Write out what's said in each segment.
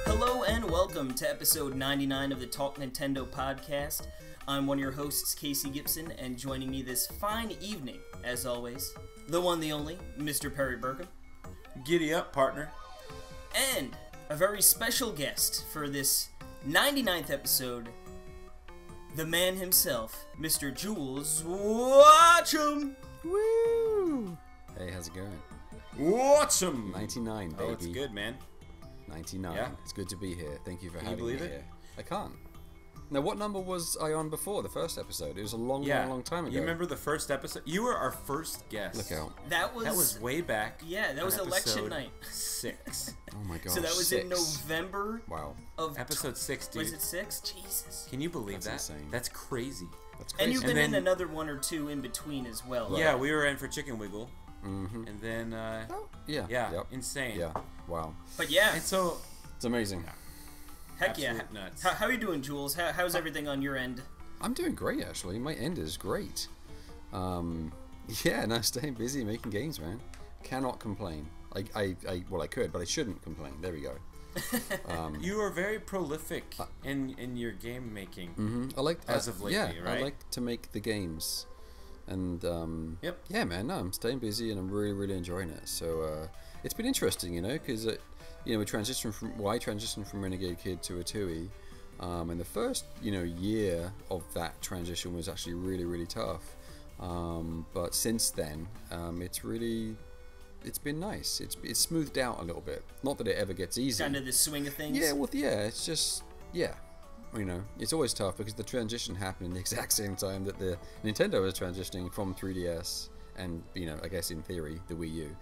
Hello and welcome to episode 99 of the Talk Nintendo podcast. I'm one of your hosts, Casey Gibson, and joining me this fine evening, as always, the one, the only, Mr. Perry Burkham. Giddy up, partner. And a very special guest for this 99th episode, the man himself, Mr. Jools Watsham. Woo! Hey, how's it going? Watsham! 99, baby. Oh, it's good, man. 99. Yeah. It's good to be here. Thank you for Can you having me believe it? here. I can't. Now, what number was I on before the first episode? It was a long time ago. You remember the first episode? You were our first guest. Look out. That was way back. Yeah, that was election night. 6. Oh my god. So that was 6. in November. Wow. Of episode 6, dude. Was it 6? Jesus. Can you believe That's that? insane. That's crazy. That's crazy. And you've been then- in another one or two in between as well. Right. Yeah, we were in for Chicken Wiggle. Mm-hmm. And then, Yeah. yeah, Yep. insane. Yeah. Wow. But yeah, And so, It's amazing. heck yeah. absolute nuts. How are you doing, Jules? How's everything on your end? I'm doing great, actually. My end is great. Yeah, no, staying busy making games, man. Cannot complain. Well, I could, but I shouldn't complain. There we go. You are very prolific in your game making. I like As of lately, yeah, right? I like to make the games, and Yep. yeah, man, no, I'm staying busy and I'm really enjoying it. So it's been interesting, because we transitioned from I transitioned from Renegade Kid to a TUI, and the first year of that transition was actually really tough. But since then, it's been nice. It's smoothed out a little bit. Not that it ever gets easy. Kind of the swing of things. Yeah, well, yeah, it's just, yeah. It's always tough because the transition happened in the exact same time that the Nintendo was transitioning from 3DS and, I guess in theory, the Wii U,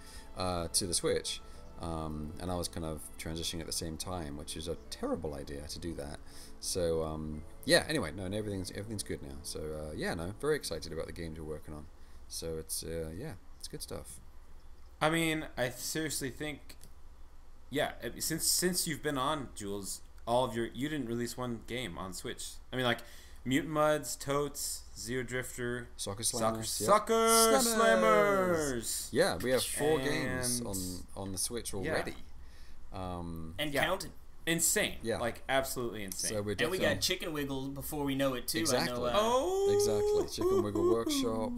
to the Switch. And I was kind of transitioning at the same time, which is a terrible idea to do that. So, yeah, anyway, no, everything's good now. So, yeah, no, very excited about the games we're working on. So it's, yeah, it's good stuff. I mean, I seriously think, yeah, since you've been on, Jules, you didn't release one game on Switch. I mean, like Mutant Muds, Totes, Zero Drifter, Soccer Slammers, Soccer Slammers. Yeah, we have 4 And- games on the Switch already. And Yeah. counting. Insane. Yeah. Like absolutely insane. So we're And we definitely got Chicken Wiggle before we know it too. Exactly. I know, exactly Chicken Wiggle Workshop,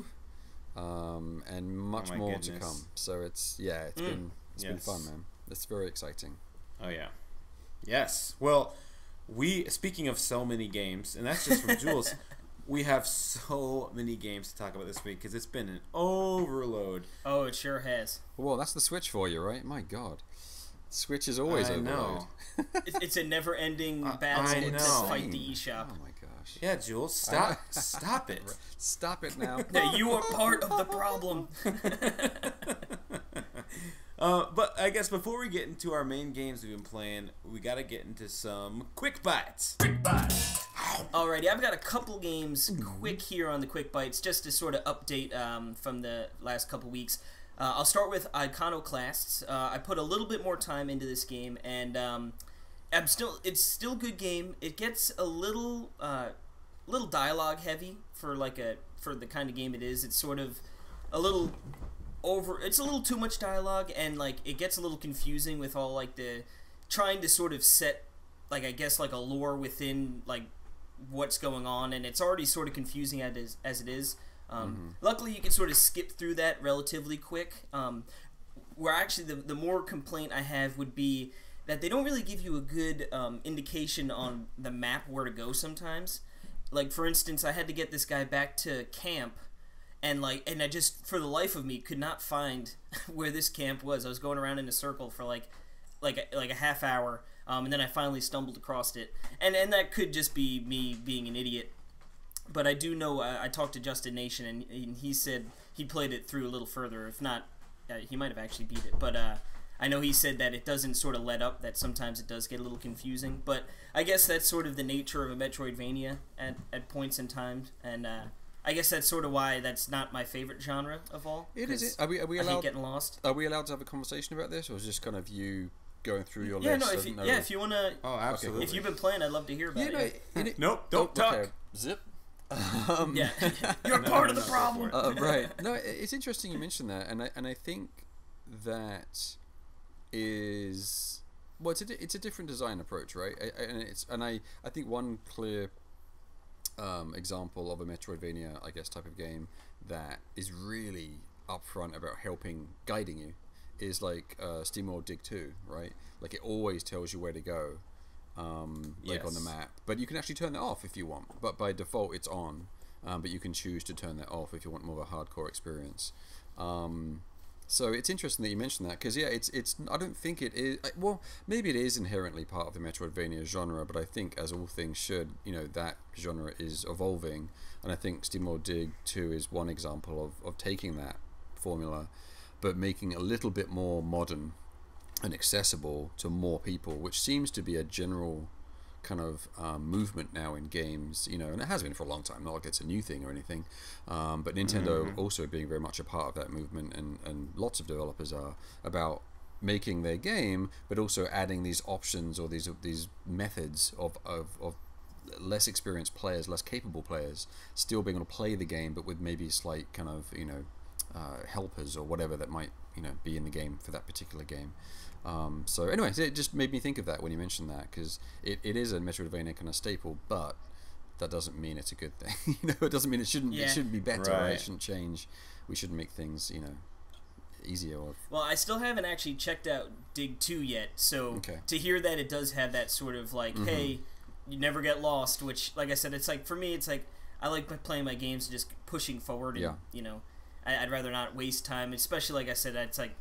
and much Oh my more to goodness. come. So it's been Yes. fun, man. It's very exciting. Oh yeah. Yes. Well, speaking of so many games, and that's just from Jules. We have so many games to talk about this week because it's been an overload. Oh, it sure has. Well, that's the Switch for you, right? My God, Switch is always I overload. know. It's a never-ending I battle know. to fight the eShop. Oh my gosh. Yeah, Jules, stop it. Stop it now. Now you are part of the problem. But I guess before we get into our main games we've been playing, we got to get into some quick bites. Alrighty, I've got a couple games quick here on the Quick Bites, just to sort of update from the last couple weeks. I'll start with Iconoclasts. I put a little bit more time into this game, and it's still a good game. It gets a little dialogue heavy for the kind of game it is. It's sort of a little it's a little too much dialogue, and it gets a little confusing with all the trying to sort of set I guess a lore within what's going on, and it's already sort of confusing as it is. Luckily, you can sort of skip through that relatively quick. Where actually the more complaint I have would be that they don't really give you a good indication on the map where to go sometimes. For instance, I had to get this guy back to camp, and I just, for the life of me, could not find where this camp was. I was going around in a circle for like a half hour, and then I finally stumbled across it. And that could just be me being an idiot. But I do know, I talked to Justin Nation, and he said he played it through a little further. If not, he might have actually beat it. But I know he said that it doesn't sort of let up, that sometimes it does get a little confusing. But I guess that's sort of the nature of a Metroidvania at points in time. And I guess that's sort of why that's not my favorite genre of all. It is. Are we I allowed? hate getting lost. Are we allowed to have a conversation about this, or is it just kind of you going through your Yeah, list? if you want to... Oh, absolutely. If you've been playing, I'd love to hear about it. Nope, don't talk. Okay. Zip. Yeah, you're part of the problem. Right. No, it's interesting you mentioned that, and I think that is it's a different design approach, right? I think one clear example of a Metroidvania, I guess, type of game that is really upfront about guiding you is like SteamWorld Dig 2, right? Like it always tells you where to go, like on the map, but you can actually turn that off if you want. But by default, it's on. But you can choose to turn that off if you want more of a hardcore experience. So it's interesting that you mentioned that, because it's I don't think it is, well, maybe it is inherently part of the Metroidvania genre, but I think, as all things should, that genre is evolving, and I think SteamWorld Dig 2 is one example of taking that formula but making it a little bit more modern and accessible to more people, which seems to be a general kind of movement now in games, and it has been for a long time, not like it's a new thing or anything, but Nintendo also being very much a part of that movement, and lots of developers are, about making their game but also adding these options or these methods of less experienced players, less capable players, still being able to play the game, but with maybe slight kind of helpers or whatever that might be in the game for that particular game. So anyway, it just made me think of that when you mentioned that, because it is a Metroidvania kind of staple, but that doesn't mean it's a good thing. It doesn't mean it shouldn't be better. Right. It shouldn't change. We shouldn't make things easier. Well, I still haven't actually checked out Dig 2 yet, so to hear that it does have that sort of like, hey, you never get lost, which, like I said, it's like, for me, it's like, I like playing my games and just pushing forward, and I'd rather not waste time, especially, like I said, it's like,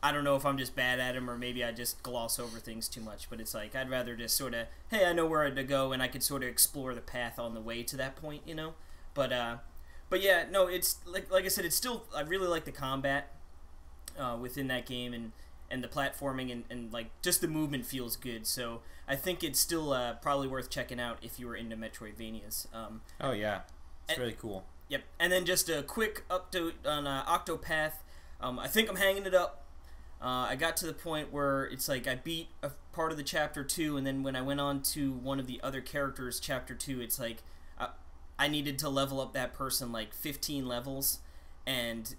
I don't know if I'm just bad at them or maybe I just gloss over things too much, but it's like, I'd rather just sort of, hey, I know where to go, and I could sort of explore the path on the way to that point, but yeah, no, it's like I said, it's still, I really like the combat within that game, and the platforming, and like just the movement feels good, so I think it's still probably worth checking out if you were into Metroidvanias. Oh yeah, it's really cool. Yep, and then just a quick update on Octopath. I think I'm hanging it up. I got to the point where it's like I beat a part of the chapter 2, and then when I went on to one of the other characters, chapter 2, it's like I needed to level up that person like 15 levels, and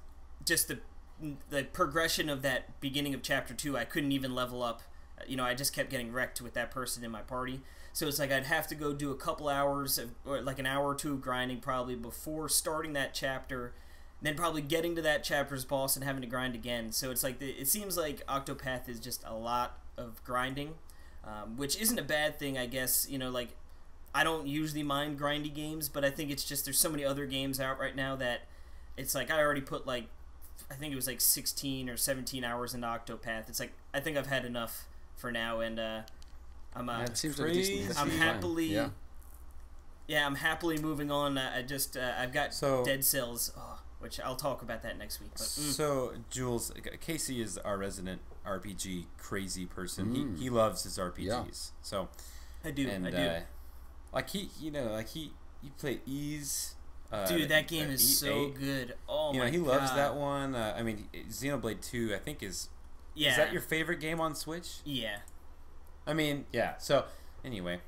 just the progression of that beginning of chapter 2, I couldn't even level up. I just kept getting wrecked with that person in my party. So it's like I'd have to go do a couple hours or like an hour or two of grinding probably before starting that chapter, then probably getting to that chapter's boss and having to grind again. So it's like it seems like Octopath is just a lot of grinding, which isn't a bad thing, I guess. Like, I don't usually mind grindy games, but I think it's just there's so many other games out right now that it's like I already put like, I think it was like 16 or 17 hours into Octopath. It's like I think I've had enough for now, and I'm happily I'm happily moving on. I've got Dead Cells, which I'll talk about that next week. But, So Jools, Casey is our resident RPG crazy person. He loves his RPGs. Yeah. So I do. Like you play Ease. Dude, that game is so good. Oh my god. He loves that one. I mean, Xenoblade 2, I think is that your favorite game on Switch? Yeah. I mean, yeah. So anyway,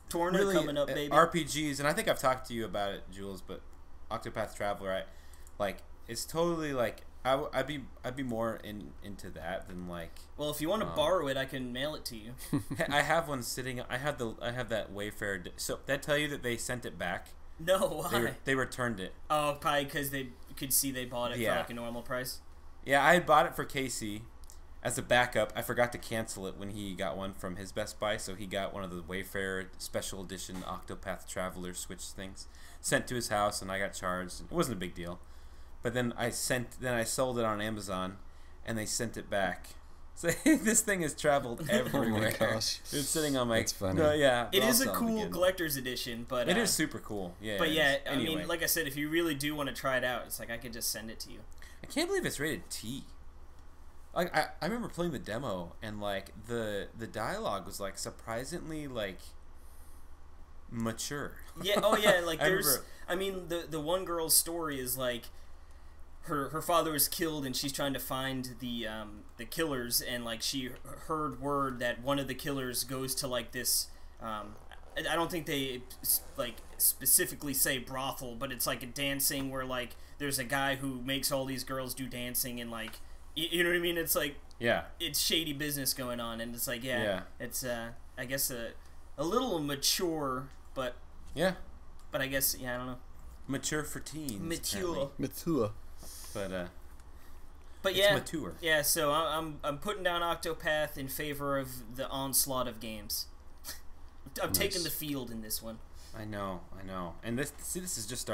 Torna really, coming up, baby. RPGs, and I think I've talked to you about it, Jools, but Octopath Traveler, it's totally like I'd be more into that than like. Well, if you want to borrow it, I can mail it to you. I have one sitting. I have that Wayfair. So that tell you that they sent it back. No, why? They returned it. Oh, probably because they could see they bought it for like a normal price. Yeah, I had bought it for Casey as a backup. I forgot to cancel it when he got one from his Best Buy, so he got one of the Wayfair special edition Octopath Traveler Switch things sent to his house, and I got charged. It wasn't a big deal, but then I sold it on Amazon, and they sent it back. So this thing has traveled everywhere. Oh my gosh. It's sitting on my... That's funny. Yeah. It is a cool collector's edition, but... It is super cool. Yeah. But yeah, anyway. I mean, like I said, if you really do want to try it out, it's like I could just send it to you. I can't believe it's rated T. Like, I remember playing the demo, and like the dialogue was like surprisingly like mature. Yeah. Oh yeah. Like I mean, the one girl's story is like her father was killed, and she's trying to find the killers, and like she heard word that one of the killers goes to like this I don't think they like specifically say brothel, but it's like a dancing where like there's a guy who makes all these girls do dancing and like you know what I mean. It's like it's shady business going on, and it's like it's I guess a little mature, but I guess I don't know. Mature for teens. Mature. But it's mature. Yeah, so I'm putting down Octopath in favor of the onslaught of games. I'm taking the field in this one. I know. And this is just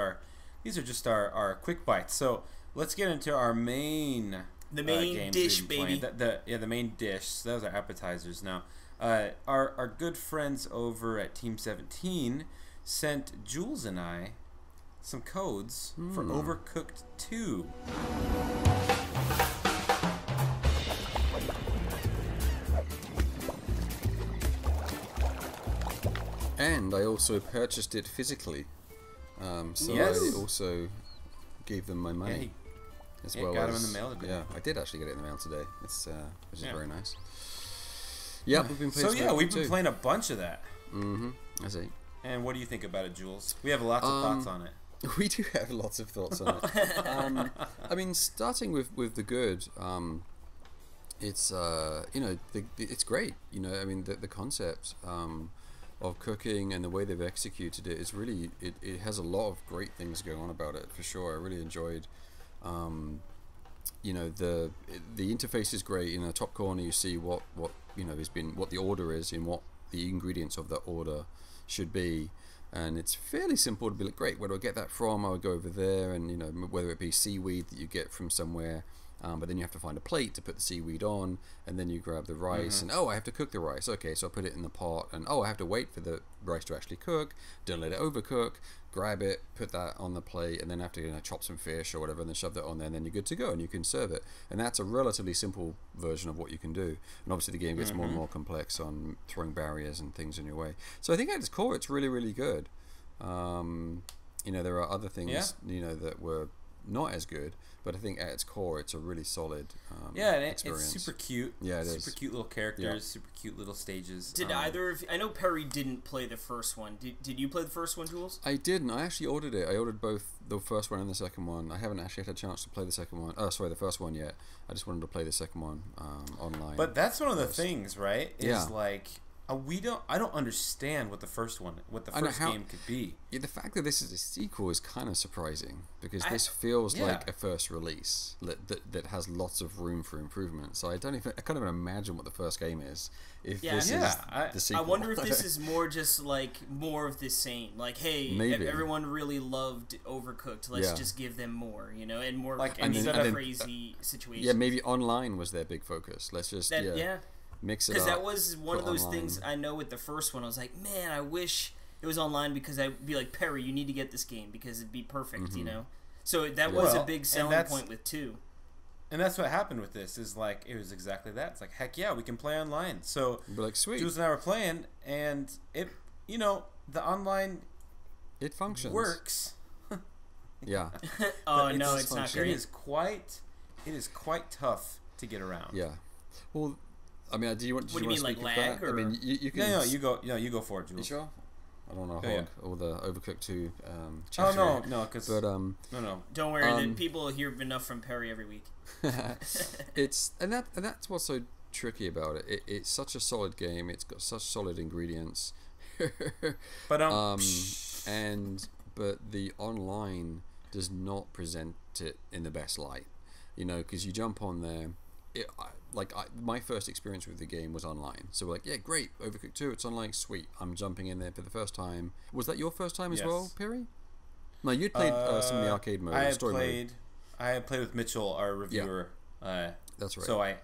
these are just our quick bites. So let's get into our main games dish, baby. The main dish. So those are appetizers now. Our good friends over at Team 17 sent Jools and I some codes for Overcooked 2. And I also purchased it physically, so yes. I also gave them my money. As well got as, them in the mail today. Yeah, I did actually get it in the mail today. It's which is very nice. Yeah, we've been playing. So we've been playing a bunch of that. I see. And what do you think about it, Jools? We have lots of thoughts on it. We do have lots of thoughts on it. I mean, starting with the good, it's it's great. You know, I mean, the concept of cooking and the way they've executed it is really it has a lot of great things going on about it for sure. I really enjoyed. You know, the interface is great. In the top corner, you see what what the order is and what the ingredients of that order should be. And it's fairly simple to be like, great, where do I get that from? I would go over there, and whether it be seaweed that you get from somewhere, but then you have to find a plate to put the seaweed on, and then you grab the rice, and I have to cook the rice. Okay, so I put it in the pot, and I have to wait for the rice to actually cook. Don't let it overcook. Grab it, put that on the plate, and then have to chop some fish or whatever, and then shove that on there, and then you're good to go, and you can serve it. And that's a relatively simple version of what you can do. And obviously the game gets more and more complex on throwing barriers and things in your way. So I think at its core, it's really, really good. There are other things that were not as good, but I think at its core, it's a really solid experience. It's super cute. Yeah, it is. Super cute little characters, super cute little stages. Did either of you, I know Perry didn't play the first one. Did you play the first one, Jools? I didn't. I actually ordered it. I ordered both the first one and the second one. I haven't actually had a chance to play the second one. The first one yet. I just wanted to play the second one online. But that's one of the things, right? Is like I don't understand what the first game could be. Yeah, the fact that this is a sequel is kind of surprising because this feels like a first release that has lots of room for improvement. So I can't even imagine what the first game is. If this is the sequel. I wonder if this is more just like more of the same. Like, hey, everyone really loved Overcooked. Let's just give them more, and more like crazy situations. Yeah, maybe online was their big focus. Let's just mix it up. Because that was one of those things I know with the first one. I was like, man, I wish it was online because I'd be like, Perry, you need to get this game because it'd be perfect, So that was a big selling point with 2. And that's what happened with this, is like, it was exactly that. It's like, heck yeah, we can play online. So, like, sweet. Jools and I were playing, and it, the online... It functions. Works. Yeah. It's not great. It is quite tough to get around. Yeah. Well, I mean, do you want to mean, like lag? Or? I mean, you can... No, you go for it, Jools. You sure? I don't know all the Overcooked 2 no, because... But, no. Don't worry, the people hear enough from Perry every week. It's that's what's so tricky about it. It's such a solid game. It's got such solid ingredients. But but the online does not present it in the best light. Because you jump on there. My first experience with the game was online. So we're like, yeah, great, Overcooked 2, it's online, sweet. I'm jumping in there for the first time. Was that your first time as well, Perry? No, you'd played some of the arcade mode, mode. I had played with Mitchell, our reviewer. Yeah. That's right. So I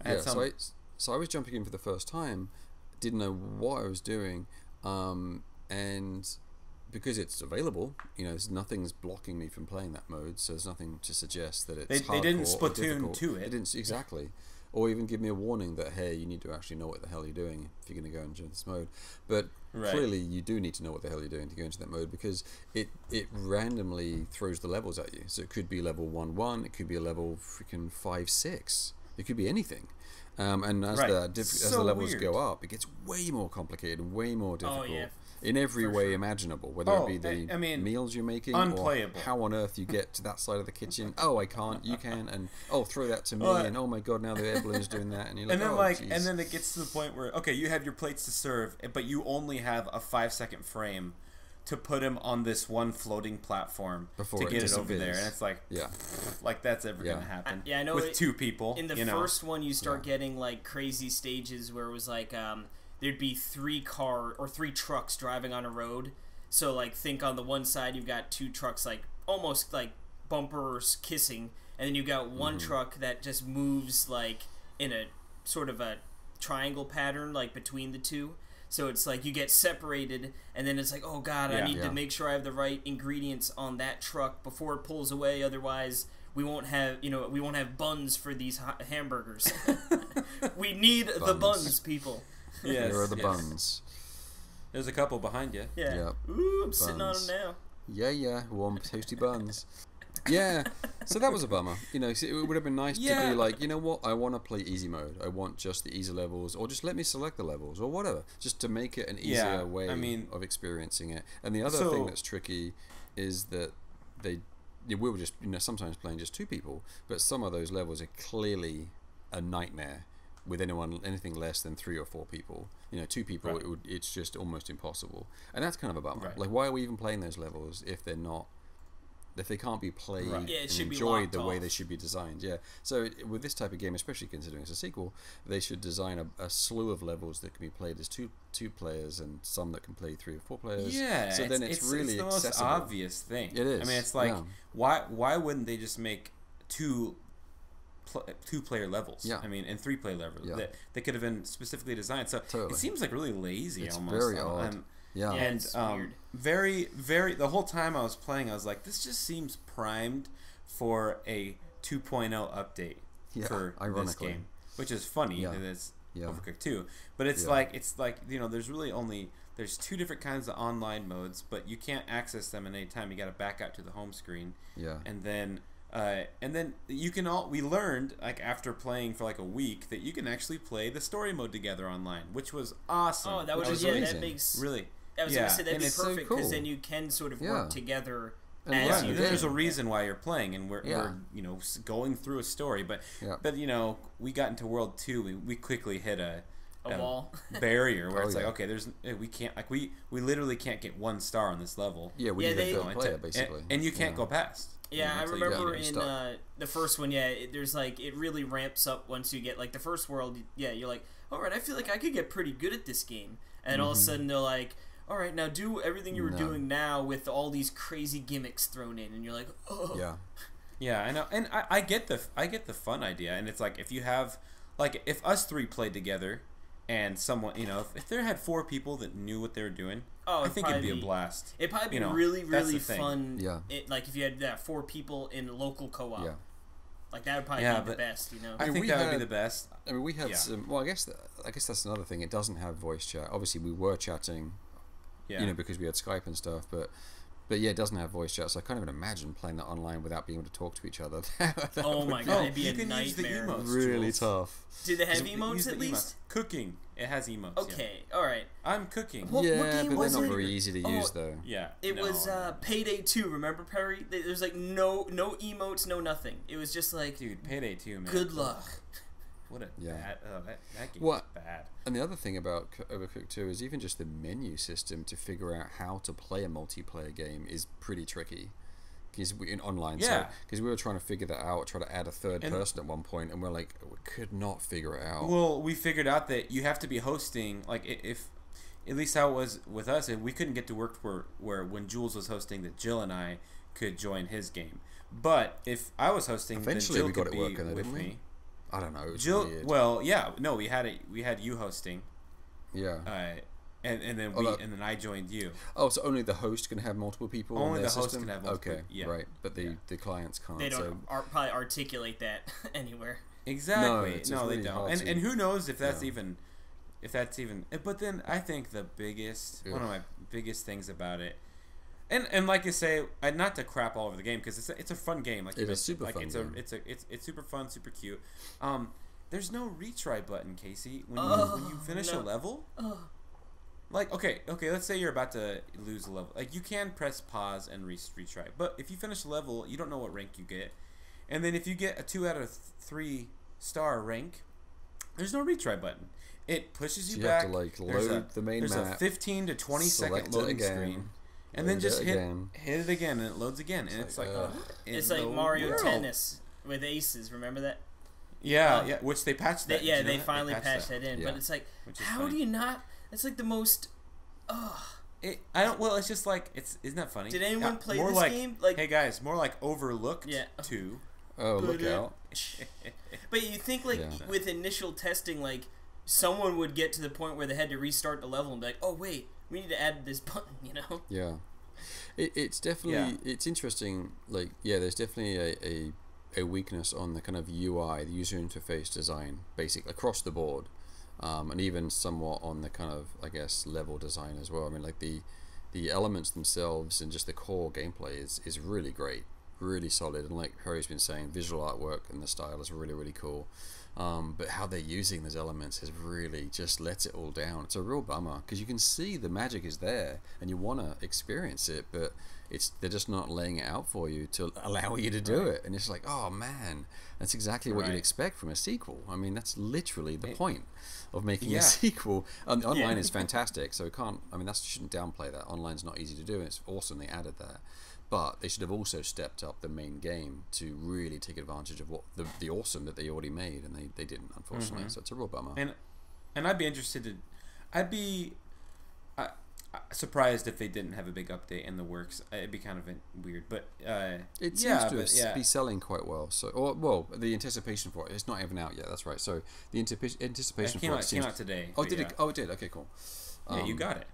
had some. So I was jumping in for the first time, didn't know what I was doing, and because it's available, there's nothing's blocking me from playing that mode, so there's nothing to suggest that it's they didn't Splatoon to it. They didn't exactly, or even give me a warning that hey, you need to actually know what the hell you're doing if you're going to go into this mode. But clearly, you do need to know what the hell you're doing to go into that mode because it randomly throws the levels at you. So it could be level 1-1, it could be a level freaking 5-6. It could be anything. And as Right. as the levels go up, it gets way more complicated and way more difficult in every way imaginable. Whether it be the meals you're making, unplayable. or how on earth you get to that side of the kitchen. Oh, I can't. You can. And throw that to me. And oh my god, now the air balloon's doing that. And you're like, and then it gets to the point where you have your plates to serve, but you only have a 5-second frame to put him on this one floating platform before to get it over there, and it's like, like that's ever gonna happen. I know with 2 people. In the first one, you start getting like crazy stages where it was like there'd be 3 trucks driving on a road. So like think on the one side you've got 2 trucks like almost like bumpers kissing, and then you've got one truck that just moves like in a sort of a triangle pattern like between the 2. So it's like you get separated, and then it's like, oh god, I need to make sure I have the right ingredients on that truck before it pulls away. Otherwise, we won't have buns for these hamburgers. We need the buns, people. Yes, here are the buns. There's a couple behind you. Yeah. Yep. Ooh, I'm sitting on them now. Yeah, warm toasty buns. Yeah, so that was a bummer. It would have been nice to be like, you know what, I want to play easy mode. I want just the easy levels, or just let me select the levels, or whatever, just to make it an easier way of experiencing it. And the other thing that's tricky is that we were just sometimes playing just 2 people, but some of those levels are clearly a nightmare with anything less than 3 or 4 people. 2 people, it's just almost impossible, and that's kind of a bummer. Like, why are we even playing those levels if they can't be played and enjoyed the way they should be designed? So with this type of game, especially considering it's a sequel, they should design a slew of levels that can be played as two players, and some that can play 3 or 4 players. So then it's really the accessible. most obvious thing. It is. I mean, it's like why wouldn't they just make 2-player levels? I mean, and 3-player levels that they could have been specifically designed. So it seems like really lazy. It's almost very odd. And it's weird. Very, very. The whole time I was playing, I was like, this just seems primed for a 2.0 update for this game, which is funny. That it's Overcooked 2, but it's like there's 2 different kinds of online modes, but you can't access them at any time. You got to back out to the home screen. And then we learned, like, after playing for like a week, that you can actually play the story mode together online, which was awesome. Oh, that was amazing. That makes really. I was going to say that'd be perfect, because so cool. then you can sort of work together and as you. There's a reason why you're playing, and we're going through a story, but we got into World 2, we quickly hit a wall barrier where it's like, okay, we can't, like, we literally can't get 1 star on this level. We need to play it, basically, and you can't go past. I remember in the first one, there's like, it really ramps up once you get like the first world. You're like, all right, I feel like I could get pretty good at this game, and all of a sudden they're like, all right, now do everything you were doing now with all these crazy gimmicks thrown in, and you're like, oh. Yeah, I know, and I get the fun idea, and it's like, if you have, like, if us 3 played together, and someone, if there had 4 people that knew what they were doing, I think it'd be a blast. It'd probably be really, really fun. Yeah. Like if you had 4 people in local co-op. Yeah. Like that would probably be the best, I think that would be the best. I mean, we had some. Well, I guess that's another thing. It doesn't have voice chat. Obviously, we were chatting, because we had Skype and stuff, but it doesn't have voice chat, so I can't even imagine playing that online without being able to talk to each other. Oh my god, it'd be a nightmare. Really tough. Do they have emotes at least? Cooking. It has emotes. Okay, alright. I'm cooking. What game but was they're not it? very easy to use, though. Yeah. It was Payday 2, remember, Perry? There's like no emotes, no nothing. It was just like, dude, Payday 2, man. Good luck. What a bad... that game is bad. And the other thing about Overcooked 2 is even just the menu system to figure out how to play a multiplayer game is pretty tricky. In online, because we were trying to figure that out, try to add a third person at one point, and we're like, we could not figure it out. Well, we figured out that you have to be hosting, like, if at least how it was with us, we couldn't get to work where when Jools was hosting, that Jill and I could join his game. But if I was hosting, eventually then we Jill got could it working, with didn't we? me. I don't know. It was Jill, weird. well, we had you hosting. Yeah. And then I joined you. Oh, so only the host can have multiple people only on their the system? host can have multiple. Okay, right. But the clients can't. They don't probably articulate that anywhere. Exactly. No, really they don't. And who knows if that's even. But then I think one of my biggest things about it, and like you say, not to crap all over the game, because it's a fun game. Like it is super fun. It's super fun, super cute. there's no retry button, Casey. When you finish a level, like okay, let's say you're about to lose a level. Like you can press pause and retry, but if you finish a level, you don't know what rank you get, and then if you get a 2 out of 3 star rank, there's no retry button. It pushes you back. You have to like load the main map. There's a 15 to 20 second loading screen. And then just hit it again, and it loads again, and it's like it's like Mario Tennis with aces. Remember that? Yeah, which they patched that. Yeah, they finally patched that in. Yeah. But it's like, how do you not? It's like the most. I don't. Well, it's just like isn't that funny? Did anyone play this game? Like, hey guys, more like Overcooked 2. Oh, look out! But you think like with initial testing, like someone would get to the point where they had to restart the level and be like, oh wait, we need to add this button, you know? Yeah, it's definitely it's interesting. Like, there's definitely a weakness on the kind of UI, the user interface design, basically across the board, and even somewhat on the kind of, I guess, level design as well. I mean, like the elements themselves and just the core gameplay is really great, really solid, and like Harry's been saying, visual artwork and the style is really, really cool. But how they're using those elements is really just lets it all down. It's a real bummer because you can see the magic is there and you want to experience it, but they're just not laying it out for you to allow you to do it. And it's like, oh man, that's exactly what you'd expect from a sequel. I mean, that's literally the point of making a sequel. Online is fantastic, so that shouldn't downplay that. Online's not easy to do, and it's awesome they added that. But they should have also stepped up the main game to really take advantage of what the awesome that they already made, and they didn't, unfortunately. So it's a real bummer. And I'd be interested to, I'd be surprised if they didn't have a big update in the works. It'd be kind of weird, but it seems to be selling quite well. So, the anticipation for it's not even out yet. That's right. So the anticipation for it came out today. Oh, did it? Oh, it did. Okay, cool. Yeah, you got it.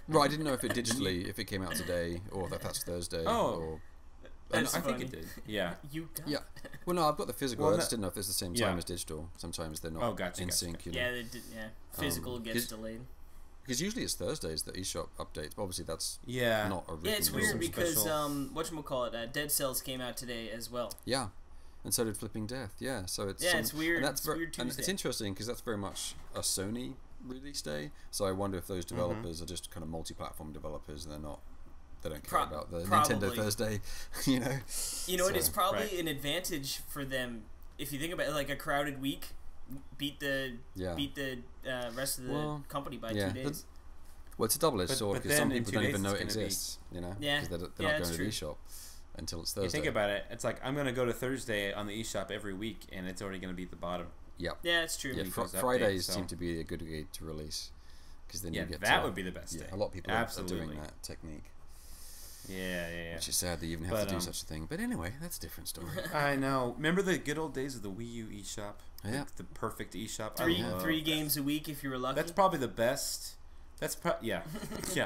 Right, I didn't know if it digitally, if it came out today, or if that's Thursday. Oh, I think it did. Yeah. You got it. Well, no, I've got the physical. I just didn't know if it's the same time as digital. Sometimes they're not in sync. You know? Yeah, physical gets delayed. Because usually it's Thursdays that eShop updates. But obviously that's not a written Yeah, it's weird because whatchamacallit, Dead Cells came out today as well. Yeah. And so did Flipping Death. Yeah, so it's it's weird. And that's weird Tuesday. And it's interesting because that's very much a Sony release day. So I wonder if those developers are just kind of multi-platform developers and they don't care about the Nintendo Thursday, you know. You know what? It's probably an advantage for them if you think about it, like a crowded week. Beat the rest of the company by 2 days. Well, it's a double-edged sword because some people don't even know it exists, you know, because they're not going to the eShop until it's Thursday. You think about it, it's like I'm going to go to Thursday on the eShop every week, and it's already going to be at the bottom. Yep. Yeah, it's true. Yeah, Fridays seem to be a good way to release because then you get that would be the best day. A lot of people are doing that technique. Yeah. Which is sad that you even have to do such a thing. But anyway, that's a different story. I know. Remember the good old days of the Wii U eShop? Yeah. Like the perfect eShop. Three games a week if you were lucky. That's probably the best. That's yeah.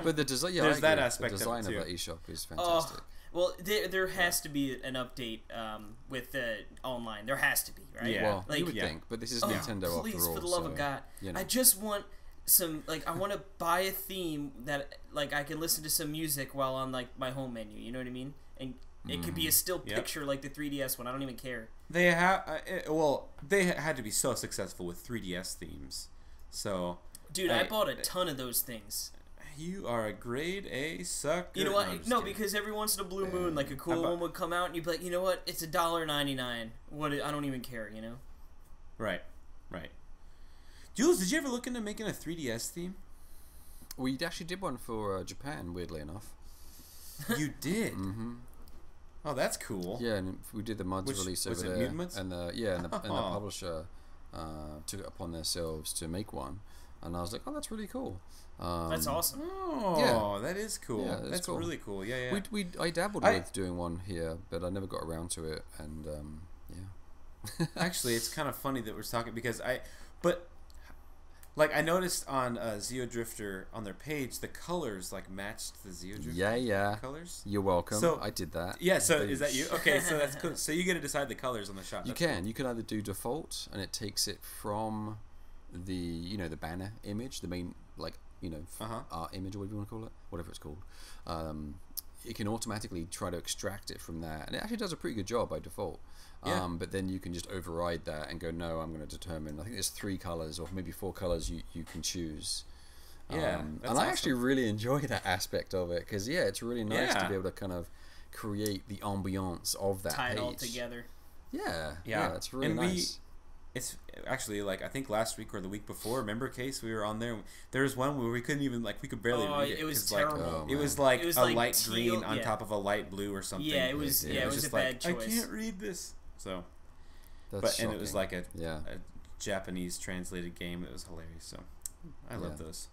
But the design, there's that aspect. The design of that eShop is fantastic. Well, there has to be an update with the online. There has to be, right? Yeah. Well, you would think, but this is Nintendo after all. Please, for the love of God, I just want some, like, I want to buy a theme that, like, I can listen to some music while on, like, my home menu. You know what I mean? And it could be a still picture like the 3DS one. I don't even care. They they had to be so successful with 3DS themes. So, dude, I bought a ton of those things. You are a grade A sucker. You know what? No, because every once in a blue moon, like a cool one would come out, and you'd be like, you know what? It's $1.99. What? I don't even care. You know? Right. Jules, did you ever look into making a 3DS theme? We actually did one for Japan, weirdly enough. You did? Mm-hmm. Oh, that's cool. Yeah, and we did the Muds release over there. And the publisher took it upon themselves to make one. And I was like, oh, that's really cool. That's awesome. Oh, that is cool. Yeah, that's cool. really cool. Yeah. I dabbled with doing one here, but I never got around to it. And Actually, it's kind of funny that we're talking because I noticed on Zeo Drifter on their page, the colors like matched the Zeo Drifter colors. You're welcome. So, I did that. Yeah, so is that you? Okay, so that's cool. So you get to decide the colors on the shot. You can either do default, and it takes it from the the banner image, the main art image, or whatever you want to call it, whatever it's called. it can automatically try to extract it from that, and it actually does a pretty good job by default. Yeah. But then you can just override that and go, no, I'm going to determine. I think there's 3 colors or maybe 4 colors you can choose. Yeah, and that's I awesome. actually really enjoy that aspect of it because it's really nice to be able to kind of create the ambiance of that Tie page. it all together. Yeah, it's really and nice. It's actually like I think last week or the week before. Remember, Case, we were on there. There was one where we couldn't even we could barely read it. It was 'cause, terrible. It was like a light teal, green on top of a light blue or something. Yeah, it was. Yeah, it was just a bad choice. I can't read this. So, That's and it was like a yeah. Japanese translated game. It was hilarious. So, I love those.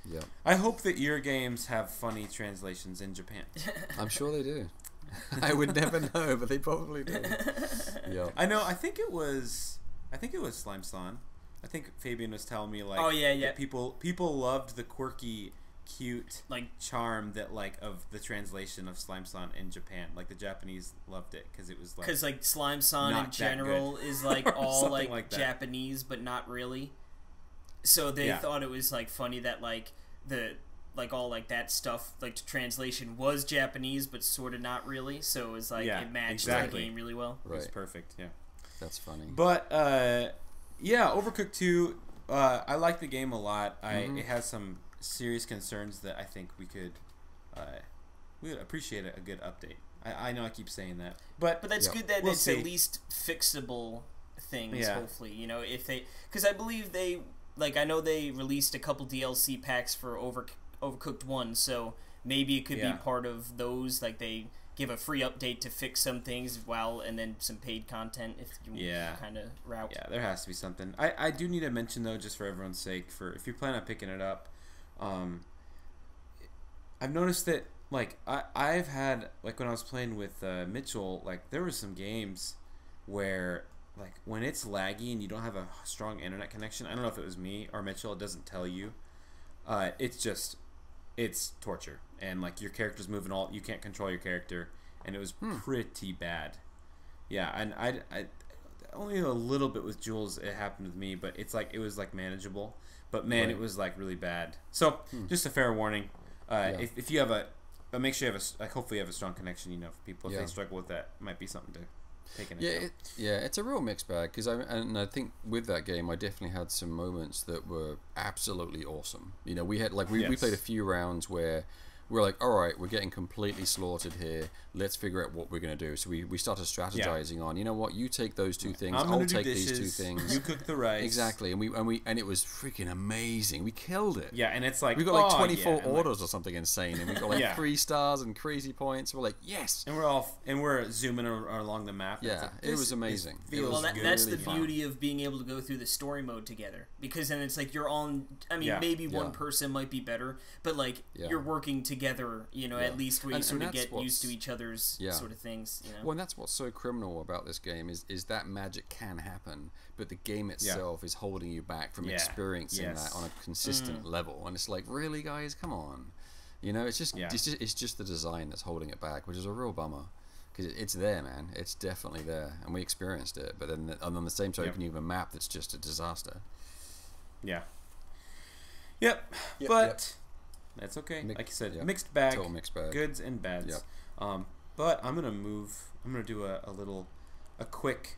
Yeah. I hope that your games have funny translations in Japan. I'm sure they do. I would never know, but they probably do. Yeah. I know. I think it was Slime Song. I think Fabian was telling me oh yeah, that people loved the quirky, cute charm that of the translation of Slime Song in Japan. Like the Japanese loved it because it was because Slime Song in general is all like Japanese, but not really. So they thought it was funny that the all that stuff the translation was Japanese, but sort of not really. So it was it matched the game really well. Right. It was perfect. Yeah. That's funny. But Overcooked 2, I like the game a lot. It has some serious concerns that I think we would appreciate a good update. I know I keep saying that, but that's good that it's at least fixable things. Hopefully, if they, because I believe they I know they released a couple DLC packs for Overcooked 1, so maybe it could be part of those. They give a free update to fix some things and then some paid content if you kind of route. Yeah, there has to be something. I do need to mention though, just for everyone's sake, if you plan on picking it up, I've noticed that I've had when I was playing with Mitchell, there were some games where when it's laggy and you don't have a strong internet connection, I don't know if it was me or Mitchell, it doesn't tell you. It's torture, and your character's moving you can't control your character, and it was pretty bad. Yeah, and I only a little bit with Jools it happened with me, but it was manageable. But man, it was really bad. So just a fair warning. If you have make sure you have hopefully you have a strong connection. For people if they struggle with that, it might be something to take into account. It's a real mixed bag because I think with that game I definitely had some moments that were absolutely awesome. We had we played a few rounds where we're all right, we're getting completely slaughtered here. Let's figure out what we're going to do. So we started strategizing on, what, you take those 2 things, I'll take these 2 things. You cook the rice. Exactly, and it was freaking amazing. We killed it. Yeah, and it's we got 24 orders or something insane, and we got 3 stars and crazy points. We're yes, and we're zooming along the map. Yeah, it was amazing. That's the beauty of being able to go through the story mode together, because then it's you're on. I mean, maybe one person might be better, but you're working together. At least where you sort of get used to each other's sort of things. Well, and that's what's so criminal about this game is that magic can happen, but the game itself is holding you back from experiencing that on a consistent level. And it's really, guys, come on. It's just the design that's holding it back, which is a real bummer. Because it's there, man. It's definitely there, and we experienced it. But then, on the same token, you have a map that's just a disaster. Yeah. Yep. But that's okay. Like you said, mixed bag. Total mixed bag. Goods and bads. Yep. But I'm gonna do a quick.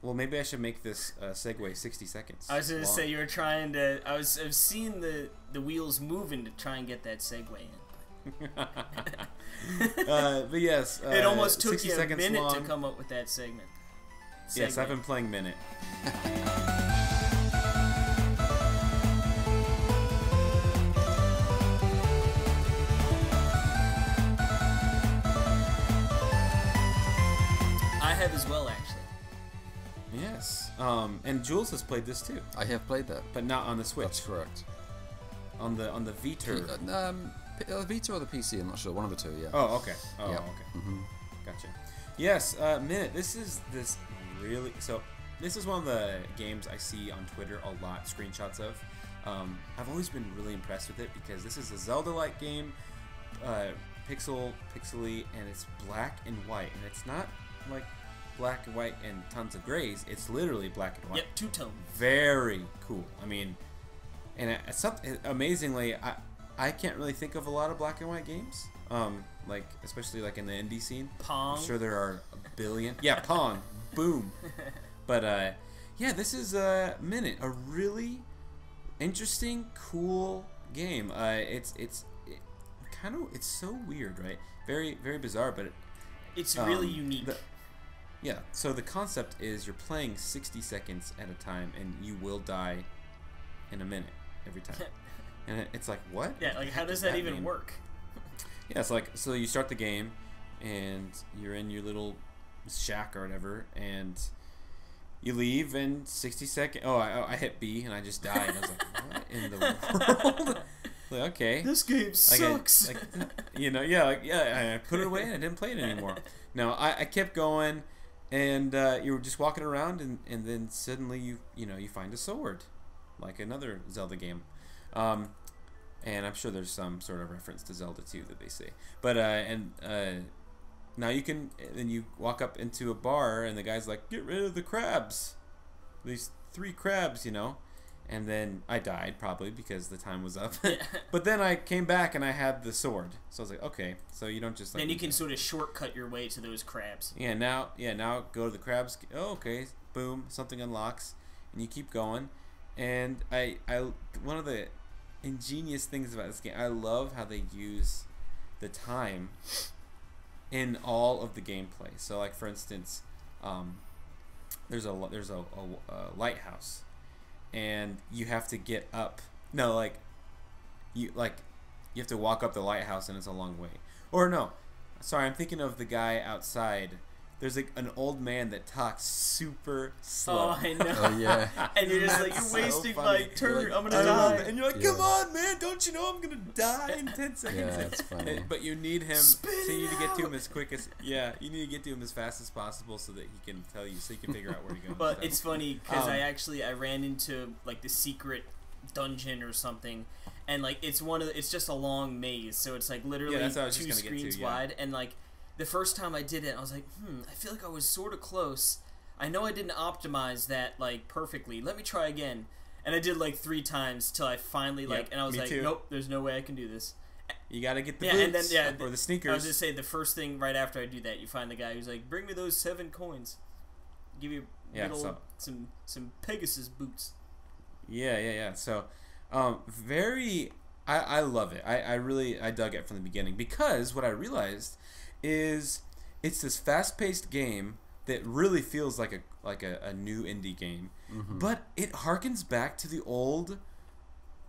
Well, maybe I should make this segue 60 seconds. I was gonna say you were trying to. I've seen the wheels moving to try and get that segue in. But yes, it almost took you a minute long to come up with that segment. Yes, I've been playing Minit. I have as well, actually. Yes, and Jools has played this too. I have played that, but not on the Switch. That's correct. On the Vita. The Vita or the PC, I'm not sure. One of the 2, yeah. Oh, okay. Oh, yep. Okay. Mm-hmm. Gotcha. Yes, Minit. This is one of the games I see on Twitter a lot, screenshots of. I've always been really impressed with it because this is a Zelda-like game, pixely, and it's black and white, and it's not black and white and tons of grays. It's literally black and white. Yep, 2-tone. Very cool. I mean, and amazingly, I can't really think of a lot of black and white games. like especially like in the indie scene. Pong. I'm sure there are a billion. Yeah, Pong. Boom. But yeah, this is Minit, a really interesting, cool game. It's so weird, right? Very very bizarre, but it's really unique. Yeah. So the concept is you're playing 60 seconds at a time, and you will die in a minute every time. And it's like, what? Yeah, like how does that even work? Yeah, it's like, so you start the game, and you're in your little shack or whatever, and you leave in 60 seconds. Oh, I hit B, and I just died. I was like, what in the world? Like, okay. This game sucks. I put it away, and I didn't play it anymore. No, I kept going, and you were just walking around, and then suddenly you find a sword, like another Zelda game. And I'm sure there's some sort of reference to Zelda 2 that they say. But now you can, then you walk up into a bar, and the guy's like, get rid of the crabs. These 3 crabs, And then I died, probably, because the time was up. But then I came back, and I had the sword. So I was like, okay, so you don't just like... Then you can sort of shortcut your way to those crabs. Yeah, now go to the crabs. Oh, okay, boom, something unlocks. And you keep going. And I one of the ingenious things about this game, I love how they use the time in all of the gameplay. So, like, for instance, there's a lighthouse, and you have to get up. No, you have to walk up the lighthouse, and it's a long way. Or no, sorry, I'm thinking of the guy outside. There's like an old man that talks super slow. Oh, I know. Oh yeah. And you're just like, you're so wasting funny. my turn. Like, I'm gonna die. And you're like, come on, man! Don't you know I'm gonna die in 10 seconds? Yeah, that's funny. But you need him, Spit so you need to get to out. him as quick as you need to get to him as fast as possible, so that he can tell you, so you can figure out where to go. But it's funny because Um, I ran into like the secret dungeon or something, and like it's just a long maze, so it's like literally that's what I was just 2 gonna get to, screens yeah. wide, and like the first time I did it, I was like, I feel like I was sort of close. I know I didn't optimize that like perfectly. Let me try again. And I did like 3 times till I finally and I was me like, too. nope, there's no way I can do this. You gotta get the Yeah, boots and then or the sneakers. I was just saying the first thing right after I do that, you find the guy who's like, bring me those 7 coins. Give you a little, some Pegasus boots. Yeah. So, I love it. I dug it from the beginning, because what I realized is it's this fast-paced game that really feels like a new indie game, but it harkens back to the old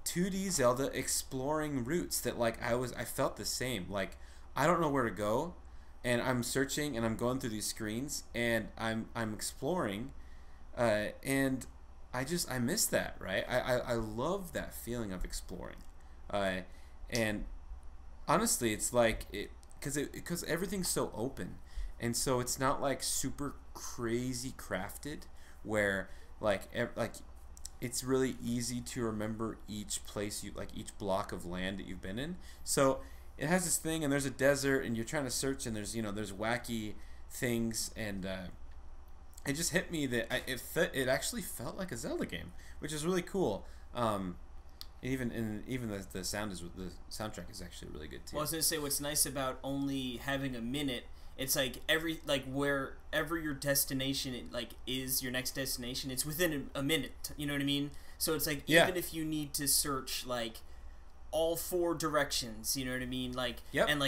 2D Zelda exploring roots that I felt the same. Like, I don't know where to go, and I'm searching, and I'm going through these screens, and I'm exploring, and I miss that, right? I love that feeling of exploring, and honestly, it's like because everything's so open, and so it's not like super crazy crafted, where it's really easy to remember each place each block of land that you've been in. So it has this thing, and there's a desert, and you're trying to search, and there's wacky things, and it just hit me that it actually felt like a Zelda game, which is really cool. Even the soundtrack is actually really good too. Well, I was gonna say, what's nice about only having a minute, it's like wherever your destination is your next destination, it's within a minute. You know what I mean? So it's like even if you need to search all 4 directions, you know what I mean? And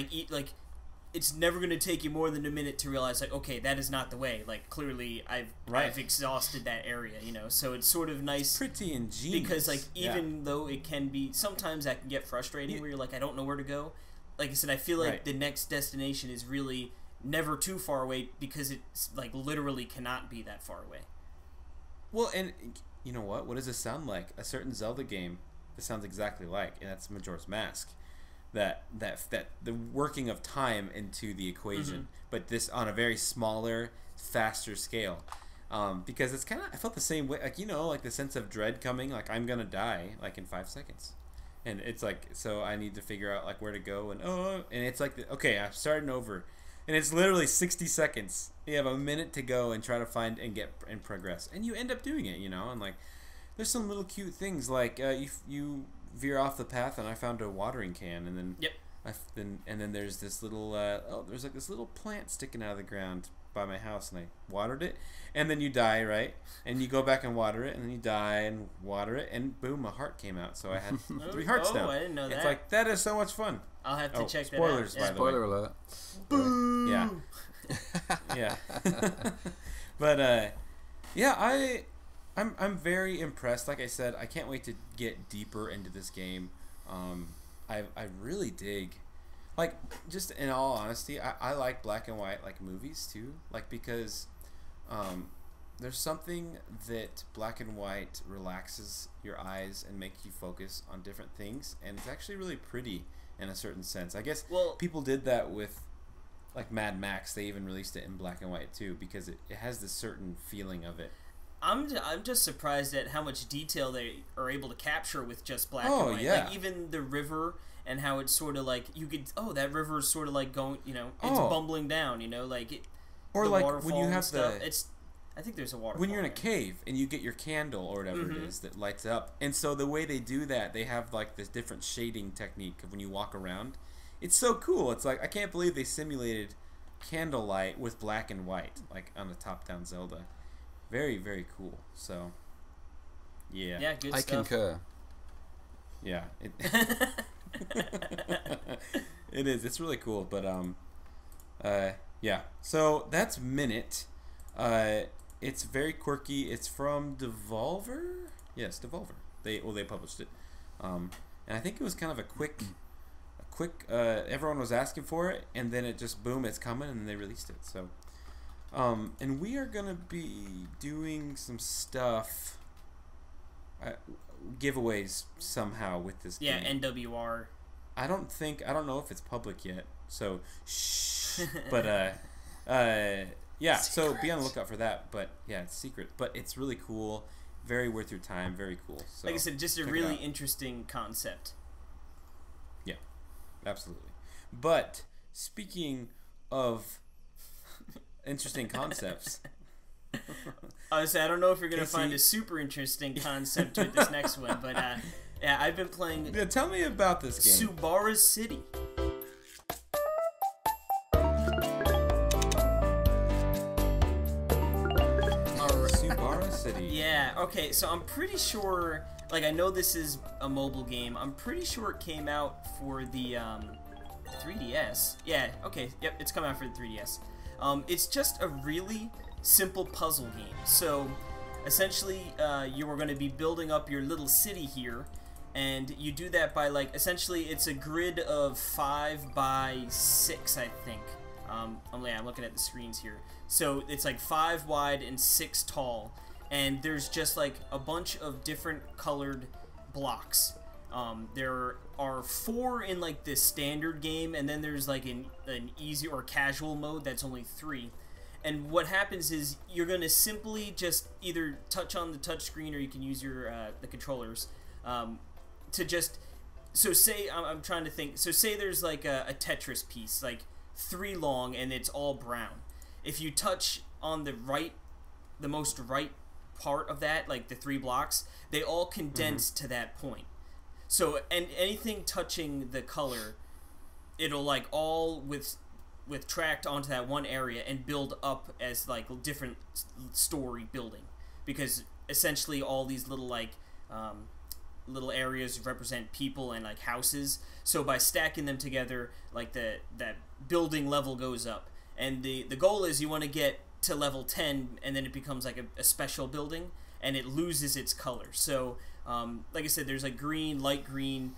it's never going to take you more than a minute to realize okay, that is not the way. Clearly I've exhausted that area, So it's sort of nice. It's pretty ingenious. Because even though it can be, sometimes that can get frustrating where you're like, I don't know where to go. Like I said, I feel like the next destination is really never too far away, because it's literally cannot be that far away. Well, and you know what? What does this sound like? A certain Zelda game that sounds exactly like, and that's Majora's Mask. That the working of time into the equation, but this on a very smaller, faster scale, because it's kind of, I felt the same way, the sense of dread coming, I'm gonna die in 5 seconds, and it's so I need to figure out where to go, and it's okay, I'm starting over, and it's literally 60 seconds. You have a minute to go and try to find and get and progress, and you end up doing it, and there's some little cute things you veer off the path, and I found a watering can, and then And then there's this little there's like this little plant sticking out of the ground by my house, and I watered it, and then you die, right? And you go back and water it, and then you die and water it, and boom, a heart came out. So I had 3 hearts now. I didn't know that. It's like, that is so much fun. I'll have to check spoilers, that out. By the way. Spoiler alert. Boo! Yeah. Yeah. But yeah, I'm very impressed. Like I said, I can't wait to get deeper into this game. I really dig, like, just in all honesty, I like black and white like movies too, like, because there's something that black and white relaxes your eyes and makes you focus on different things, and it's actually really pretty in a certain sense. I guess people did that with like Mad Max. They even released it in black and white too, because it has this certain feeling of it. I'm just surprised at how much detail they are able to capture with just black and white. Yeah. Like, even the river and how it's sort of like, you could, that river is sort of like going, it's bumbling down, like it, or the like when you have stuff. I think there's a waterfall. When you're in a cave and you get your candle or whatever it is that lights up, and so the way they do that, they have like this different shading technique of when you walk around. It's so cool. It's like, I can't believe they simulated candlelight with black and white, like on a top-down Zelda. Very, very cool. So, yeah. Yeah, good I stuff. concur. Yeah. It is. It's really cool. But, yeah. So, that's Minit. It's very quirky. It's from Devolver? Yes, Devolver. They published it. And I think it was kind of a quick, everyone was asking for it, and then it just, boom, it's coming, and they released it. So, and we are gonna be doing some stuff, giveaways somehow with this game. Yeah, NWR. I don't know if it's public yet, so shh. But yeah, so be on the lookout for that. But yeah, it's secret, but it's really cool, very worth your time, very cool. So, like I said, just a really interesting concept. Yeah, absolutely. But speaking of interesting concepts. I don't know if you're going to find a super interesting concept with this next one, but yeah, I've been playing... Yeah, tell me about this game. SubaraCity. SubaraCity. Yeah, okay, so I'm pretty sure... Like, I know this is a mobile game. I'm pretty sure it came out for the 3DS. Yeah, okay, yep, it's come out for the 3DS. It's just a really simple puzzle game. So, essentially, you are going to be building up your little city here, and you do that by, like, essentially, it's a grid of 5 by 6, I think. I'm looking at the screens here. So, it's like 5 wide and 6 tall, and there's just, like, a bunch of different colored blocks. There are 4 in like this standard game, and then there's like an easy or casual mode that's only 3. And what happens is you're gonna simply just either touch on the touch screen, or you can use your the controllers to just. So say I'm trying to think. So say there's like a Tetris piece, like 3 long, and it's all brown. If you touch on the most right part of that, like the 3 blocks, they all condense to that point. So, and anything touching the color, it'll like all with tracked onto that one area and build up as like different story building, because essentially all these little like little areas represent people and like houses. So by stacking them together, like that building level goes up, and the goal is you want to get to level 10, and then it becomes like a special building, and it loses its color. So like I said, there's like green, light green,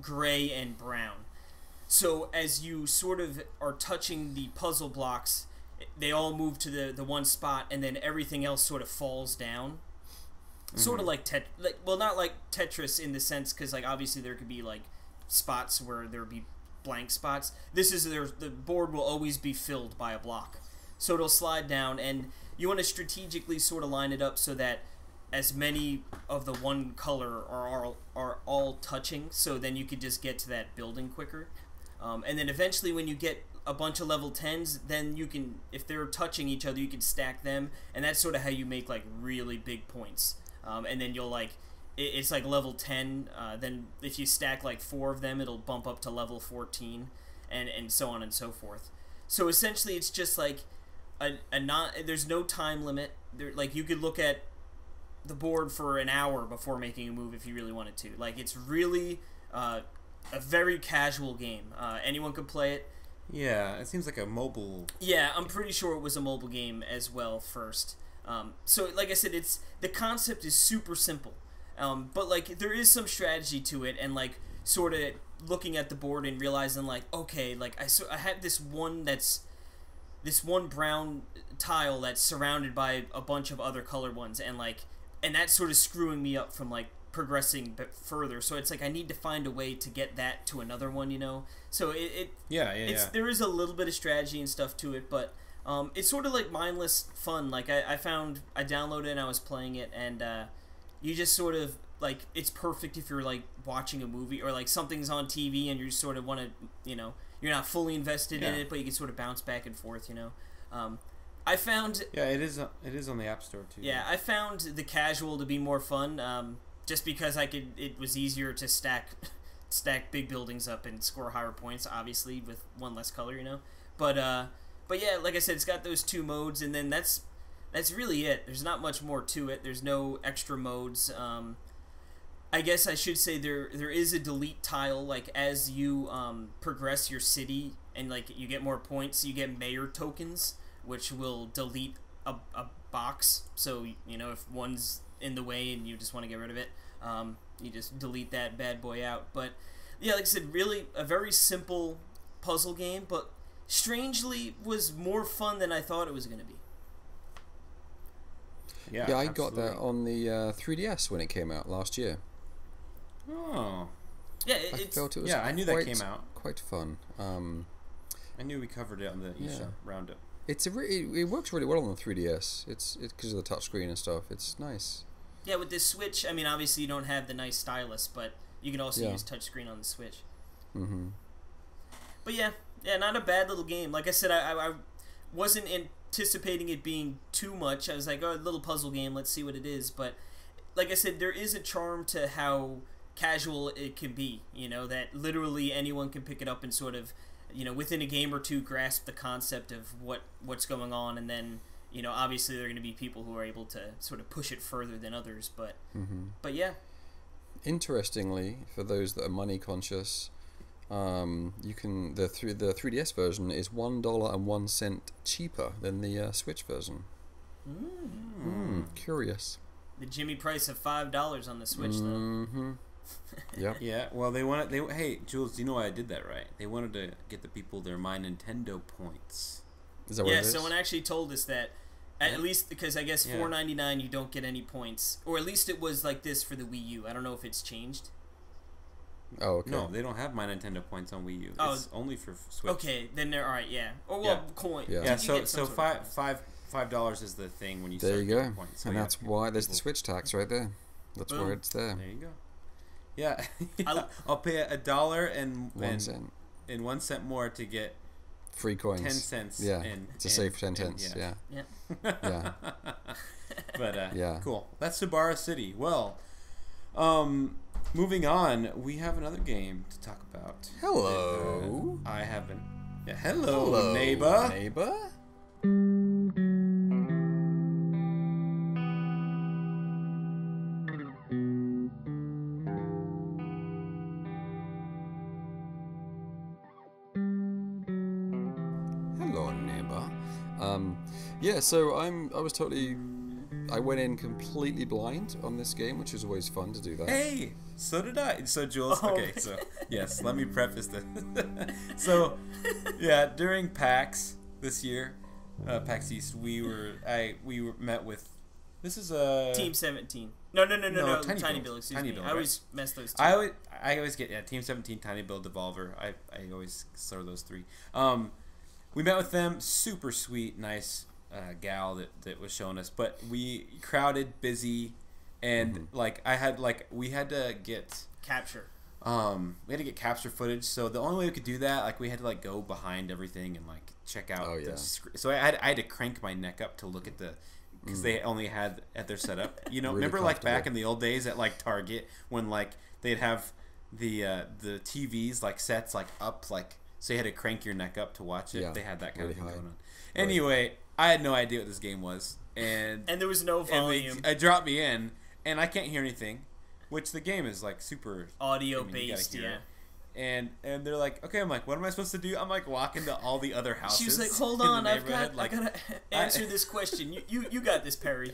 gray, and brown. So as you sort of are touching the puzzle blocks, they all move to the one spot, and then everything else sort of falls down. Sort of like well, not like Tetris in the sense, because like obviously there could be like spots where there would be blank spots. This is the board will always be filled by a block, so it'll slide down, and you want to strategically sort of line it up so that as many of the one color are all touching, so then you could just get to that building quicker. And then eventually when you get a bunch of level 10s, then you can, if they're touching each other, you can stack them, and that's sort of how you make like really big points. And then you'll like, it's like level 10. Then if you stack like 4 of them, it'll bump up to level 14, and so on and so forth. So essentially, it's just like there's no time limit. Like you could look at the board for an hour before making a move if you really wanted to. Like it's really a very casual game. Anyone could play it. Yeah, it seems like a mobile. Yeah, I'm pretty sure it was a mobile game as well first. So like I said, the concept is super simple, but like there is some strategy to it, and like sort of looking at the board and realizing like, okay, like I have this one brown tile that's surrounded by a bunch of other colored ones, and that's sort of screwing me up from like progressing further. So it's like I need to find a way to get that to another one, you know. So there is a little bit of strategy and stuff to it, but it's sort of like mindless fun. Like I downloaded it and I was playing it, and you just sort of like, it's perfect if you're like watching a movie or like something's on TV and you sort of want to, you know, you're not fully invested in it, but you can sort of bounce back and forth, you know. I found it is on the App Store too. Yeah, I found the casual to be more fun, just because it was easier to stack big buildings up and score higher points, obviously with one less color, you know. But yeah, like I said, it's got those 2 modes, and then that's really it. There's not much more to it. There's no extra modes. I guess I should say there is a delete tile. Like as you progress your city and like you get more points, you get mayor tokens, which will delete a box. So you know, if one's in the way and you just want to get rid of it, you just delete that bad boy out. But yeah, like I said, really a very simple puzzle game, but strangely was more fun than I thought it was going to be. Yeah, I got that on the 3DS when it came out last year. Oh. Yeah, I felt it was. Yeah, I knew that came out. Quite fun. I knew we covered it on the eShop Roundup. It works really well on the 3DS. It's because of the touchscreen and stuff. It's nice. Yeah, with this Switch, I mean, obviously you don't have the nice stylus, but you can also use touchscreen on the Switch. Mm-hmm. But yeah, not a bad little game. Like I said, I wasn't anticipating it being too much. I was like, oh, a little puzzle game, let's see what it is. But like I said, there is a charm to how casual it can be, you know, that literally anyone can pick it up and sort of, you know, within a game or two grasp the concept of what's going on, and then, you know, obviously there are going to be people who are able to sort of push it further than others, but yeah. Interestingly, for those that are money conscious, you can the 3DS version is $1.01 cheaper than the Switch version. Curious. The Jimmy price of $5 on the Switch, though. Yep. Yeah. Well, hey, Jules, do you know why I did that, right? They wanted to get the people their My Nintendo points. Is that what it is? Someone actually told us that. At least because I guess $4.99 you don't get any points, or at least it was like this for the Wii U. I don't know if it's changed. Oh, okay. No, they don't have My Nintendo points on Wii U. It's only for Switch. Okay, then they're all right. Yeah. Or coin. Yeah. So $5 is the thing when you there start you go, getting points. So and that's why there's the Switch tax right there. That's why it's there. There you go. Yeah, I'll pay $1 and 1 cent and 1 cent more to get free coins. 10 cents. Yeah, it's a safe 10 cents. Yeah. Yeah. But yeah. Cool. That's SubaraCity. Well, moving on, we have another game to talk about. Hello. I haven't. Yeah. Hello, neighbor. Neighbor. Yeah, so I went in completely blind on this game, which is always fun to do that. Hey, so did I. So Jules, okay, so yes, let me preface this. So, yeah, during PAX this year, PAX East, we were met with. This is a Team 17. No, Tiny Build. Excuse me. I always mess those two. I always get Team 17, Tiny Build, Devolver. I always throw those three. We met with them. Super sweet, nice gal that was showing us. But we crowded, busy, and we had to get capture. We had to get capture footage. So the only way we could do that, we had to go behind everything and check out. So I had to crank my neck up to look at the because they only had at their setup. You know, Really remember like back comfortable. in the old days at like Target when like they'd have the TVs like sets like up like so you had to crank your neck up to watch it. Yeah, They had that kind really of thing high. going on. Anyway, I had no idea what this game was, and there was no volume. it dropped me in, and I can't hear anything, which the game is like super Audio I mean, you gotta based, hear yeah. it. And they're like, okay, I'm like, what am I supposed to do? I'm like walking to all the other houses. She was like, "Hold in the on, I neighborhood, like, gotta answer this question. You got this, Perry."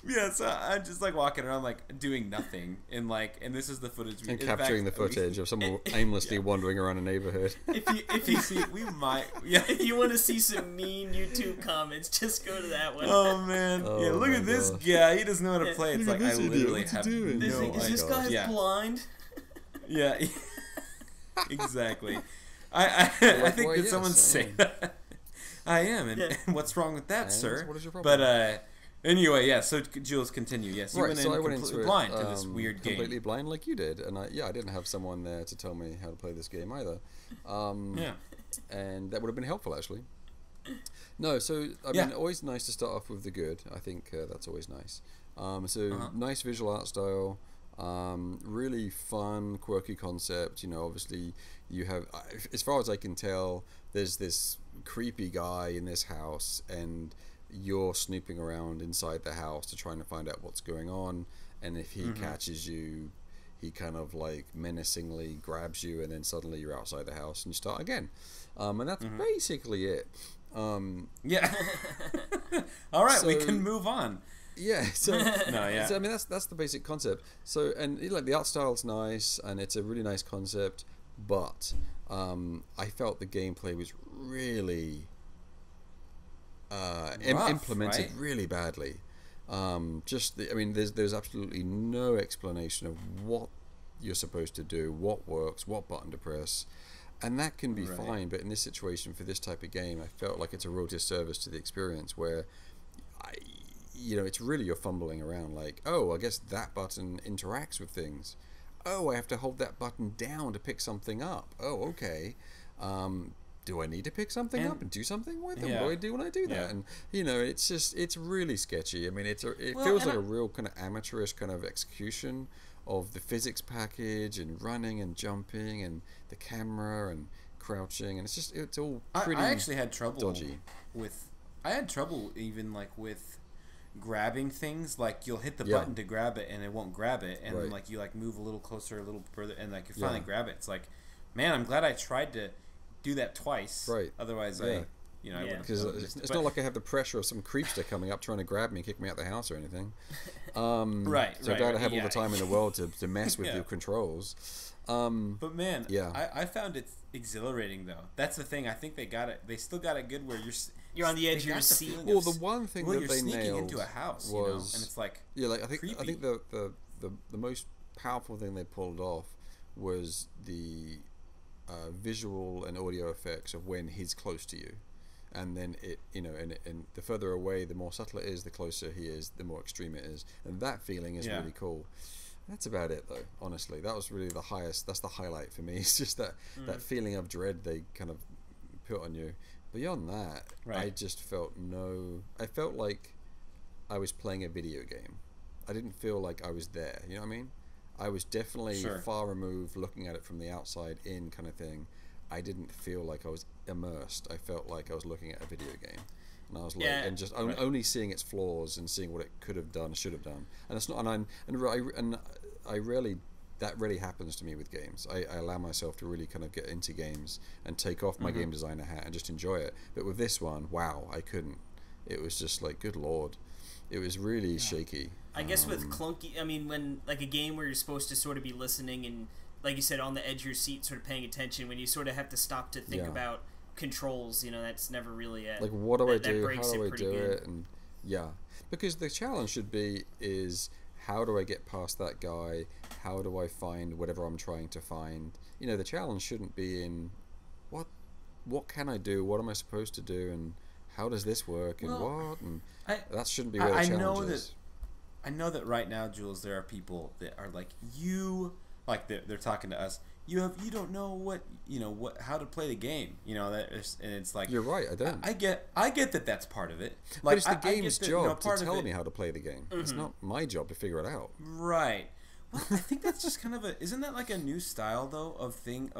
Yeah, so I'm just like walking around like doing nothing, and this is the footage. And capturing the footage of someone aimlessly wandering around a neighborhood. If you see, we might, yeah. if you want to see some mean YouTube comments, just go to that one. Oh man, Oh, yeah. Look my at this gosh. guy. He doesn't know how to play. It's Look like at I this idiot. literally What's he have doing? Is, no is this idea. guy Yeah. blind? Yeah, exactly. I think why, that yes, someone I say am. that. I am, and, Yeah. and what's wrong with that, And sir? what is your problem? But anyway, yeah. So Jules, continue. Yes, you went in so I went completely into it blind to this weird completely game. blind like you did, and I didn't have someone there to tell me how to play this game either. Yeah. And that would have been helpful actually. No, so I Yeah. mean, always nice to start off with the good. I think that's always nice. So nice visual art style, really fun, quirky concept. You know, obviously you have, as far as I can tell, there's this creepy guy in this house, and you're snooping around inside the house to try and find out what's going on. And if he catches you, he kind of like menacingly grabs you, and then suddenly you're outside the house and you start again. And that's basically it. Yeah. All right, we So- can move on. Yeah, so No, yeah. so, I mean that's the basic concept. So and you know, like the art style's nice and it's a really nice concept, but I felt the gameplay was really Rough, implemented right? really badly. I mean, there's absolutely no explanation of what you're supposed to do, what works, what button to press. And that can be Right. fine, but in this situation for this type of game, I felt like it's a real disservice to the experience where it's really you're fumbling around like, oh, I guess that button interacts with things. Oh, I have to hold that button down to pick something up. Oh, okay. Do I need to pick something up and do something with it? Yeah. What do I do when I do that? Yeah. And it's really sketchy. I mean, it Well, feels and like a real kind of amateurish kind of execution of the physics package and running and jumping and the camera and crouching, and it's all pretty I actually had trouble dodgy. I had trouble even like with grabbing things. Like you'll hit the Yeah. button to grab it and it won't grab it, and Right. like you like move a little closer, a little further, and like you finally Yeah. grab it. It's like, man, I'm glad I tried to do that twice. Right. Otherwise, Yeah. I Yeah. would have Because it's not like I have the pressure of some creepster coming up trying to grab me and kick me out the house or anything. Right, So right, glad I right, have all yeah. the time in the world to mess with Yeah. your controls. But man, Yeah. I found it exhilarating though. That's the thing. I think they got it. They still got it good where You're on the edge they of your got the seat. feeling Well, of the one thing well, that you're they sneaking nailed into a house, was, and it's like yeah, like I think creepy. the most powerful thing they pulled off was the visual and audio effects of when he's close to you, and then and the further away, the more subtle it is, the closer he is, the more extreme it is, and that feeling is Yeah. really cool. That's about it though, honestly. That was really that's the highlight for me. It's just that feeling of dread they kind of put on you. Beyond that, Right. I just felt I felt like I was playing a video game. I didn't feel like I was there, you know what I mean? I was definitely Sure. far removed, looking at it from the outside in kind of thing. I didn't feel like I was immersed. I felt like I was looking at a video game. And I was like, Yeah. and just Right. only seeing its flaws and seeing what it could have done, should have done. And it's not, I rarely, that really happens to me with games. I allow myself to really kind of get into games and take off my game designer hat and just enjoy it. But with this one, wow, I couldn't. It was just like, good lord. It was really shaky. I guess with clunky, I mean, when like a game where you're supposed to sort of be listening and, like you said, on the edge of your seat, sort of paying attention, when you sort of have to stop to think Yeah. about controls, that's never really a, Like, what do I that do? How breaks do I pretty do good. it? And yeah, because the challenge should be is how do I get past that guy? How do I find whatever I'm trying to find? The challenge shouldn't be in what can I do? What am I supposed to do? And how does this work? And Well, what? And I that shouldn't be where the challenge is. I know that right now, Jules, there are people that are like they're talking to us. you don't know how to play the game. And it's like you're right. I don't. I get that that's part of it. Like, but it's the game's job to part tell me how to play the game. It's not my job to figure it out. Right. Well, I think that's just kind of isn't that like a new style though of you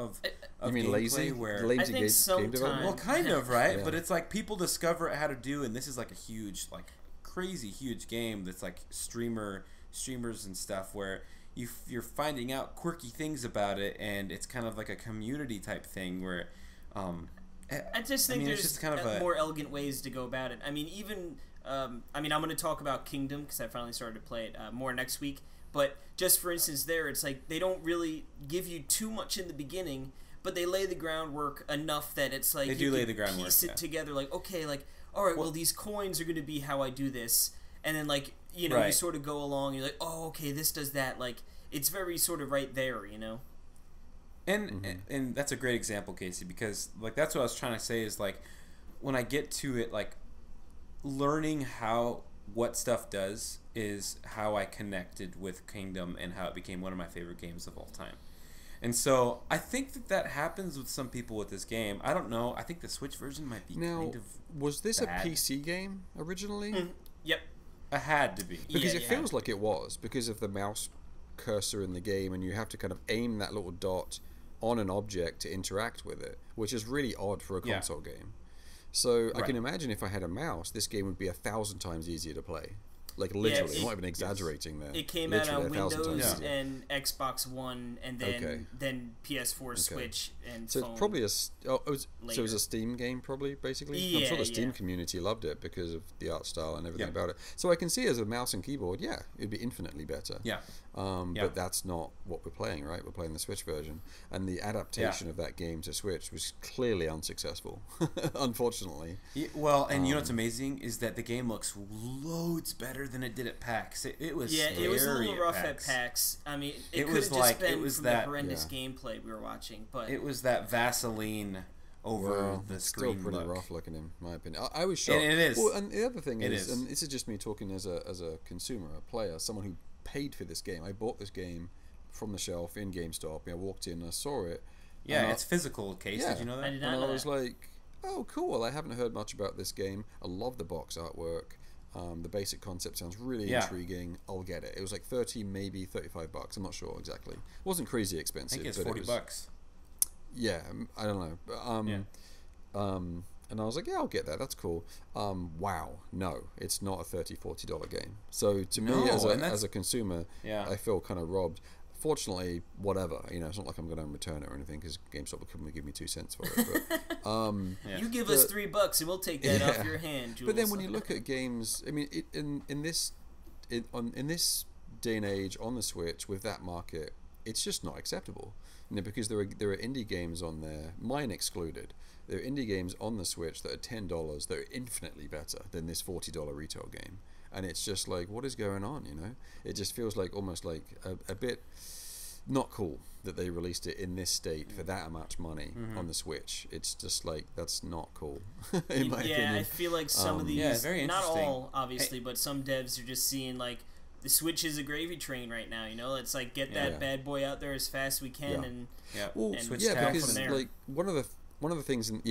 mean lazy? Where Lazy game development? Well, kind of, right? Yeah. But it's like people discover how to do, and this is like a huge, like crazy huge game that's like streamers and stuff where you're finding out quirky things about it, and it's kind of like a community type thing where I just think there's just kind of more elegant ways to go about it. I mean, even I'm going to talk about Kingdom because I finally started to play it more next week. But just for instance, there it's like they don't really give you too much in the beginning, but they lay the groundwork enough that it's like they do lay the groundwork. Piece it together, like okay, like all right, well these coins are going to be how I do this, and then like you sort of go along. You're like, oh okay, this does that. Like it's very sort of right there, And that's a great example, Casey, because like that's what I was trying to say is like when I get to it, like learning what stuff does is how I connected with Kingdom and how it became one of my favorite games of all time. And so I think that happens with some people with this game. I don't know. I think the Switch version might be kind of was this bad. A PC game originally? Yep. It had to be. Because it feels like it was because of the mouse cursor in the game, and you have to kind of aim that little dot on an object to interact with it, which is really odd for a console game. So I can imagine if I had a mouse, this game would be 1,000 times easier to play. Like literally, I'm not even exaggerating there. It came out on Windows and Xbox One, and then PS4, Switch, and so phone. It's probably it was a Steam game, probably basically. Yeah, I'm sure the Steam community loved it because of the art style and everything about it. So I can see as a mouse and keyboard, it'd be infinitely better. But that's not what we're playing, right? We're playing the Switch version, and the adaptation of that game to Switch was clearly unsuccessful, unfortunately. Well, and you know what's amazing is that the game looks loads better than it did at PAX. It was it was a little rough at PAX. I mean, it could have just been from the horrendous gameplay we were watching, but it was that Vaseline over the screen. Still pretty rough looking, in my opinion. I was shocked. And it is. Well, and the other thing is, and this is just me talking as a consumer, a player, someone who paid for this game. I bought this game from the shelf in GameStop. I walked in, I saw it. Yeah, it's physical, Case. Did you know that? I did not know I was like, oh, cool. I haven't heard much about this game. I love the box artwork. The basic concept sounds really intriguing. I'll get it. It was like 30, maybe $35. I'm not sure exactly. It wasn't crazy expensive. I think it's $40. Yeah, I don't know. And I was like, yeah, I'll get that. That's cool. Wow, no, it's not a $30, $40 game. So to me, as a consumer, I feel kind of robbed. Fortunately, whatever. It's not like I'm going to return it or anything because GameStop will give me 2 cents for it. But, you give us $3 and we'll take that off your hand, Jools. But then when you look at games, I mean, in this day and age on the Switch with that market, it's just not acceptable. Because there are indie games on there, mine excluded. There are indie games on the Switch that are $10 that are infinitely better than this $40 retail game. And it's just like, what is going on, It just feels like almost like a bit not cool that they released it in this state for that much money on the Switch. It's just like, that's not cool, in my opinion. I feel like some of these, very not all, obviously, but some devs are just seeing, like, the Switch is a gravy train right now, It's like, get that bad boy out there as fast as we can and Switch because, from there. like, one of the things in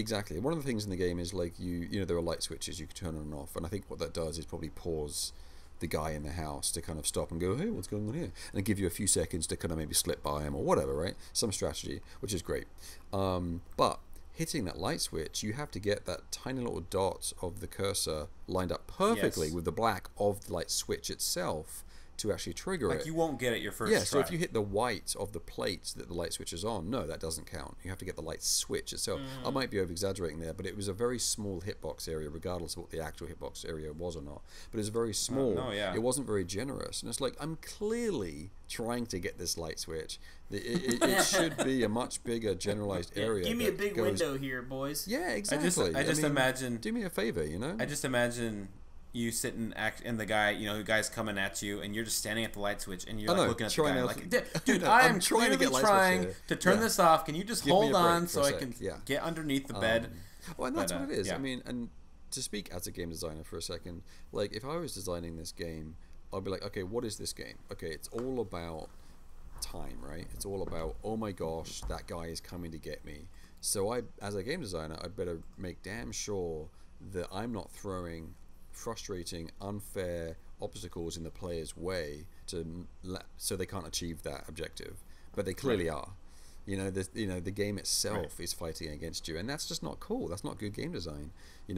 the game is like there are light switches you can turn on and off, and I think what that does is probably pause the guy in the house to kind of stop and go, hey, what's going on here, and give you a few seconds to kind of maybe slip by him or whatever, right? Some strategy, which is great. But hitting that light switch, you have to get that tiny little dot of the cursor lined up perfectly with the black of the light switch itself to actually trigger it. Like you won't get it your first try. So if you hit the white of the plate that the light switch is on, no, that doesn't count. You have to get the light switch itself. I might be over-exaggerating there, but it was a very small hitbox area, regardless of what the actual hitbox area was or not. But it was very small. It wasn't very generous. And it's like, I'm clearly trying to get this light switch. It should be a much bigger, generalized area. Give me a big window here, boys. Yeah, exactly. I just imagine... Do me a favor, I just imagine... you sit and act, and the guy's coming at you, and you're just standing at the light switch, and you're like looking at the guy, like, dude, I'm trying to turn this off. Can you just hold on so I can get underneath the bed? Well, and that's what it is. I mean, and to speak as a game designer for a second, like if I was designing this game, I'd be like, okay, what is this game? Okay, it's all about time, right? It's all about, oh my gosh, that guy is coming to get me. So I, as a game designer, I better make damn sure that I'm not throwing frustrating, unfair obstacles in the player's way so they can't achieve that objective. But they clearly are. The game itself is fighting against you, and that's just not cool. That's not good game design.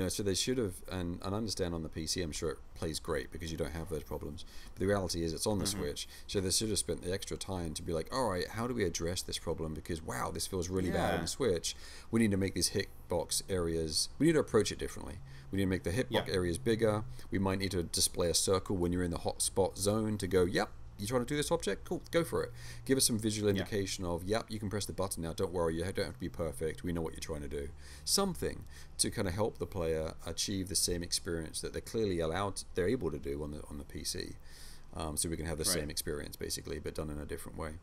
So they should have, and understand on the PC, I'm sure it plays great because you don't have those problems. But the reality is it's on the Switch, so they should have spent the extra time to be like, all right, how do we address this problem? Because wow, this feels really bad on the Switch. We need to make these hitbox areas, we need to approach it differently. We need to make the hitbox areas bigger. We might need to display a circle when you're in the hotspot zone to go, yep, you trying to do this object? Cool, go for it. Give us some visual indication of, yep, you can press the button now. Don't worry, you don't have to be perfect. We know what you're trying to do. Something to kind of help the player achieve the same experience that they're clearly they're able to do on the PC. So we can have the same experience basically, but done in a different way.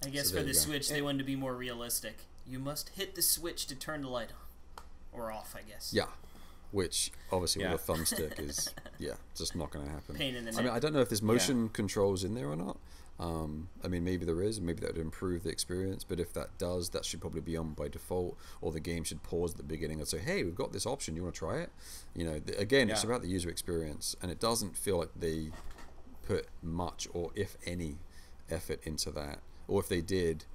I guess for the Switch, they wanted to be more realistic. You must hit the switch to turn the light on, or off, I guess. Yeah. Which obviously with a thumbstick is just not going to happen. Pain in the neck. I mean, I don't know if there's motion controls in there or not. I mean, maybe there is, maybe that would improve the experience. But if that does, that should probably be on by default, or the game should pause at the beginning and say, "Hey, we've got this option. You want to try it?" Again, it's about the user experience, and it doesn't feel like they put much or if any effort into that. Or if they did,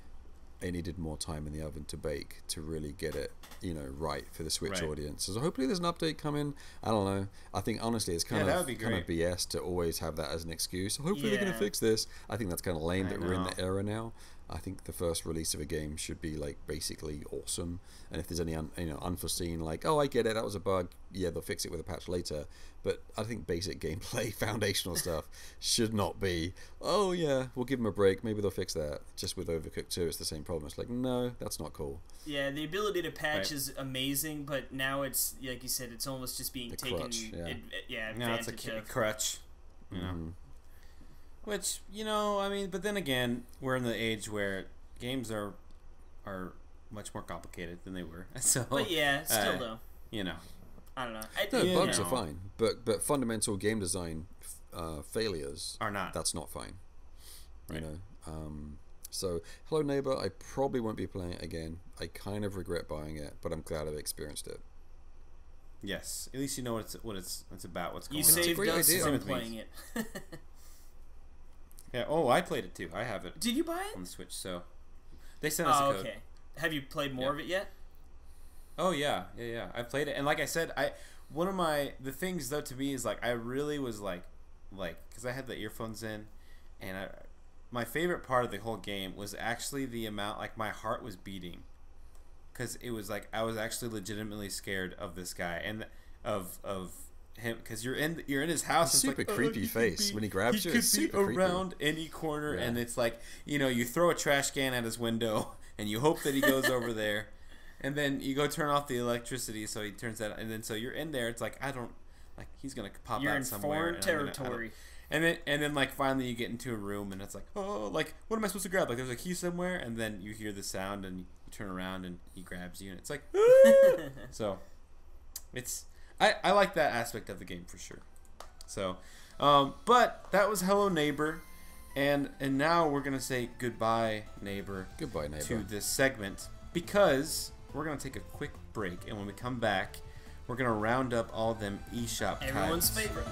they needed more time in the oven to bake to really get it, right for the Switch audience. So hopefully there's an update coming. I don't know. I think honestly it's kind of BS to always have that as an excuse. Hopefully they're going to fix this. I think that's kind of lame that we're in the era now. I think the first release of a game should be like basically awesome. And if there's any unforeseen, like, oh, I get it, that was a bug, yeah, they'll fix it with a patch later. But I think basic gameplay, foundational stuff should not be, oh yeah, we'll give them a break, maybe they'll fix that. Just with Overcooked 2, it's the same problem. It's like, no, that's not cool. Yeah, the ability to patch is amazing, but now it's, like you said, it's almost just being taken crutch, advantage it's a of. crutch, Which, I mean, but then again, we're in the age where games are much more complicated than they were. So, but still though. I don't know. Bugs are fine, but fundamental game design failures are not. That's not fine. So, Hello Neighbor, I probably won't be playing it again. I kind of regret buying it, but I'm glad I've experienced it. Yes, at least you know what it's about. What's going on? You saved us from playing it. Yeah. Oh, I played it too. I have it. Did you buy it on the Switch? So they sent us a code. Okay. Have you played more of it yet? Oh yeah. I played it, and like I said, one of the things though to me is like I really was like because I had the earphones in, and my favorite part of the whole game was actually the amount like my heart was beating, because it was like I was actually legitimately scared of this guy and of him, because you're in his house. It's super creepy face when he grabs you. He could be around any corner, and it's like you throw a trash can at his window and you hope that he goes over there, and then you go turn off the electricity so he turns that, and then so you're in there. It's like he's gonna pop out somewhere. You're in foreign territory. And then like finally you get into a room and it's like, oh, like what am I supposed to grab? Like there's a key somewhere, and then you hear the sound and you turn around and he grabs you, and it's like so it's I like that aspect of the game for sure. So but that was Hello Neighbor, and now we're gonna say goodbye neighbor to this segment, because we're gonna take a quick break, and when we come back we're gonna round up all them eShop everyone's tags. favorite.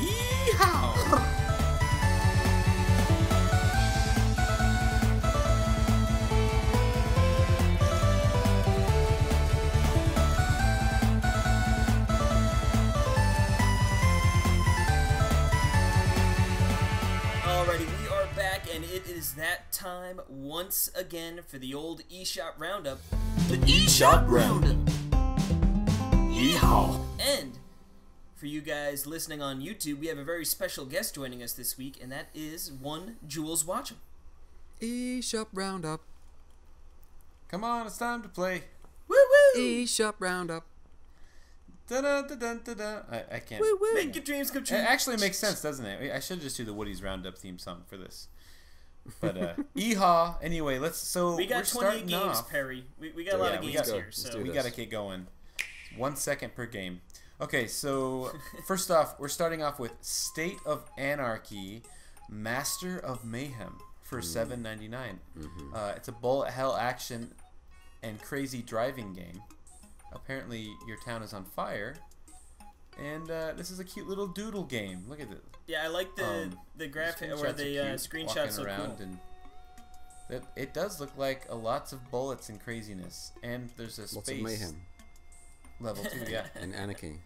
Yeehaw! And it is that time once again for the old eShop Roundup. The eShop Roundup. Yeehaw! And for you guys listening on YouTube, we have a very special guest joining us this week, and that is one Jools Watsham. eShop Roundup. Come on, it's time to play. Woo woo! eShop Roundup. Da-da-da-da-da-da. I can't. Woo woo! Make your dreams come true. It actually makes sense, doesn't it? I should just do the Woody's Roundup theme song for this. But yeehaw! Anyway, we got 28 games, off. Perry. We got a lot of games here, so we gotta get going. 1 second per game. Okay, so first off, we're starting off with State of Anarchy, Master of Mayhem for $7.99. It's a bullet hell action and crazy driving game. Apparently, your town is on fire, and this is a cute little doodle game. Look at it. Yeah, I like the graphic where the screenshots look cool. And it does look like lots of bullets and craziness, and there's a Lots space of mayhem. level too. Yeah, And anarchy.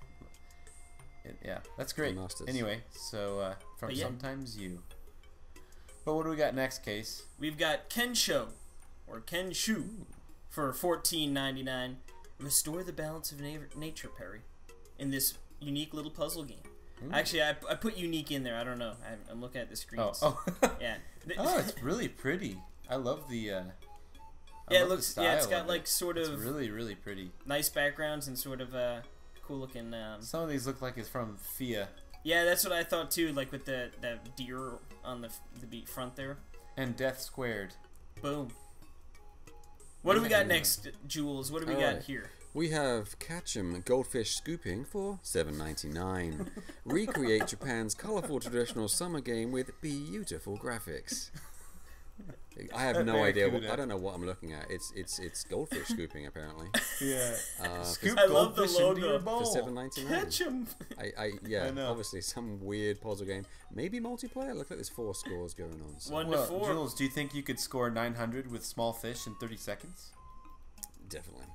yeah, that's great. Masters. Anyway, so from But yeah. Sometimes You. But what do we got next, Case? We've got Kensho, or Kenshu, for $14.99. Restore the balance of nature, Perry, in this unique little puzzle game. Actually, I put unique in there. I don't know. I'm looking at the screens. Oh. Yeah. Oh, it's really pretty. I love the. Yeah, it looks. Yeah, it's got like it. sort of It's really, really pretty. nice backgrounds and sort of cool looking. Some of these look like it's from FIA. Yeah, that's what I thought too. Like with the deer on the beat front there. And Death Squared. Boom. What do we got next, Jules? What do we got here? We have Catch 'em Goldfish Scooping for $7.99. Recreate Japan's colorful traditional summer game with beautiful graphics. I have no idea. I don't know what I'm looking at. It's goldfish scooping apparently. Yeah. Scoop I love the goldfish into logo. your bowl. For $7.99. Catch 'em. Yeah, I know. obviously some weird puzzle game. Maybe multiplayer. Look like there's 4 scores going on. So. 1 to Well, 4. Jules, do you think you could score 900 with small fish in 30 seconds? Definitely.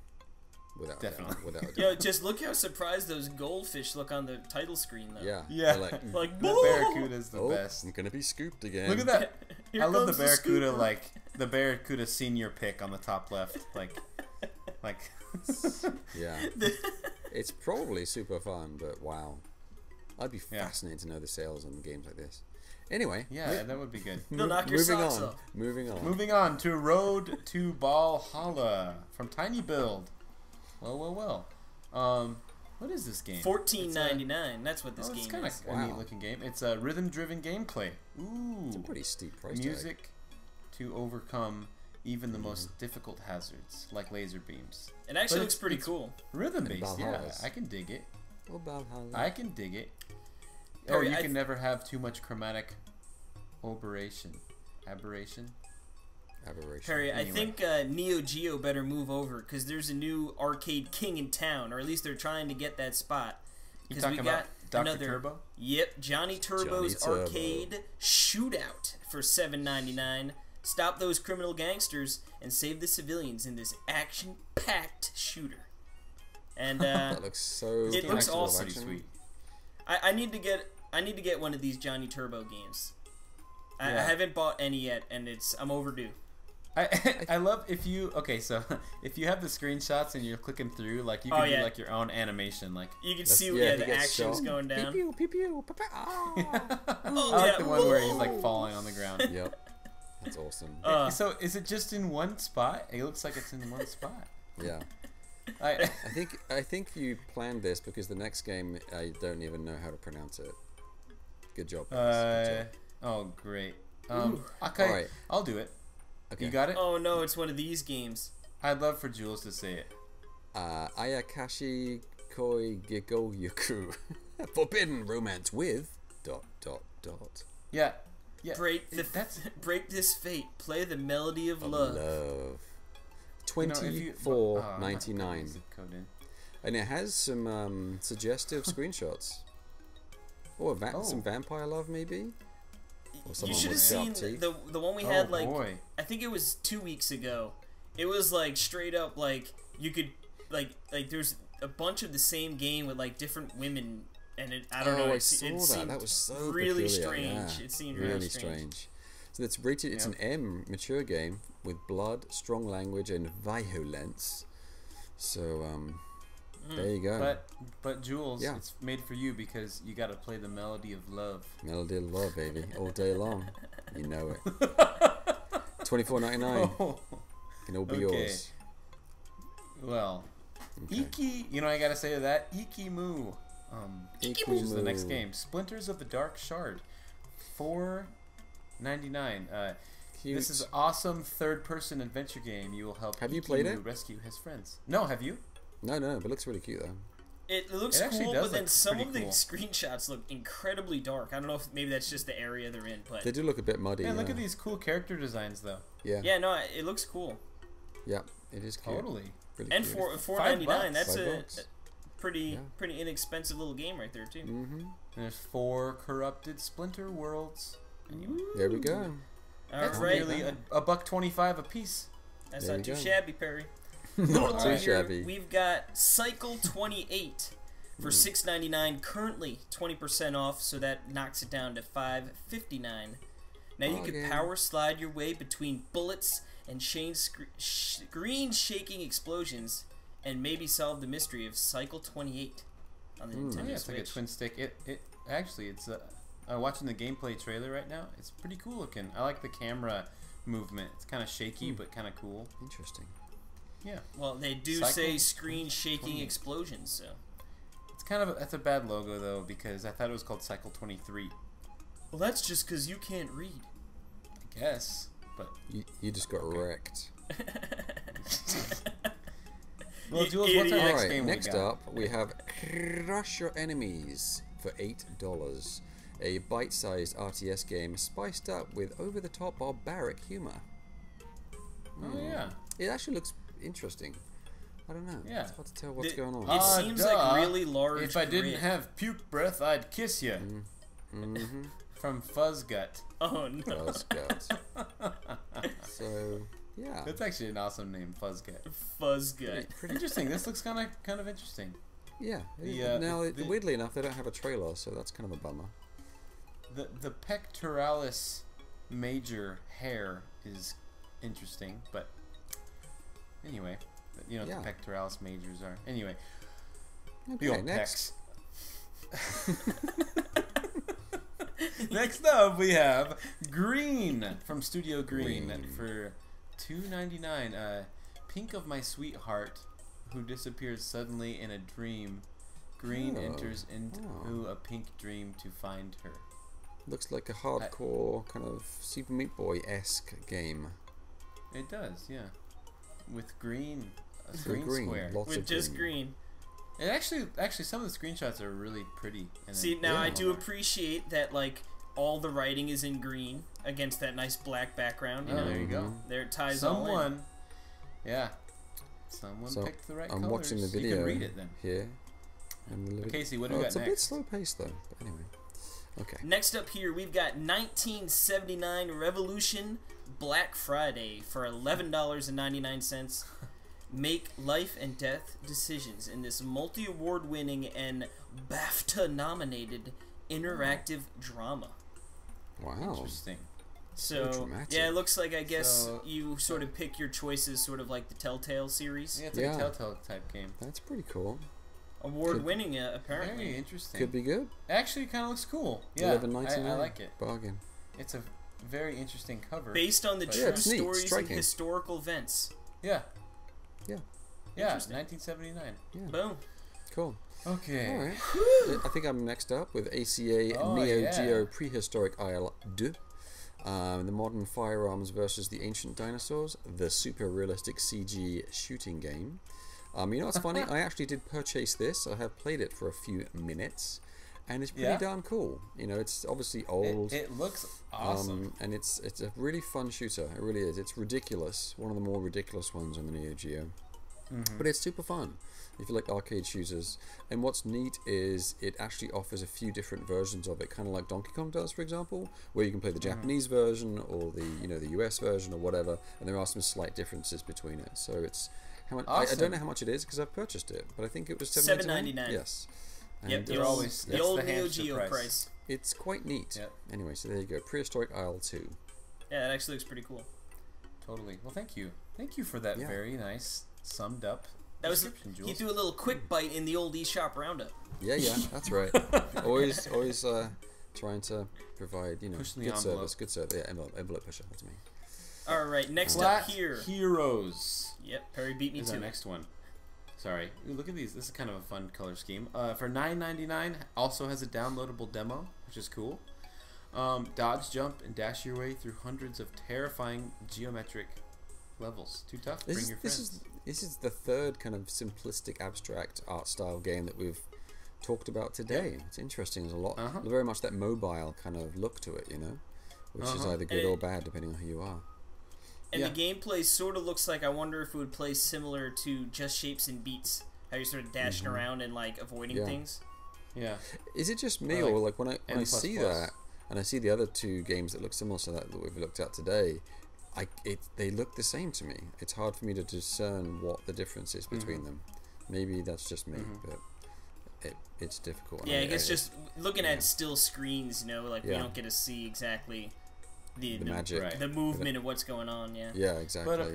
Without Definitely. A doubt. Without a doubt. Yo, just look how surprised those goldfish look on the title screen, though. Yeah. Yeah. They're like, Like, The "Whoa!" barracuda's the oh, best. I'm gonna be scooped again. Look at that. Here I love the comes the barracuda, scooper. like the barracuda senior pick on the top left, like. Yeah. It's probably super fun, but wow. I'd be Yeah. fascinated to know the sales on games like this. Anyway. Yeah, that would be good. They'll knock your moving socks on. off. Moving on. Moving on to Road to Valhalla from Tiny Build. Well. What is this game? $14.99. That's what this It's game kind of is. a neat looking game. It's a rhythm-driven gameplay. Ooh. It's a pretty steep price tag. Music to overcome even the most difficult hazards, like laser beams. It actually But looks pretty it's cool. Rhythm-based, yeah. Valhalla's. I can dig it. What about how? I can dig it. Perry, Or you I can never have too much chromatic aberration. Aberration? Aberration. Perry, I Anyway. think Neo Geo better move over because there's a new arcade king in town, or at least they're trying to get that spot. You Because talking we got about Dr. another. Turbo? Yep, Johnny Turbo's Johnny Turbo. arcade shootout for $7.99. Stop those criminal gangsters and save the civilians in this action-packed shooter. And That looks so. It looks full of awesome. action. Pretty sweet. I need to get one of these Johnny Turbo games. I Yeah. haven't bought any yet, and I'm overdue. I love if you so if you have the screenshots and you're clicking through, like you can do like your own animation, like You can That's- see yeah, he the gets action's shot. going down. Pew pew pew pew. Oh, I like yeah. the one where he's like falling on the ground. Yep. That's awesome. So is it just in one spot? It looks like it's in one spot. Yeah. I I think you planned this because the next game I don't even know how to pronounce it. Good job. guys. Good job. oh great. Ooh. Okay, All right. I'll do it. Okay. You got it? Oh no, it's one of these games. I'd love for Jules to say it. Ayakashi Koi Giko Yuku. Forbidden romance with ... Yeah. Break this fate. Play the melody of love. Love. You know, if you- $24.99. I'm not putting the zip code in. And it has some suggestive screenshots. Or some vampire love, maybe? Or You someone should have with seen sharp teeth. the one we Oh, had like boy. I think it was 2 weeks ago. It was like straight up like you could like there's a bunch of the same game with like different women and I don't know. I It saw that. seemed That was so really peculiar, strange. yeah. It seemed really strange. So it's rated. It's an M mature game with blood, strong language, and violence. So there you go. But Jules, Yeah. it's made for you because you got to play the melody of love. Melody of love, baby, all day long. You know it. $24.99 Oh, can all be okay. yours. well, Okay. Iki, you know what I gotta say to that? Iki Moo. Which is the next Ikimu. game. Splinters of the Dark Shard. $4.99. Cute. This is an awesome third-person adventure game. You will help Have you Ikimu played it? rescue his friends. No, have you? No, but it looks really cute though. It looks It actually cool, does but then look some pretty of the cool. screenshots look incredibly dark. I don't know if maybe that's just the area they're in, but They do look a bit muddy. Man, look at these cool character designs, though. Yeah. yeah, no, it looks cool. Yeah, it is cute. Totally. Really And cute. for $4.99, that's $5. a pretty Yeah. pretty inexpensive little game right there too. Mm-hmm. There's 4 corrupted Splinter Worlds. There we go. All That's right, nearly a $1.25 a piece. that's There not you too go. shabby, Perry. Not Over too here, shabby. We've got Cycle 28 for $6.99, currently 20% off, so that knocks it down to $5.59. Now you can Bargain. power slide your way between bullets and screen shaking explosions, and maybe solve the mystery of Cycle 28 on the Nintendo Yeah, it's like a Switch. twin stick. It actually, it's watching the gameplay trailer right now. It's pretty cool looking. I like the camera movement. It's kind of shaky, but kind of cool. Interesting. Yeah, Well, they do Cycle say screen shaking 28. explosions, so. it's kind of that's a bad logo though, because I thought it was called Cycle 23. Well, that's just because you can't read. I guess, but You just got wrecked. well, You Jules, what's our idiot. next Alright, game next we got? up we have Crush Your Enemies for $8. A bite-sized RTS game spiced up with over-the-top barbaric humor. Oh yeah. It actually looks interesting. I don't know. Yeah. It's hard to tell what's The- going on. It seems like really large If I didn't grid. have puke breath, I'd kiss you. Mm-hmm. From Fuzzgut. Oh no. Buzzcut. So, yeah. That's actually an awesome name, Fuzzgut. Fuzzgut. Pretty, Interesting. This looks kind of interesting. yeah. The, Now, weirdly enough, they don't have a trailer, so that's kind of a bummer. The pectoralis major hair is interesting, but anyway, you know what Yeah. the pectoralis majors are. Anyway, the Okay, old next. pecs. Next up, we have Green from Studio Green, Green. for $2.99. Pink of my sweetheart, who disappears suddenly in a dream. Green Oh. enters into a pink dream to find her. Looks like a hardcore kind of Super Meat Boy-esque game. It does, yeah. With green, a With green, green, square. lots With of just green. It actually, some of the screenshots are really pretty. And See, then- now I Yeah. do appreciate that, like, all the writing is in green against that nice black background. You Oh, know, there you go. there it ties all in. Someone, yeah, someone So, picked the right I'm colors. watching the You video can read it then. here. And Casey, what do we got it's a bit next? slow paced though. But anyway, okay. Next up here, we've got 1979 Revolution Black Friday for $11.99. Make life and death decisions in this multi-award-winning and BAFTA-nominated interactive drama. Wow. Interesting. So, dramatic. yeah, it looks like, I guess, So- you sort of pick your choices, sort of like the Telltale series. Yeah, it's like Yeah. a Telltale type game. That's pretty cool. Award-winning, Very apparently. interesting. Could be good. Actually, kind of looks cool. Yeah, $11.99. I like it. Bargain. It's a very interesting cover. Based on the But- true Yeah, it's neat, stories and striking. historical events. Yeah. Yeah. Yeah, Interesting. 1979. Yeah. Boom. Cool. Okay. All right. I think I'm next up with ACA Oh, Neo yeah. Geo Prehistoric Isle 2. The modern firearms versus the ancient dinosaurs. The super realistic CG shooting game. You know what's funny? I actually did purchase this. I have played it for a few minutes. And it's pretty Yeah? darn cool. You know, it's obviously old. It looks awesome. And it's a really fun shooter. It really is. It's ridiculous. One of the more ridiculous ones on the Neo Geo. But it's super fun if you like arcade shooters. And what's neat is it actually offers a few different versions of it, kind of like Donkey Kong does, for example, where you can play the Japanese version or the US version or whatever. And there are some slight differences between it. So it's how much? I Awesome. don't know how much it is because I've purchased it, but I think it was $7.99. Yes. Yep, And the they're old, always- the that's old the Neo hamster Geo price. price. it's quite neat. Yep. Anyway, so there you go. Prehistoric Isle 2. Yeah, that actually looks pretty cool. Totally. Well, thank you. Thank you for that Yeah. very nice summed up That was description, he Jules. threw a little quick bite in the old eShop Roundup. Yeah, that's right. always trying to provide, Pushing the good envelope. service, good service. Yeah, envelope pusher, that's me. All right, next Flat up here. Heroes Yep, Perry beat me is to our it. next one. Sorry. Ooh, look at these. This is kind of a fun color scheme. For $9.99, also has a downloadable demo, which is cool. Dodge, jump, and dash your way through hundreds of terrifying geometric levels. Too tough? Bring your friends. this is the third kind of simplistic abstract art style game that we've talked about today. It's interesting. There's a lot, very much that mobile kind of look to it, you know, which is either good or bad depending on who you are. And the gameplay sort of looks like, I wonder if it would play similar to Just Shapes and Beats, how you're sort of dashing around and like avoiding things. Yeah. Is it just me, or like when I see that and I see the other two games that look similar to that we've looked at today, they look the same to me. It's hard for me to discern what the difference is between them. Maybe that's just me, but it's difficult. Yeah, I guess just looking at still screens, you know, like we don't get to see exactly the magic, the movement of what's going on. Yeah, exactly. But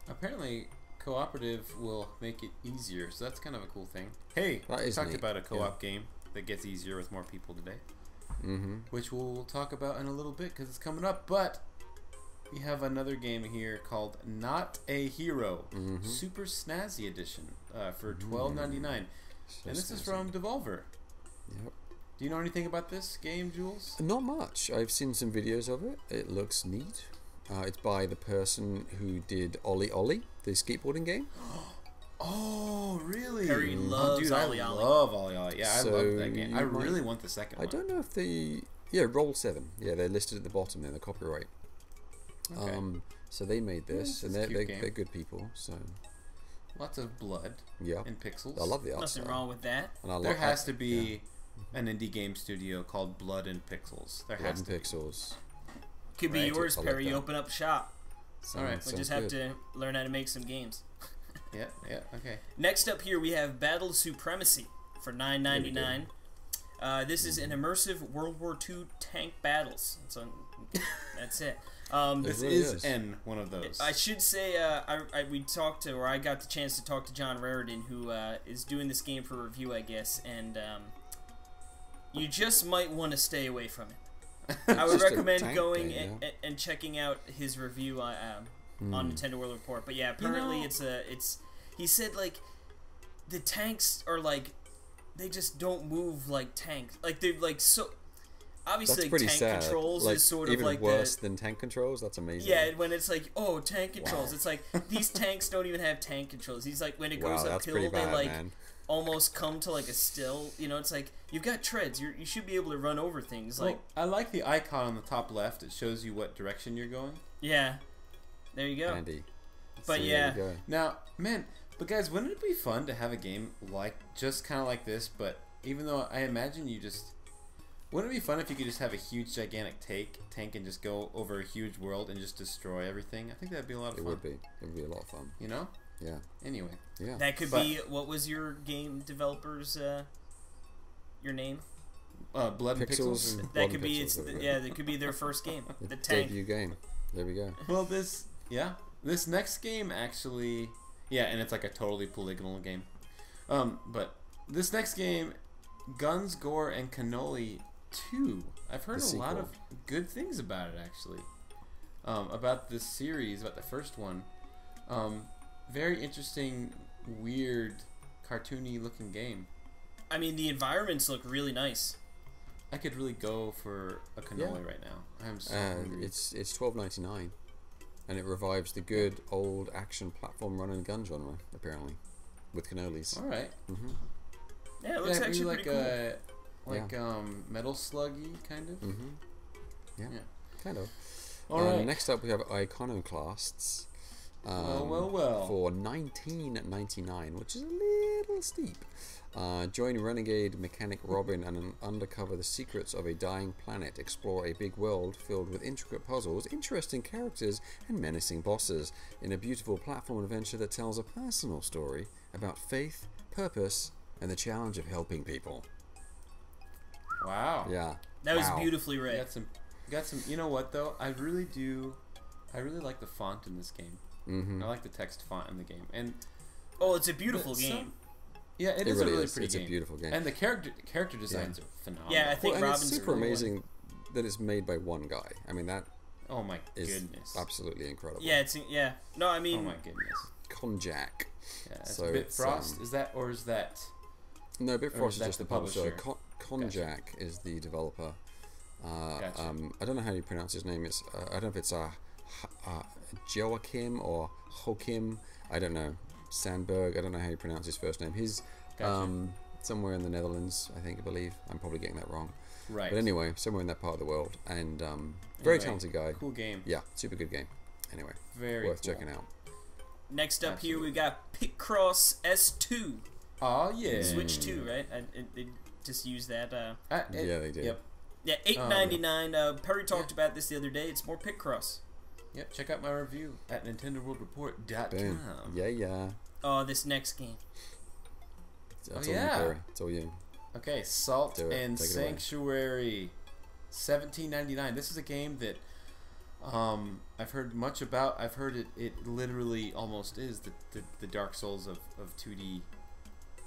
apparently cooperative will make it easier, so that's kind of a cool thing. Hey, we talked about a co-op game that gets easier with more people today, which we'll talk about in a little bit because it's coming up. But we have another game here called Not a Hero, Super Snazzy Edition, for $12.99, and this is from Devolver. Yep. Do you know anything about this game, Jules? Not much. I've seen some videos of it. It looks neat. It's by the person who did Ollie Ollie, the skateboarding game. Oh, really? Harry loves Ollie Ollie. I love Ollie Ollie. Yeah, I love that game. I really want the second one. I don't know if Roll 7. Yeah, they're listed at the bottom there, the copyright. Okay. So they made this, and they're good people. So lots of blood. And pixels. I love the art. Nothing wrong with that. And there has to be an indie game studio called Blood and Pixels. There has to be. Pixels. Could be yours, Perry. You open up shop. All right. We just have to learn how to make some games. Yeah, okay. Next up here we have Battle Supremacy for $9.99. This is an immersive World War II tank battles. That's it. This is one of those. I should say, I got the chance to talk to John Raridan, who is doing this game for review, I guess, and you just might want to stay away from it. I would recommend going and checking out his review on Nintendo World Report. But yeah, apparently he said like the tanks are like they just don't move like tanks. Like they're like so obviously like, tank controls is sort of like worse than tank controls. That's amazing. Yeah, when it's like tank controls, it's like these tanks don't even have tank controls. He's like when it goes uphill, they like almost come to like a still. You know, it's like you've got treads. You should be able to run over things. Like I like the icon on the top left. It shows you what direction you're going. Yeah, there you go. Handy. But now, man. But guys, wouldn't it be fun to have a game like just kind of like this? But even though I imagine wouldn't it be fun if you could just have a huge, gigantic tank and just go over a huge world and just destroy everything? I think that'd be a lot of fun. It would be. It would be a lot of fun. You know? Yeah. Anyway. Yeah. That could be. What was your game developer's your name? Blood and Pixels. That could be. That could be their first game. The tank debut game. There we go. Well, this next game actually. Yeah, and it's like a totally polygonal game. But this next game, Guns, Gore, and Cannoli 2. I've heard a lot of good things about it, actually. About this series, about the first one. Very interesting, weird, cartoony looking game. I mean, the environments look really nice. I could really go for a cannoli right now. I'm so hungry. It's $12.99. And it revives the good old action platform run and gun genre, apparently, with cannolis. All right. Yeah, it looks actually pretty cool. Metal Sluggy kind of. Yeah, kind of. All right. Next up, we have Iconoclasts. Well. For $19.99, which is a little steep. Join renegade mechanic Robin and uncover the secrets of a dying planet. Explore a big world filled with intricate puzzles, interesting characters, and menacing bosses in a beautiful platform adventure that tells a personal story about faith, purpose, and the challenge of helping people. Wow. Yeah. That was beautifully read. Got some. You know what though? I really like the font in this game. I like the text font in the game, and it's a beautiful game. Yeah, it is really a really pretty game. It's a beautiful game, and the character designs are phenomenal. Yeah, I think Robin's it's super amazing that it's made by one guy. I mean that. Oh my goodness! Absolutely incredible. Yeah, No, I mean. Oh my goodness. Konjac. Yeah, so Bitfrost is that? No, Bitfrost is just the publisher. Konjac Gotcha. is the developer. Gotcha. I don't know how you pronounce his name. It's I don't know if it's Joachim or Joachim. I don't know, Sandberg. I don't know how you pronounce his first name. He's Gotcha. somewhere in the Netherlands, I believe. I'm probably getting that wrong. Right. But anyway, somewhere in that part of the world, and very talented guy. Cool game. Yeah, super good game. Anyway, Very worth cool. checking out. Next up here, Absolutely. we've got Picross S2. Oh yeah. Switch 2, right? They just use that. Yeah, they did. Yep. Yeah, $8.99. Perry talked about this the other day. It's more Picross. Yep. Check out my review at NintendoWorldReport.com. Boom. Yeah. Oh, this next game. That's Oh, all yeah. you, Perry. It's all you. Okay, Salt Do it. and Take it away. Sanctuary, $17.99. This is a game that I've heard much about. I've heard it literally almost is the Dark Souls of 2D.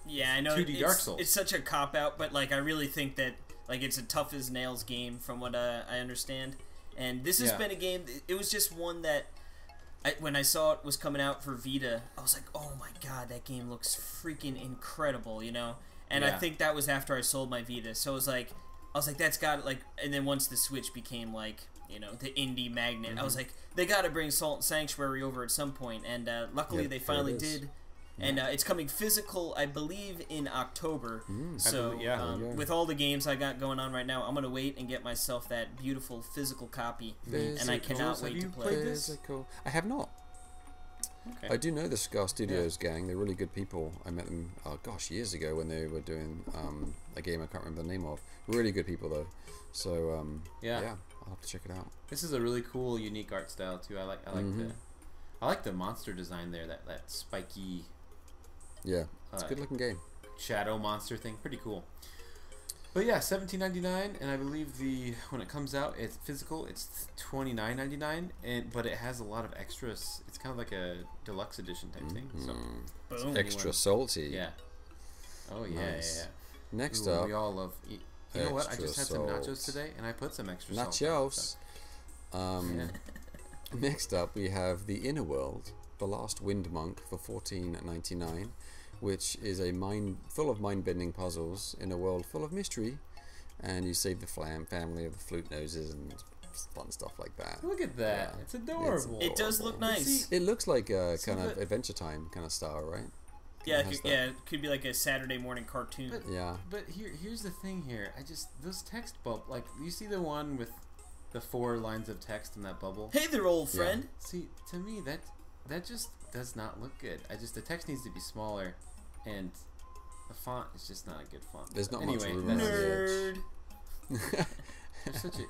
Yeah, I know. 2D Dark Souls. It's such a cop out, but like I really think that like it's a tough as nails game from what I understand. And this has been a game. It was just one that when I saw it was coming out for Vita, I was like, oh my god, that game looks freaking incredible, you know. And I think that was after I sold my Vita, so I was like, that's got like. And then once the Switch became like, you know, the indie magnet, I was like, they got to bring Salt and Sanctuary over at some point, and luckily Yep, they there it finally is. did. And it's coming physical, I believe, in October. So believe- yeah. There you go. with all the games I got going on right now, I'm gonna wait and get myself that beautiful physical copy, and I Physical. cannot Have wait you to play played it. this? Physical. I have not. Okay. I do know the Scar Studios gang. They're really good people. I met them, years ago when they were doing a game I can't remember the name of. Really good people though. So Yeah. I'll have to check it out. This is a really cool, unique art style too. I like the monster design there. That spiky Yeah, it's a good looking game. shadow monster thing. Pretty cool. But yeah, $17.99, and I believe when it comes out, it's physical. It's $29.99, but it has a lot of extras. It's kind of like a deluxe edition type thing. So Boom. Extra salty. yeah. Oh yeah, Nice. yeah. Next Ooh, up, we all love. You know what? I extra just had some nachos salt. today, and I put some extra salt on it, so- nachos. Yeah. Next up, we have The Inner World, The Last Wind Monk for $14.99, which is a full of mind-bending puzzles in a world full of mystery, and you save the family of the flute noses and fun stuff like that. Look at that! Yeah. It's adorable. It does look But nice. see- It looks like a See, kind of but- Adventure Time kind of style, right? Yeah, Kinda has that. it could be like a Saturday morning cartoon. But, Yeah. but here's the thing here. Those text bubble, like you see the one with the 4 lines of text in that bubble. Hey there, old Yeah. friend. See, to me that just does not look good. The text needs to be smaller, and the font is just not a good font. There's not anyway, much room that's- around the edge. Nerd. There's such a.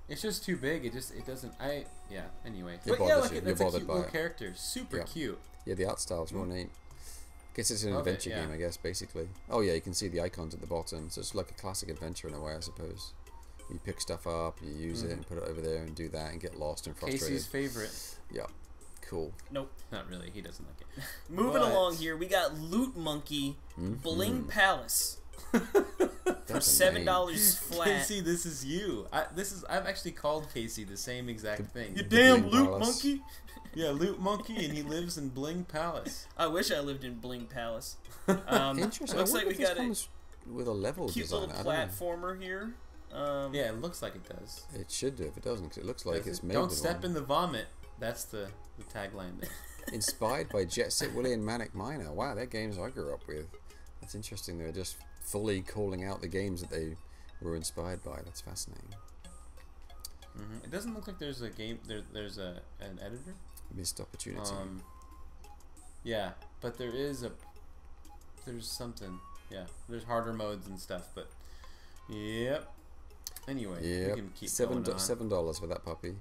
It's just too big. It doesn't. Anyway, It but yeah, bothers look, you. that's You're a bothered cute by little it. character. Super Yeah. cute. Yeah, the art style's real neat. Guess it's an Love it, adventure yeah. game, I guess, basically. Oh yeah, you can see the icons at the bottom, so it's like a classic adventure in a way, I suppose. You pick stuff up, you use it, and put it over there, and do that, and get lost and frustrated. Casey's favorite. Yeah, cool. Nope. Not really. He doesn't like it. Moving But- along here, we got Loot Monkey Bling Palace for That's a $7 flat. Casey, this is you. I've actually called Casey the same exact thing. You damn Bling Loot Palace. Monkey. Yeah, Loot Monkey, and he lives in Bling Palace. I wish I lived in Bling Palace. Interesting. Looks I like wonder we if this got a comes with a level cute design. little I don't know. platformer here. Yeah, it looks like it does. It should do if it doesn't, 'cause it looks like it's made Don't with step one. in the vomit. That's the tagline there. Inspired by Jet Set Willie and Manic Miner. Wow, they're games I grew up with. That's interesting. They're just fully calling out the games that they were inspired by. That's fascinating. It doesn't look like there's a game. There's an editor. Missed opportunity. Yeah, but there's something. Yeah, there's harder modes and stuff. But yep. Anyway, we can keep going on. $7 for that puppy.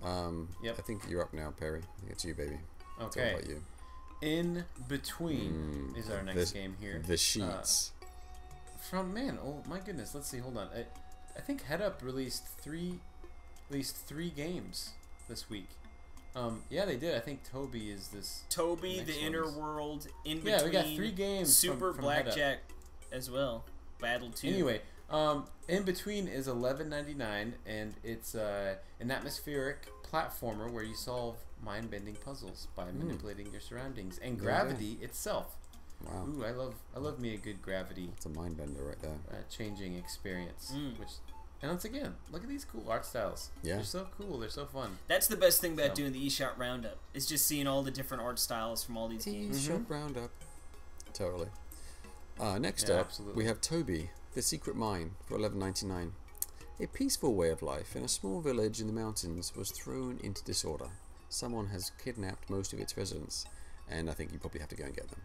Yep. I think you're up now, Perry. I think it's you, baby. It's all Okay. about you. In Between is our next game here. The Sheets. Oh my goodness. Let's see. Hold on. I think Head Up released at least three games this week. Yeah, they did. I think Toby is this. Toby, next The Inner one's- World, In Between. Yeah, we got 3 games. Super from Head Up. Blackjack as well. Battle 2. Anyway, In Between is $11.99, and it's an atmospheric platformer where you solve mind-bending puzzles by manipulating your surroundings and gravity itself. Wow. Ooh, I love me a good gravity It's a mind bender right there. changing experience, which And once again, look at these cool art styles. Yeah. They're so cool. They're so fun. That's the best thing about doing the eShop Roundup. Is just seeing all the different art styles from all these games. eShop Roundup. Totally. Next Yeah, up, absolutely. we have Toby, The Secret Mine for $11.99. A peaceful way of life in a small village in the mountains was thrown into disorder. Someone has kidnapped most of its residents, and I think you probably have to go and get them.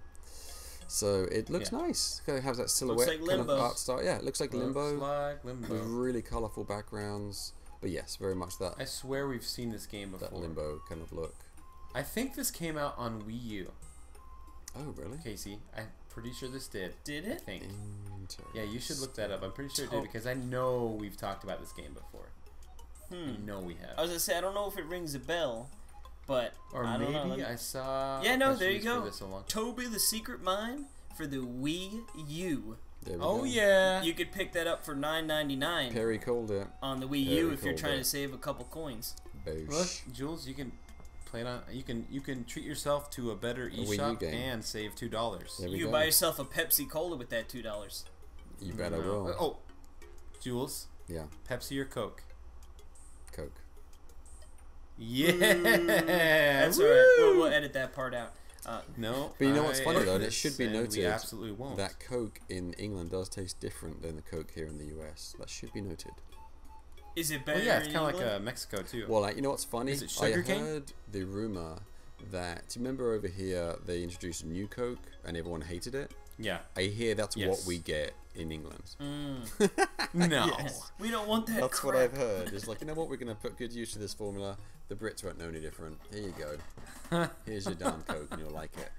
So it looks nice. It has that silhouette like kind of Limbo. art style. Yeah, it looks like Limbo. Looks like Limbo. With really colourful backgrounds. But yes, very much that I swear we've seen this game before. that Limbo kind of look. I think this came out on Wii U. Oh, really? Casey, I'm pretty sure this did. Did I it? think. Interesting. Yeah, you should look that up. I'm pretty sure it did because I know we've talked about this game before. I know we have. I was gonna say I don't know if it rings a bell, but Or I don't maybe know. I saw. Yeah, a no, press there you release for go. this a long time. Toby the Secret Mine for the Wii U. There we Oh go. yeah. You could pick that up for $9.99 Perry called it. on the Wii Perry U if you're called trying it. to save a couple coins. Boosh. Look, Jules, you can play it on. You can treat yourself to a better Wii U eShop game. and save $2. There we You go. buy yourself a Pepsi Cola with that $2. You bet I No. will. Oh, Jules, Yeah, Pepsi or Coke? Coke. Yeah. That's alright. We'll edit that part out. No. But you know what's funny though, and it yes, should be and noted we absolutely won't. that Coke in England does taste different than the Coke here in the US. That should be noted. Is it better? Well, yeah, it's in kind of like England? Mexico too. Well, like, you know what's funny? Is it I sugarcane? heard the rumor that, do you remember over here they introduced a new Coke and everyone hated it? Yeah. I hear that's what Yes. we get in England. No. We don't want that. That's crap. what I've heard. It's like, you know what, we're going to put good use to this formula. The Brits won't know any different. Here you go. Here's your damn Coke and you'll like it.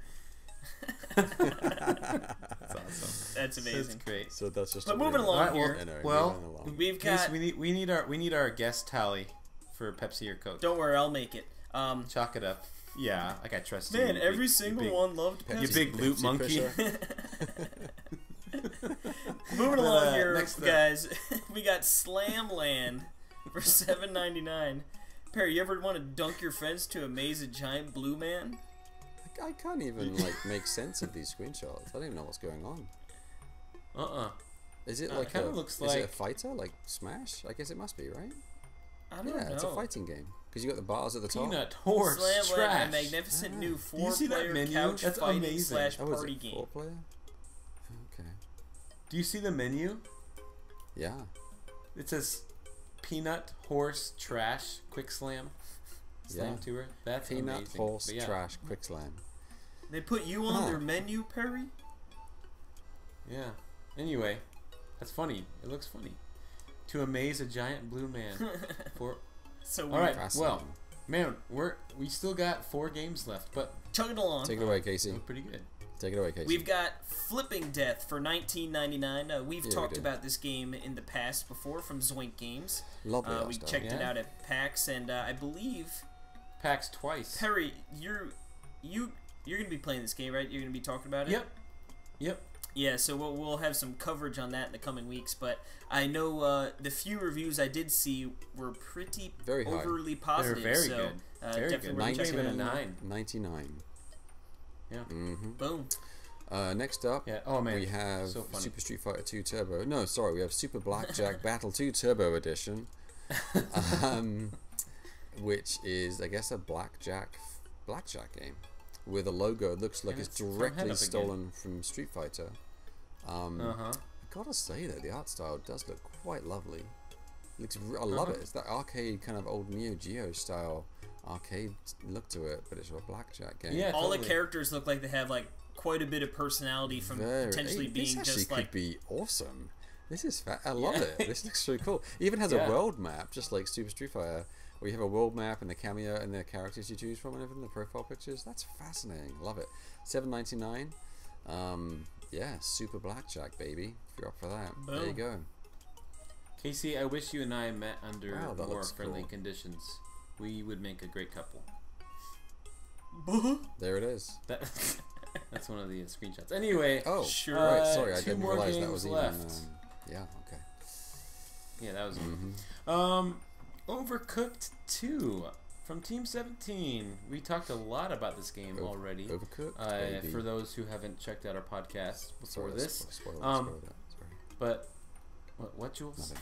That's awesome. That's amazing. That's great. So that's just But a moving rumor. along Alright, here. Anyway, well, moving along. We've Case, got. we need our guest tally for Pepsi or Coke. Don't worry, I'll make it. Chalk it up. Yeah, like I trust you. Man, you every big- single you big, one loved Pepsi. You Pepsi. big loot Pepsi monkey. pusher. Moving along here, next up. guys. We got Slam Land for $7.99. Perry, you ever want to dunk your fence to amaze a giant blue man? I can't even like make sense of these screenshots. I don't even know what's going on. Is it It like kinda a? looks is it a like- fighter like Smash? I guess it must be, right? I don't Yeah, know. it's a fighting game because you got the bars at the top. Peanut horse Slam Land, trash. a magnificent new you see that four-player menu? couch That's fighting amazing. slash Oh, is party it game. 4-player? Okay. Do you see the menu? Yeah. It says peanut horse trash quick slam. Slam Yeah. tour. That's Peanut amazing. horse But yeah. trash quick slam. They put you on Huh. their menu, Perry? Yeah. Anyway, that's funny. It looks funny. To amaze a giant blue man. So All weird. right. Fascinating. Well, man, we still got 4 games left, but Chug it along. Take it away, Casey. we're pretty good. Take it away, Casey. We've got Flipping Death for $19.99. We've Yeah, we talked did. about this game in the past before from Zoink Games. Lovely art We style. checked it Yeah. out at PAX, and I believe PAX twice. Perry, you're gonna be playing this game, right? You're gonna be talking about it. Yep. Yeah, so we'll have some coverage on that in the coming weeks. But I know the few reviews I did see were pretty Very high. overly positive. They're very so, good. Very definitely good. worth checking Even a it out. 9. 99. Yeah. Mm-hmm. Boom. Next up, Yeah. Oh man. we have so funny. Super Street Fighter 2 Turbo. No, sorry, we have Super Blackjack Battle 2 Turbo Edition, which is, I guess, a blackjack game with a logo. It looks like And it's it's from Head directly Up stolen from Street Fighter. Uh-huh. I gotta say though, the art style does look quite lovely. I love it. It's that arcade kind of old Neo Geo style arcade look to it, but it's a blackjack game. Yeah. All the Totally. characters look like they have like quite a bit of personality from potentially This being actually just could like be awesome. This is I love Yeah. it. This looks so cool. It even has Yeah. a world map, just like Super Street Fighter, where you have a world map and the cameo and the characters you choose from and everything, the profile pictures. That's fascinating. Love it. $7.99. Yeah, Super Blackjack, baby. If you're up for that, there you Boom. go. Casey, I wish you and I met under Wow, that more looks friendly cool. conditions. We would make a great couple. There it is. That, that's one of the screenshots. Anyway. Oh, Sure. right. Sorry, I 2 didn't more realize that games was left. even. Yeah. Okay. Yeah, that was Mm-hmm. Overcooked 2 from Team 17. We talked a lot about this game already. Overcooked. Baby. For those who haven't checked out our podcast before Sorry, this. spoil that. Sorry. But what Jules? Nothing.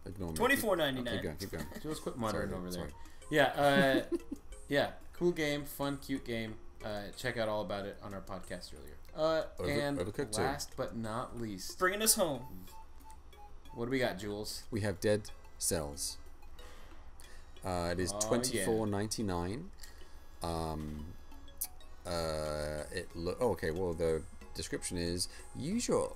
Ignore me. $24.99. Keep going. Keep going. Jules, quit muttering Sorry, over sorry. there. Yeah. Yeah. Cool game. Fun, cute game. Check out all about it on our podcast earlier. And Overcooked last but not least, Bringing us home. what do we got, Jules? We have Dead Cells. It is $24.99. Okay. Well, the description is use your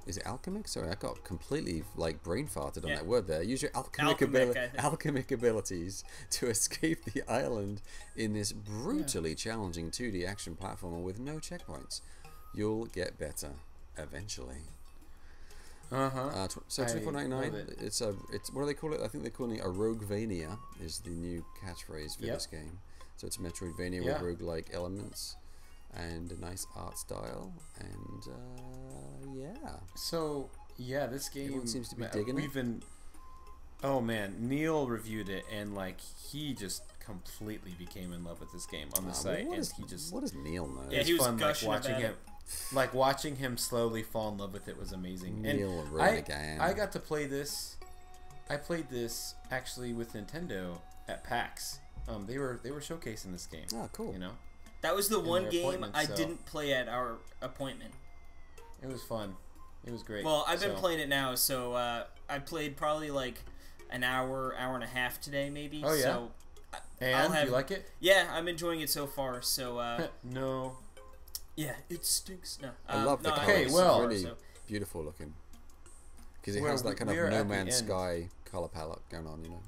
is it alchemic? Sorry, I got completely like brain farted on that word there. Use your alchemic abilities to escape the island in this brutally challenging 2D action platformer with no checkpoints. You'll get better eventually. So $24.99. It's what do they call it? I think they're calling it a Roguevania. Is the new catchphrase for this game. So it's Metroidvania with roguelike elements and a nice art style, and So this game everyone seems to be digging it. Oh man, Neil reviewed it and like he just completely became in love with this game on the site, what does Neil know? Yeah, he was fun gushing watching about him. Like watching him slowly fall in love with it was amazing. Neil And I got to play this. I played this actually with Nintendo at PAX. They were showcasing this game. Oh, cool. You know, That was the one game appointment, I so- didn't play at our appointment. it was fun. It was great. Well, I've been playing it now, so I played probably like an hour and a half today, maybe. Oh, yeah? So And you like it? Yeah, I'm enjoying it so far. So No. yeah, it stinks. No, I love the no, colors. Okay, well- It's really so- beautiful looking. Because it Well, has that kind we of are No at the Man's end. Sky color palette going on, you know.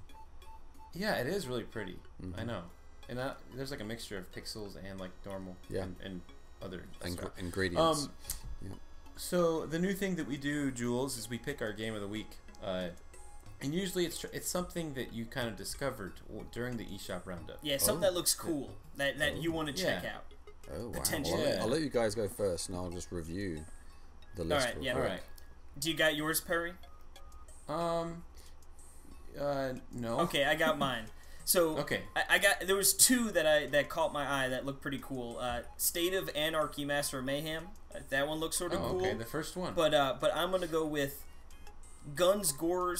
Yeah, it is really pretty. I know. And there's like a mixture of pixels and like normal and other stuff. Ingredients. So the new thing that we do, Jules, is we pick our game of the week, and usually it's something that you kind of discovered during the eShop Roundup. Yeah, something that looks cool that you want to check out. Oh, wow. Potentially. Well, I'll let you guys go first, and I'll just review the list. Alright, yeah. All right. Do you got yours, Perry? No. Okay, I got mine. So Okay. I got there was two that caught my eye that looked pretty cool. State of Anarchy, Master of Mayhem. That one looks sort of cool. Okay, the first one. But I'm gonna go with Guns, Gore,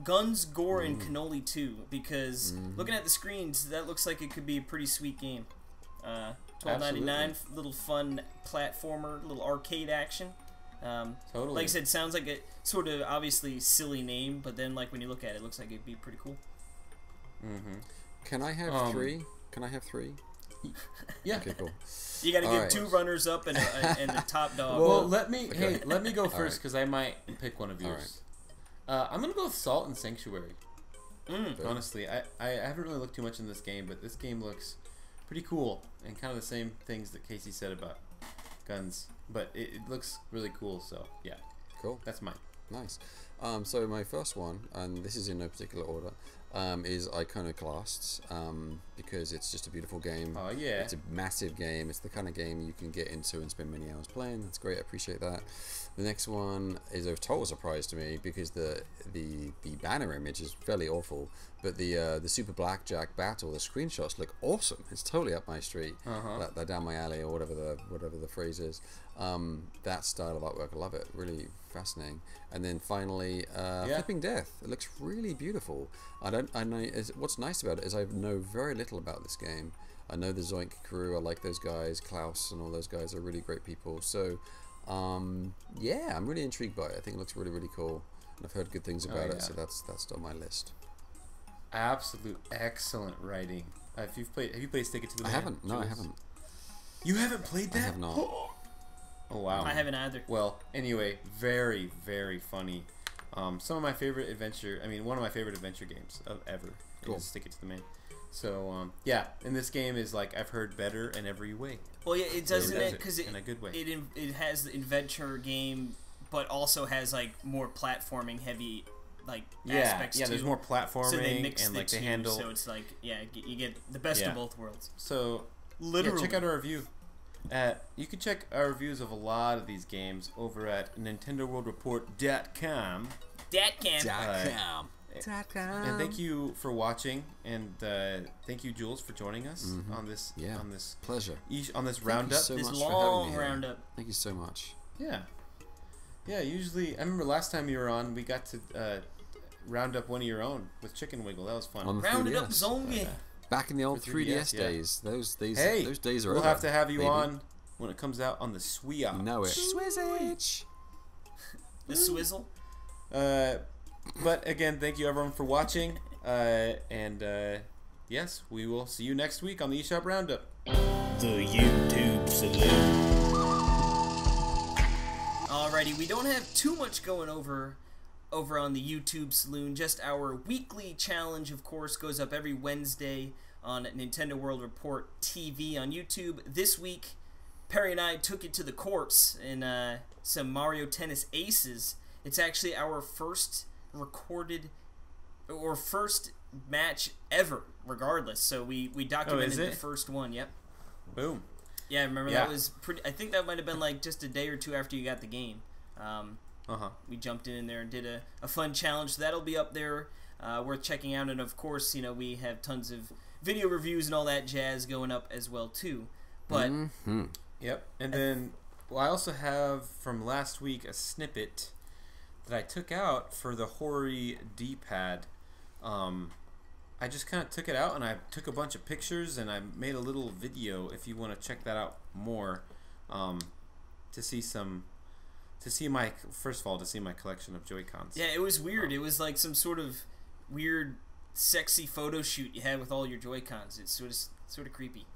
and Cannoli 2 because looking at the screens, that looks like it could be a pretty sweet game. $12.99, little fun platformer, little arcade action. Totally. Like I said, sounds like a sort of obviously silly name, but then like when you look at it, it looks like it'd be pretty cool. Can I have three? Can I have three? Yeah. Okay, cool. You got to give Alright. 2 runners up and the top dog. Well, let me go first because I might pick one of All yours. I'm gonna go with Salt and Sanctuary. Good. Honestly, I haven't really looked too much in this game, but this game looks pretty cool and kind of the same things that Casey said about Guns, but it looks really cool. So yeah, Cool. that's mine. Nice. So my first one, and this is in no particular order, is Iconoclasts, because it's just a beautiful game. Oh yeah. It's a massive game. It's the kind of game you can get into and spend many hours playing. That's great. I appreciate that. The next one is a total surprise to me because the banner image is fairly awful, but the Super Blackjack Battle, the screenshots look awesome. It's totally up my street. They're down my alley or whatever the phrase is. That style of artwork, I love it. Really fascinating. And then finally, Flipping Death. It looks really beautiful. I know. What's nice about it is I know very little about this game. I know the Zoink crew. I like those guys. Klaus and all those guys are really great people. So, yeah, I'm really intrigued by it. I think it looks really, really cool. And I've heard good things about it, so that's on my list. Absolute excellent writing. Have you played Stick It to the Man? I haven't. No, I Jules? haven't. You haven't played that? I have not. Oh wow. I haven't either. Well, anyway, very, very funny. Some of my favorite adventure. I mean, one of my favorite adventure games of ever. Cool. Is Stick It to the Man. So yeah, and this game is like I've heard better in every way. Well, yeah, it doesn't does it because in a good way. It has the adventure game, but also has like more platforming heavy aspects. Yeah, there's too. more platforming So they mix and the like two, they handle. so it's like you get the best of both worlds. So Literally, check out our review. You can check our reviews of a lot of these games over at NintendoWorldReport.com. And thank you for watching, and thank you, Jules, for joining us on this Pleasure. on this Thank you roundup. so This much for having long me here. roundup. Thank you so much. Yeah. Yeah, usually I remember last time you were on, we got to round up one of your own with Chicken Wiggle. That was fun. On the Round it up, 3DS. Zongi. Back in the old For 3DS 3DS, yeah. days. Those days are we'll over, have to have you baby. on when it comes out on the Switch. You know it. Swizzage. The Swizzle. But again, thank you everyone for watching. Yes, we will see you next week on the eShop Roundup. The YouTube Saloon. Alrighty, we don't have too much going over on the YouTube Saloon. Just our weekly challenge, of course, goes up every Wednesday on Nintendo World Report TV on YouTube. This week, Perry and I took it to the courts in some Mario Tennis Aces. It's actually our first recorded or first match ever, regardless. So we documented the first one. Yep. Boom. Yeah, remember that was pretty. I think that might have been like just a day or two after you got the game. We jumped in there and did a fun challenge. So that'll be up there, worth checking out. And of course, we have tons of video reviews and all that jazz going up as well too. But Yep. And then I also have from last week a snippet that I took out for the Hori D-pad. I just kind of took it out and I took a bunch of pictures and I made a little video if you want to check that out more, to see my collection of Joy-Cons. Yeah, it was weird. It was like some sort of weird sexy photo shoot you had with all your Joy-Cons. It's sort of creepy.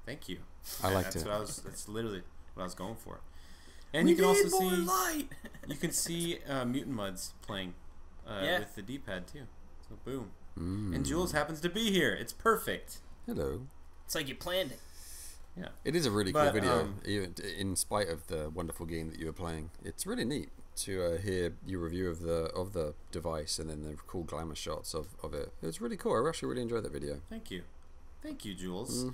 Thank you. I liked it. That's literally what I was going for. And you can also see light. You can see Mutant Muds playing with the D-pad too. So boom. And Jules happens to be here. It's perfect. Hello. It's like you planned it. Yeah. It is a really cool video, even in spite of the wonderful game that you were playing. It's really neat to hear your review of the device and then the cool glamour shots of it. It's really cool. I actually really enjoyed that video. Thank you, Jules.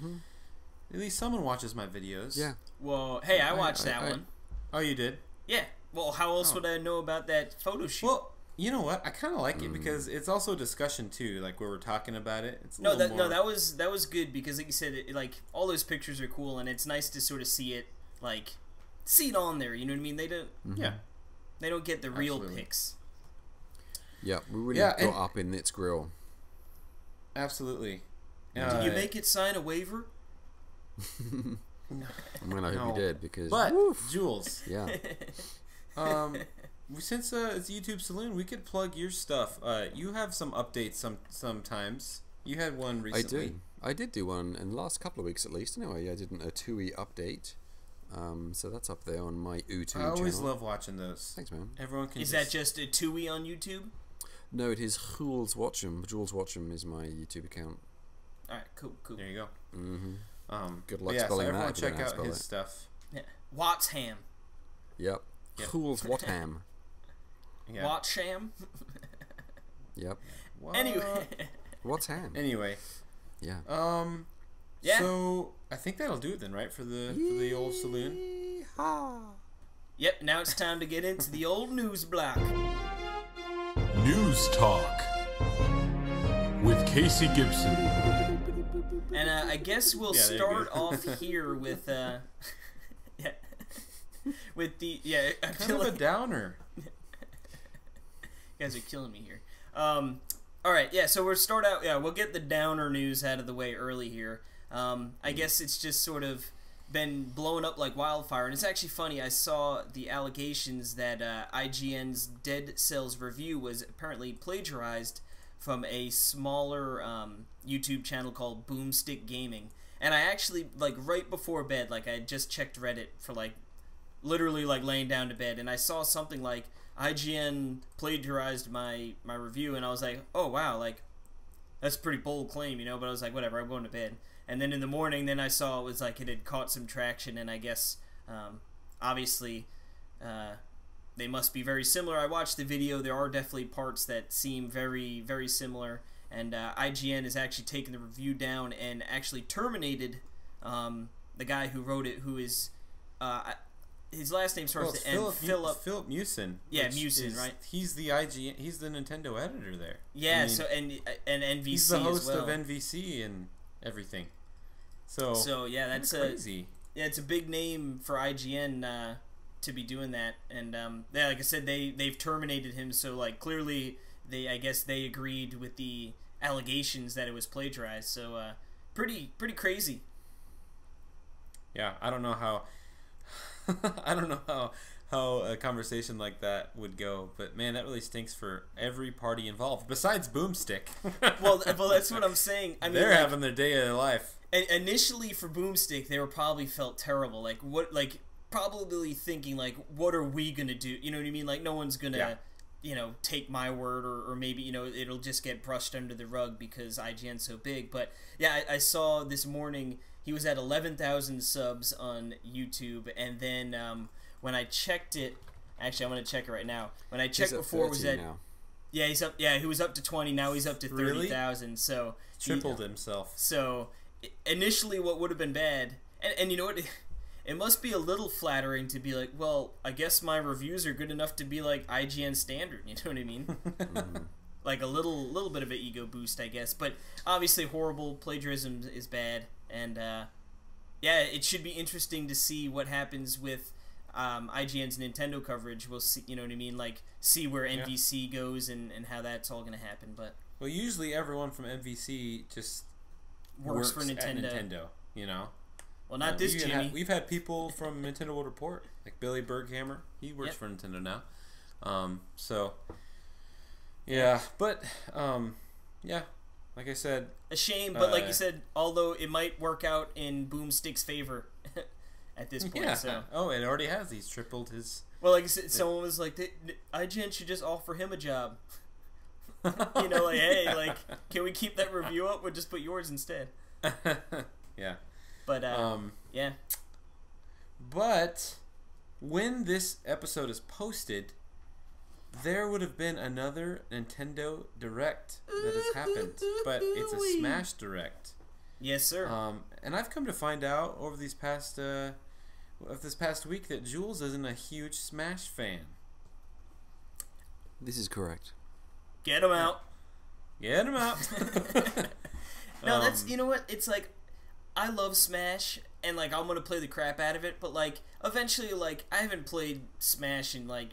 At least someone watches my videos. Yeah. Well, hey, I watched that one. Oh, you did? Yeah. Well, how else would I know about that photo shoot? Well, you know what? I kind of like it because it's also a discussion too, like where we're talking about it. It's that was good because, like you said, like all those pictures are cool and it's nice to sort of see it on there. You know what I mean? They don't. Yeah. They don't get the real pics. Yeah, we really got up in its grill. Absolutely. Did you make it sign a waiver? I mean, I hope you did because. But Jules. Yeah. Since it's YouTube Saloon, we could plug your stuff. You have some updates sometimes. You had one recently. I did do one in the last couple of weeks at least. Anyway, I did a TUI update. So that's up there on my YouTube channel. I always love watching those. Thanks, man. Everyone can. Is that just a TUI on YouTube? No, it is Jools Watsham. Jools Watsham is my YouTube account. All right, cool. There you go. Good luck spelling so everyone that. Check out his stuff. Yeah. Watsham. Yep. Jools Watsham. Yeah. Watsham. Yep. What? Anyway. Watsham. Anyway. Yeah. Yeah. So I think that'll do it then, right? For the old saloon. Yep. Now it's time to get into the old news block. News Talk with Casey Gibson. And I guess we'll start off here with with the kind of a downer. You guys are killing me here. All right, yeah. So we'll start out. Yeah, we'll get the downer news out of the way early here. I guess it's just sort of been blowing up like wildfire, and it's actually funny. I saw the allegations that IGN's Dead Cells review was apparently plagiarized from a smaller YouTube channel called Boomstick Gaming, and I actually right before bed, I had just checked Reddit for literally laying down to bed, and I saw something like IGN plagiarized my review, and I was like, oh wow, that's a pretty bold claim, but I was like, whatever, I'm going to bed. And then in the morning, then I saw it was it had caught some traction, and I guess obviously they must be very similar. I watched the video. There are definitely parts that seem very, very similar, and IGN has actually taken the review down and actually terminated the guy who wrote it, who is his last name starts with N. Philip Mewson. Yeah, Mewson, right? He's the IGN. He's the Nintendo editor there. Yeah, so and NVC. He's the host as well. of NVC and everything. So yeah, that's crazy. Yeah, it's a big name for IGN to be doing that. And yeah, like I said, they've terminated him. So like clearly I guess they agreed with the allegations that it was plagiarized. So pretty crazy. Yeah, I don't know how I don't know how a conversation like that would go, but man, that really stinks for every party involved besides Boomstick. well, that's what I'm saying. I mean, they're like, having their day of their life. Initially for Boomstick, they were probably felt terrible. Like what? Like probably thinking like, what are we gonna do? You know what I mean? Like no one's gonna, take my word, or maybe it'll just get brushed under the rug because IGN's so big. But yeah, I saw this morning he was at 11,000 subs on YouTube, and then when I checked it, actually I'm gonna check it right now. When I checked before, it was at now. Yeah, he's up. Yeah, he was up to 20. Now he's up to 30,000. So Tripled himself. So initially, what would have been bad, and you know what, it must be a little flattering to be like, well, I guess my reviews are good enough to be like IGN standard. You know what I mean? Like a little bit of an ego boost, I guess. But obviously, horrible plagiarism is bad, and yeah, it should be interesting to see what happens with IGN's Nintendo coverage. We'll see, you know what I mean? Like, see where MVC goes and how that's all going to happen. But well, usually everyone from MVC just works for Nintendo. At Nintendo, Well, not this Jimmy. We've had people from Nintendo World Report, like Billy Berghammer. He works for Nintendo now. So, yeah. But, yeah, like I said... A shame, but like you said, although it might work out in Boomstick's favor at this point. Yeah. So. Oh, it already has. He's tripled his... Well, like I said, someone was like, IGN should just offer him a job. Like, hey, like, can we keep that review up? We'll just put yours instead. Yeah. But, yeah. But when this episode is posted, there would have been another Nintendo Direct that has happened. But it's a Smash Direct. Yes, sir. And I've come to find out over this past week that Jools isn't a huge Smash fan. This is correct. Get him out. Get him out. No, that's, you know what? It's like, I love Smash, and like I'm gonna play the crap out of it, but like eventually, like I haven't played Smash in like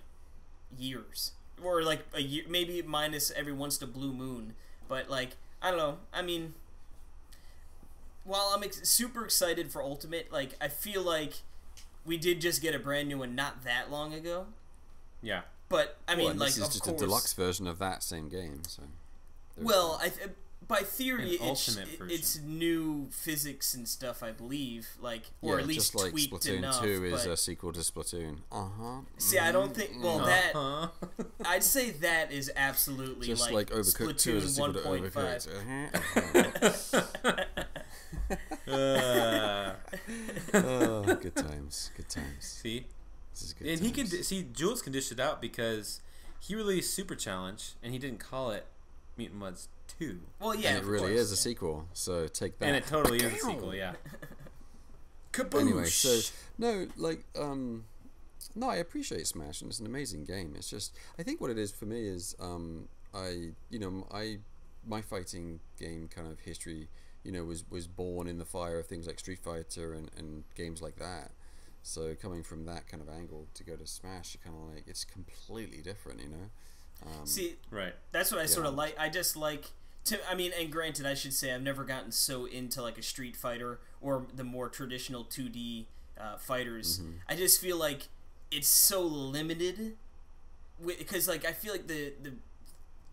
years, or like a year, maybe minus every once in a blue moon. But like I don't know. I mean, while I'm super excited for Ultimate, like I feel like we did just get a brand new one not that long ago. Yeah. But I mean, like this is just a deluxe version of that same game. So. Well, by theory, it's new physics and stuff, I believe, like, or at least just like tweaked Splatoon enough. 2 is a sequel to Splatoon. See, I don't think. Well, that I'd say that is absolutely just like Overcooked 2 is a sequel to Overcooked. Oh, good times, good times. See, this is good. And times. he can see Jools can dish it out because he released Super Challenge and he didn't call it Meat and Muds 2. Well, yeah, and it really is a sequel. So take that. And it totally is a sequel. Yeah. Kaboosh! Anyway, so no, like, no, I appreciate Smash, and it's an amazing game. It's just, I think what it is for me is, my fighting game kind of history, was born in the fire of things like Street Fighter and games like that. So coming from that kind of angle to go to Smash, kind of like it's completely different, See, right? That's what I sort of like. I just like. And granted, I should say I've never gotten so into like a Street Fighter or the more traditional 2D fighters. I just feel like it's so limited because like I feel like the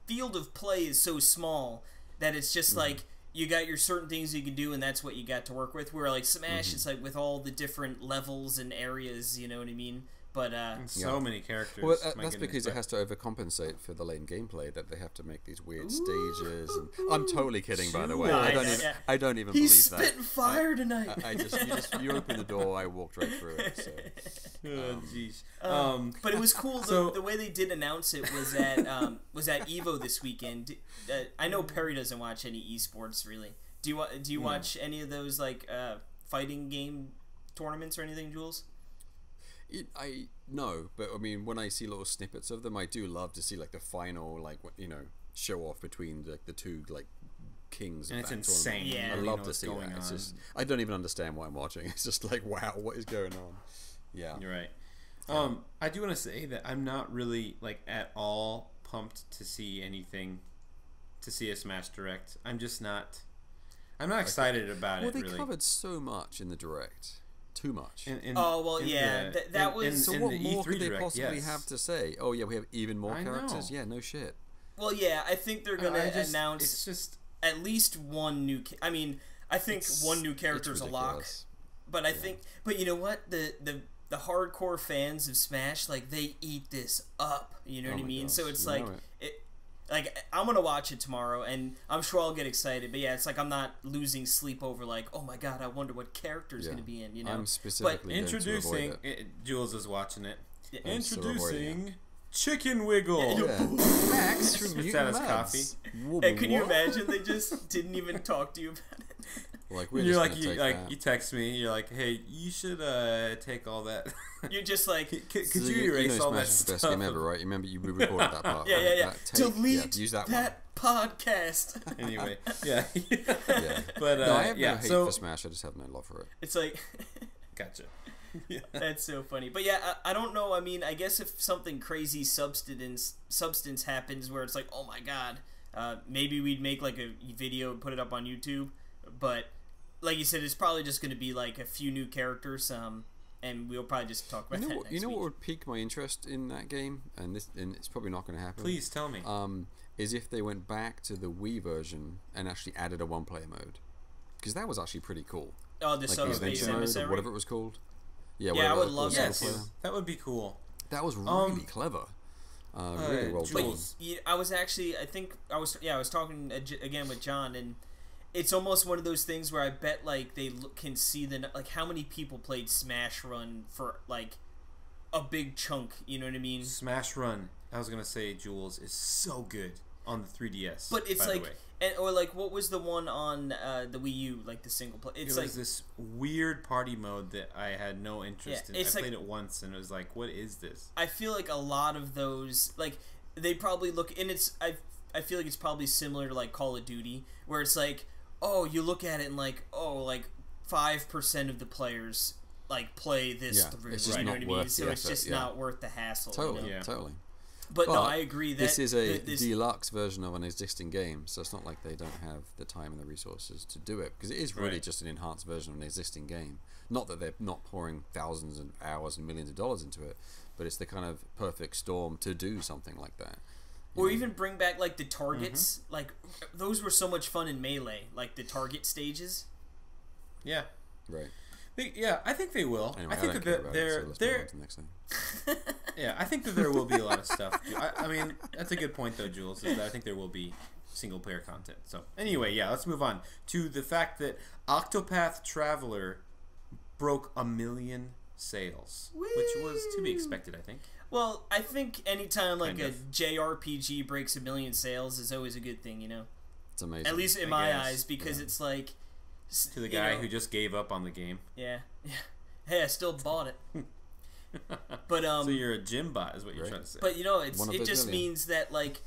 field of play is so small that it's just like you got your certain things you can do and that's what you got to work with. Where like Smash is like with all the different levels and areas, you know what I mean? But so many characters. Well, that's because it has to overcompensate for the lame gameplay that they have to make these weird stages. And I'm totally kidding, by the way. I don't even believe that. He's spitting fire tonight. You opened the door, I walked right through it. So. Jeez. But it was cool. The way they did announce it was at Evo this weekend. I know Perry doesn't watch any esports really. Do you watch any of those like fighting game tournaments or anything, Jools? No, but I mean, when I see little snippets of them, I do love to see like the final, like show off between the two like kings. And it's insane. Yeah, I love to see that. It's just I don't even understand what I'm watching. It's just like, wow, what is going on? Yeah, you're right. I do want to say that I'm not really like at all pumped to see anything, to see a Smash Direct. I'm just not. I'm not excited about it. Well, they really. covered so much in the Direct. Too much. That was... So what more could they Direct, possibly yes. have to say? Oh, yeah, we have even more I characters? know. Yeah, no shit. Well, yeah, I think they're going to announce It's just... at least one new... I mean, I think one new character is a lock. But I think... But you know what? The hardcore fans of Smash, like, they eat this up. You know what I mean? Gosh, So it's like... Like, I'm going to watch it tomorrow, and I'm sure I'll get excited. But yeah, it's like I'm not losing sleep over, like, oh my god, I wonder what character is going to be in, you know? I'm specifically introducing... Jules is watching it. Yeah. Introducing... Chicken Wiggle! Max from Spits out his coffee. Hey, can you imagine they just didn't even talk to you about it? Like, you text me, you're like, hey, you should take all that. You're just like, could you erase all that Smash is the best stuff? game ever, right? You remember you recorded that part? Yeah. Delete use that podcast. Anyway, yeah. But no, I have no hate for Smash. I just have no love for it. It's like, gotcha. That's so funny. But yeah, I don't know. I mean, I guess if something crazy substance happens where it's like, oh my god, maybe we'd make like a video and put it up on YouTube. But like you said, it's probably just going to be like a few new characters, and we'll probably just talk about that next week. You know what would pique my interest in that game, and it's probably not going to happen. Please tell me. Is if they went back to the Wii version and actually added a one-player mode, because that was actually pretty cool. Oh, the Subspace Emissary, or whatever it was called. Yeah, I would love that. Yes, that would be cool. That was really clever. Really well done. But I was actually, I was talking again with John, and it's almost one of those things where I bet like they can see like how many people played Smash Run for like a big chunk. You know what I mean? Smash Run. I was gonna say Jools is so good on the 3DS. But it's like, or like what was the one on the Wii U? Like the single play. It was this weird party mode that I had no interest in. I played it once and it was like, what is this? I feel like a lot of those, like they probably look, and I feel like it's probably similar to like Call of Duty, where it's like, oh, you look at it and like, oh, like 5% of the players like play this through. It's just you know not what I mean? worth So the it's effort, just not worth the hassle. Totally, you know? totally. But no, I agree that this is a deluxe version of an existing game, so it's not like they don't have the time and the resources to do it, because it is really just an enhanced version of an existing game. Not that they're not pouring thousands of hours and millions of dollars into it, but it's the kind of perfect storm to do something like that. Or even bring back like the targets. Like those were so much fun in Melee, like the target stages. Yeah. Right. I think they will. Anyway, I think that they're yeah, I think that there will be a lot of stuff. I mean, that's a good point though, Jules. Is that I think there will be single player content. So anyway, let's move on to the fact that Octopath Traveler broke 1 million sales, which was to be expected, I think. Well, I think anytime like a JRPG breaks 1 million sales is always a good thing, you know. It's amazing. At least in my eyes, because it's like to the guy who just gave up on the game. Yeah. Hey, I still bought it. But so you're a gym bot, is what you're trying to say. But you know, it just means that like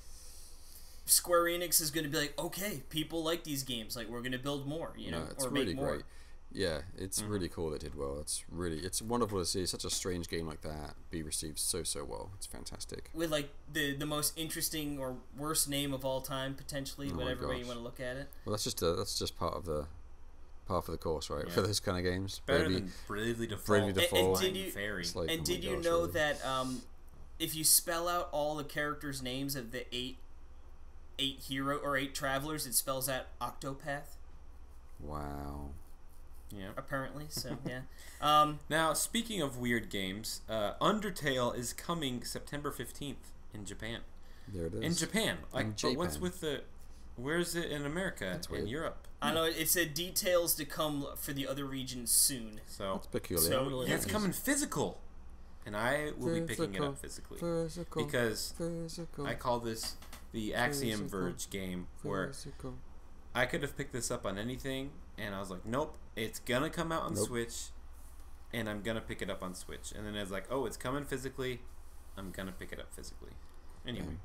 Square Enix is going to be like, okay, people like these games, like we're going to build more, you know, it's or really make more. Great. Yeah, it's really cool that it did well. It's wonderful to see such a strange game like that be received so well. It's fantastic. With like the most interesting or worst name of all time, potentially, whatever way you want to look at it. Well, that's just part of the course, right? For those kind of games. Better than Bravely Default. And did you know that if you spell out all the characters' names of the eight hero or 8 travelers, it spells out Octopath? Wow. Yeah. Apparently, so yeah. Now, speaking of weird games, Undertale is coming September 15th in Japan. There it is. In Japan. But what's with the... Where's it in America and Europe? I know, it said details to come for the other regions soon. So that's peculiar. So, it's coming physical. And I will be picking it up physically. Because I call this the Axiom Verge game, where I could have picked this up on anything, and I was like, nope, it's gonna come out on Switch, and I'm gonna pick it up on Switch. And then it's like, oh, it's coming physically, I'm gonna pick it up physically. Anyway,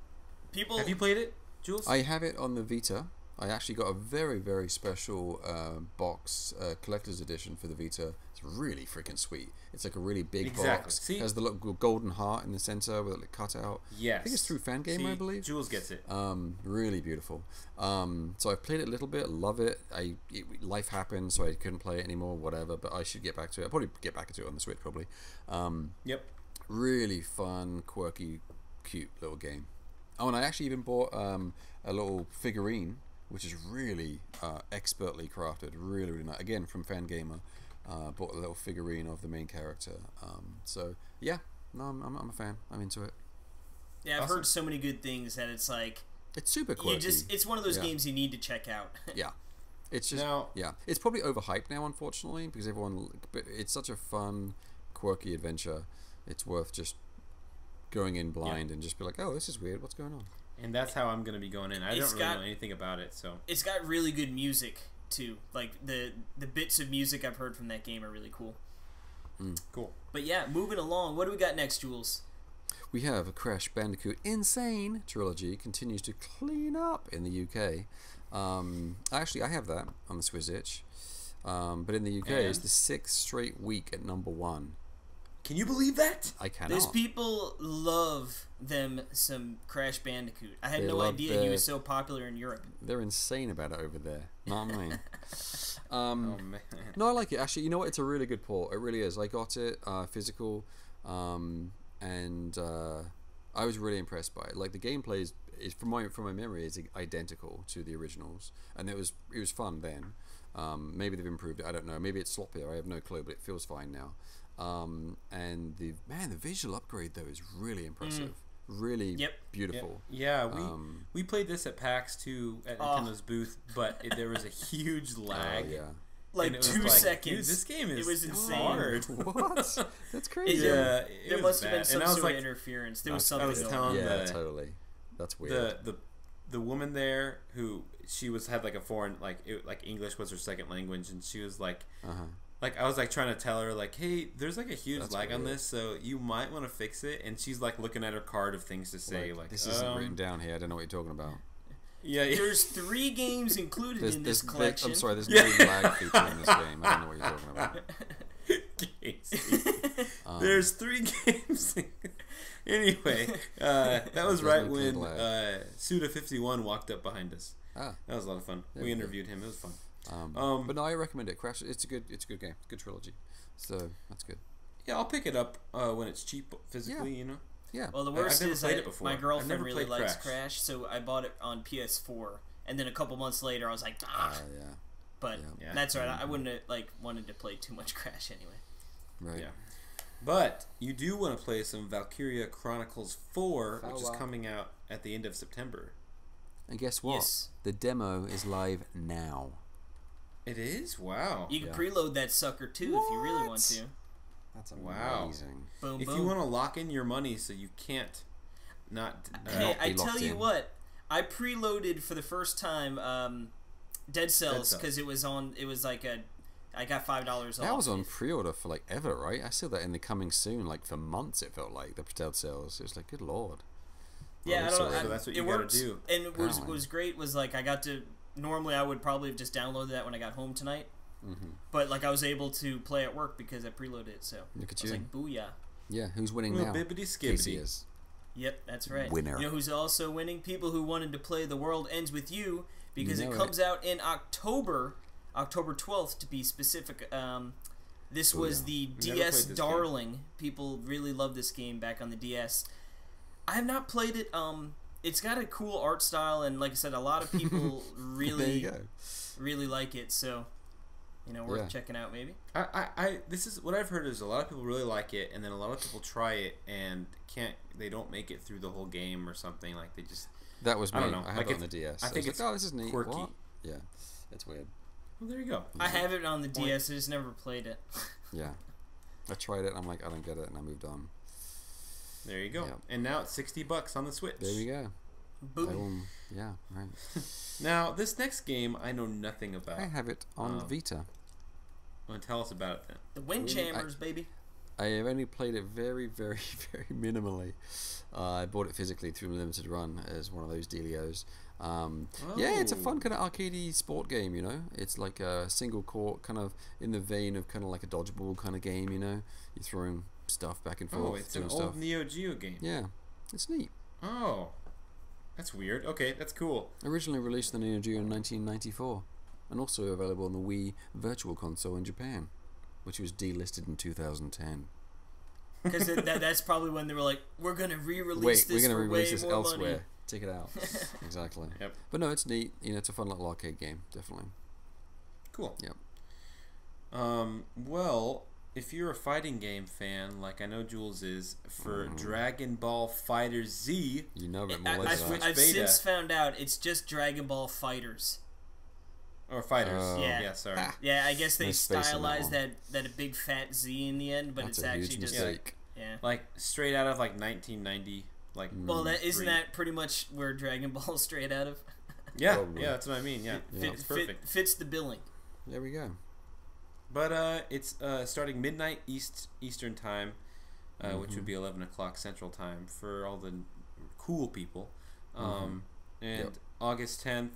have you played it, Jules? I have it on the Vita, I actually got a very, very special box, collector's edition for the Vita. It's really freaking sweet. It's like a really big box. See? It has the little golden heart in the center with it cut out. Yes. I think it's through Fangame, I believe. Jools gets it. Really beautiful. So I've played it a little bit, love it. Life happened, so I couldn't play it anymore, whatever, but I should get back to it. I'll probably get back into it on the Switch, probably. Yep. Really fun, quirky, cute little game. Oh, and I actually even bought a little figurine, which is really expertly crafted, really, really nice. Again, from Fangamer, bought a little figurine of the main character. So yeah, no, I'm a fan. I'm into it. Yeah, I've heard so many good things that it's like it's super quirky. It's one of those games you need to check out. Yeah, it's just it's probably overhyped now, unfortunately, because everyone. But it's such a fun, quirky adventure. It's worth just going in blind and just be like, oh, this is weird. What's going on? And that's how I'm going to be going in. I don't really know anything about it, so. It's got really good music, too. Like, the bits of music I've heard from that game are really cool. Cool. But yeah, moving along. What do we got next, Jules? We have a Crash Bandicoot Insane trilogy continues to clean up in the UK. Actually, I have that on the Swizz Itch. But in the UK, it's the 6th straight week at #1. Can you believe that? I cannot. Those people love them some Crash Bandicoot. I had no idea he was so popular in Europe. They're insane about it over there. Not me. Oh, man. No, I like it. Actually, you know what? It's a really good port. It really is. I got it physical, and I was really impressed by it. Like the gameplay is from my memory is identical to the originals, and it was fun then. Maybe they've improved it. I don't know. Maybe it's sloppier. I have no clue, but it feels fine now. And the visual upgrade though is really impressive. Really beautiful. Yeah, we played this at PAX too at Nintendo's booth, but there was a huge lag. Yeah. Like 2 seconds. Dude, this game is insane. hard. What? That's crazy. There must have been some sort of interference. There was something going on. Yeah, totally. That's weird. The woman there who she had like a foreign like English was her second language, and she was like. Like I was like trying to tell her like, hey, there's like a huge lag on this, so you might want to fix it. And she's like looking at her card of things to say, like this isn't written down here. I don't know what you're talking about. Yeah. There's 3 games included in this collection. I'm sorry, there's no lag feature in this game. I don't know what you're talking about. There's 3 games. Anyway, that was right when Suda51 walked up behind us. That was a lot of fun. We interviewed him. It was fun. But no, I recommend it. Crash. It's a good game. Good trilogy. So that's good. Yeah, I'll pick it up when it's cheap physically. You know. Yeah. Well, the worst is that my girlfriend really likes Crash, so I bought it on PS4, and then a couple months later, I was like, yeah. But that's all right. I wouldn't have wanted to play too much Crash anyway. Right. Yeah. But you do want to play some Valkyria Chronicles 4, which is coming out at the end of September. And guess what? Yes. The demo is live now. It is? Wow. You can preload that sucker too if you really want to. That's amazing. Wow. Boom, if you want to lock in your money so you can't not... hey, I tell you what. I preloaded for the first time Dead Cells because it was like I got $5 off. That was on pre-order for like ever, right? I saw that in the coming soon, like for months. It felt like the Dead Cells. It was like, good lord. Yeah, I don't know. So that's what you got to do. And what was great was like I got to. Normally, I would probably have just downloaded that when I got home tonight. But like I was able to play at work because I preloaded it. So look at I was like, booyah. Yeah, who's winning now? Bibbidi-skibbidi. is. Yep, that's right. Winner. You know who's also winning? People who wanted to play The World Ends With You because it comes out in October 12th to be specific. This was the DS darling. People really love this game back on the DS. I have not played it. It's got a cool art style, and like I said, a lot of people really like it. So, worth checking out maybe. This is what I've heard is a lot of people really like it, and then a lot of people try it and they don't make it through the whole game or something. Like they just. That was me. I don't know. I have it on the DS. I think it's like, oh, this is neat. Quirky. What? Yeah, it's weird. Well, there you go. I have it on the DS. I just never played it. Yeah, I tried it. And I'm like, I don't get it, and I moved on. There you go. Yep. And now it's $60 on the Switch. There you go. Boom. Yeah, right. Now, this next game I know nothing about. I have it on Vita. Well, tell us about it then. The Windjammers, baby. I have only played it very, very, very minimally. I bought it physically through Limited Run as one of those dealios. Yeah, it's a fun kind of arcadey sport game, you know. It's like a single court, kind of in the vein of kind of like a dodgeball kind of game, you know. You're throwing stuff back and forth. Oh, it's an old Neo Geo game. Yeah, it's neat. Oh, that's weird. Okay, that's cool. Originally released on the Neo Geo in 1994, and also available on the Wii Virtual Console in Japan, which was delisted in 2010. Because that's probably when they were like, we're going to re-release Wait, this we're going to for re-release way this more elsewhere. money. Take it out. Exactly. Yep. But no, it's neat. You know, it's a fun little arcade game, definitely. Cool. Yep. Well, if you're a fighting game fan, like I know Jools is, for Dragon Ball Fighter Z, you know it more I've since found out it's just Dragon Ball Fighters. Or Fighters. Yeah, sorry. Yeah, I guess they Nice space on stylized that that a big fat Z in the end, but That's it's a actually huge just mistake. yeah. Like straight out of like 1990. Like Well, isn't that pretty much where Dragon Ball is straight out of? Yeah, Probably. yeah, that's what I mean. Yeah, it's perfect. Fits the billing. There we go. But it's starting midnight Eastern time, which would be 11 o'clock Central time for all the cool people. And August 10th,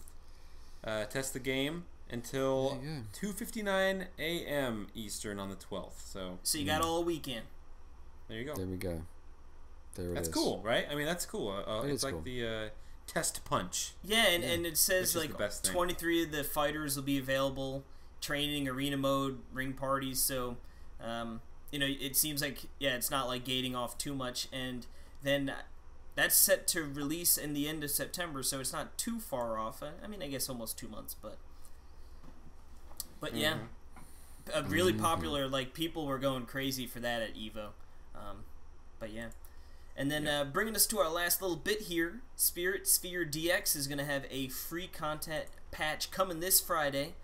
test the game until 2:59 a.m. Eastern on the 12th. So you got all weekend. There you go. There we go. There it That's is. cool, right? I mean, that's cool. It's like cool. the test punch. Yeah, and it says Which is like the best thing. 23 of the fighters will be available, training, arena mode, ring parties. So, you know, it seems like it's not like gating off too much, and then that's set to release in the end of September, so it's not too far off. I mean, I guess almost 2 months, but yeah, really popular. Like people were going crazy for that at Evo. But yeah. And then bringing us to our last little bit here, Spirit Sphere DX is going to have a free content patch coming this Friday.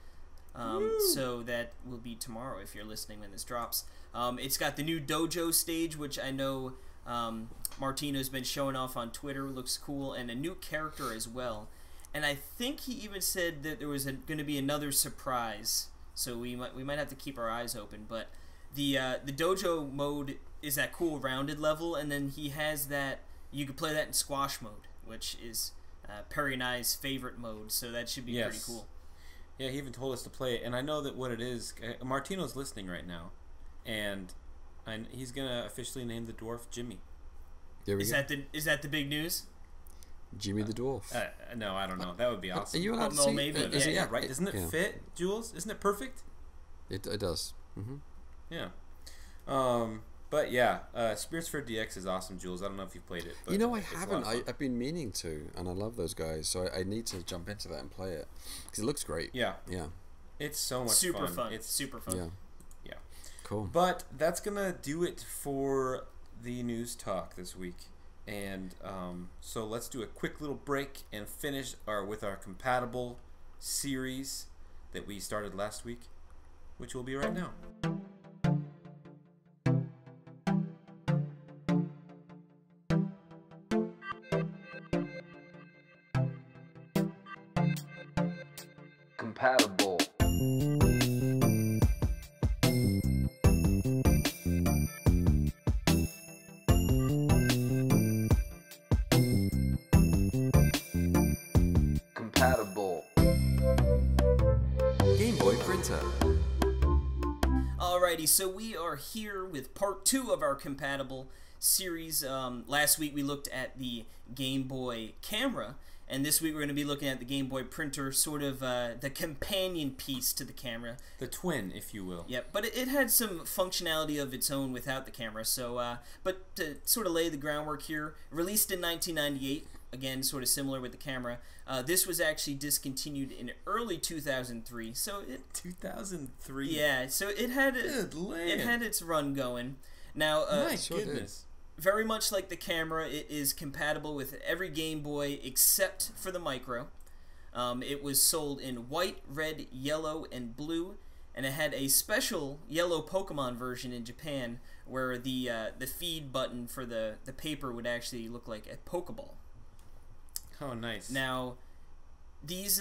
So that will be tomorrow if you're listening when this drops. It's got the new dojo stage, which I know Martino's been showing off on Twitter. Looks cool. And a new character as well. And I think he even said that there was going to be another surprise. So we might have to keep our eyes open. But the dojo mode is that cool rounded level, and then he has that you could play that in squash mode, which is Perry and I's favorite mode, so that should be pretty cool. Yeah, he even told us to play it, and I know that what it is. Martino's listening right now, and he's gonna officially name the dwarf Jimmy. There we go. Is that the big news? Jimmy the Dwarf. No, I don't know. That would be awesome. Are you allowed to no, see? maybe. Yeah, right. Doesn't it fit, Jools? Isn't it perfect? It does. Yeah. But yeah, Spirits for DX is awesome, Jools. I don't know if you've played it. But You know, I it's a lot haven't. of fun. I've been meaning to, and I love those guys, so I need to jump into that and play it because it looks great. Yeah. Yeah. It's so much Super fun. It's super fun. Yeah. Yeah. Cool. But that's gonna do it for the news talk this week, and so let's do a quick little break and finish with our compatible series that we started last week, which will be right now. Compatible. Compatible. Game Boy printer. Alrighty, so we are here with part 2 of our compatible series. Last week we looked at the Game Boy camera, and this week we're going to be looking at the Game Boy printer, sort of the companion piece to the camera. The twin, if you will. Yep, but it had some functionality of its own without the camera. So, but to sort of lay the groundwork here, released in 1998, again, sort of similar with the camera. This was actually discontinued in early 2003. So it 2003. Yeah, so it had its run going. Now, my goodness. Very much like the camera, it is compatible with every Game Boy except for the Micro. It was sold in white, red, yellow, and blue, and it had a special yellow Pokemon version in Japan where the feed button for the paper would actually look like a Pokeball. Oh, nice. Now, these,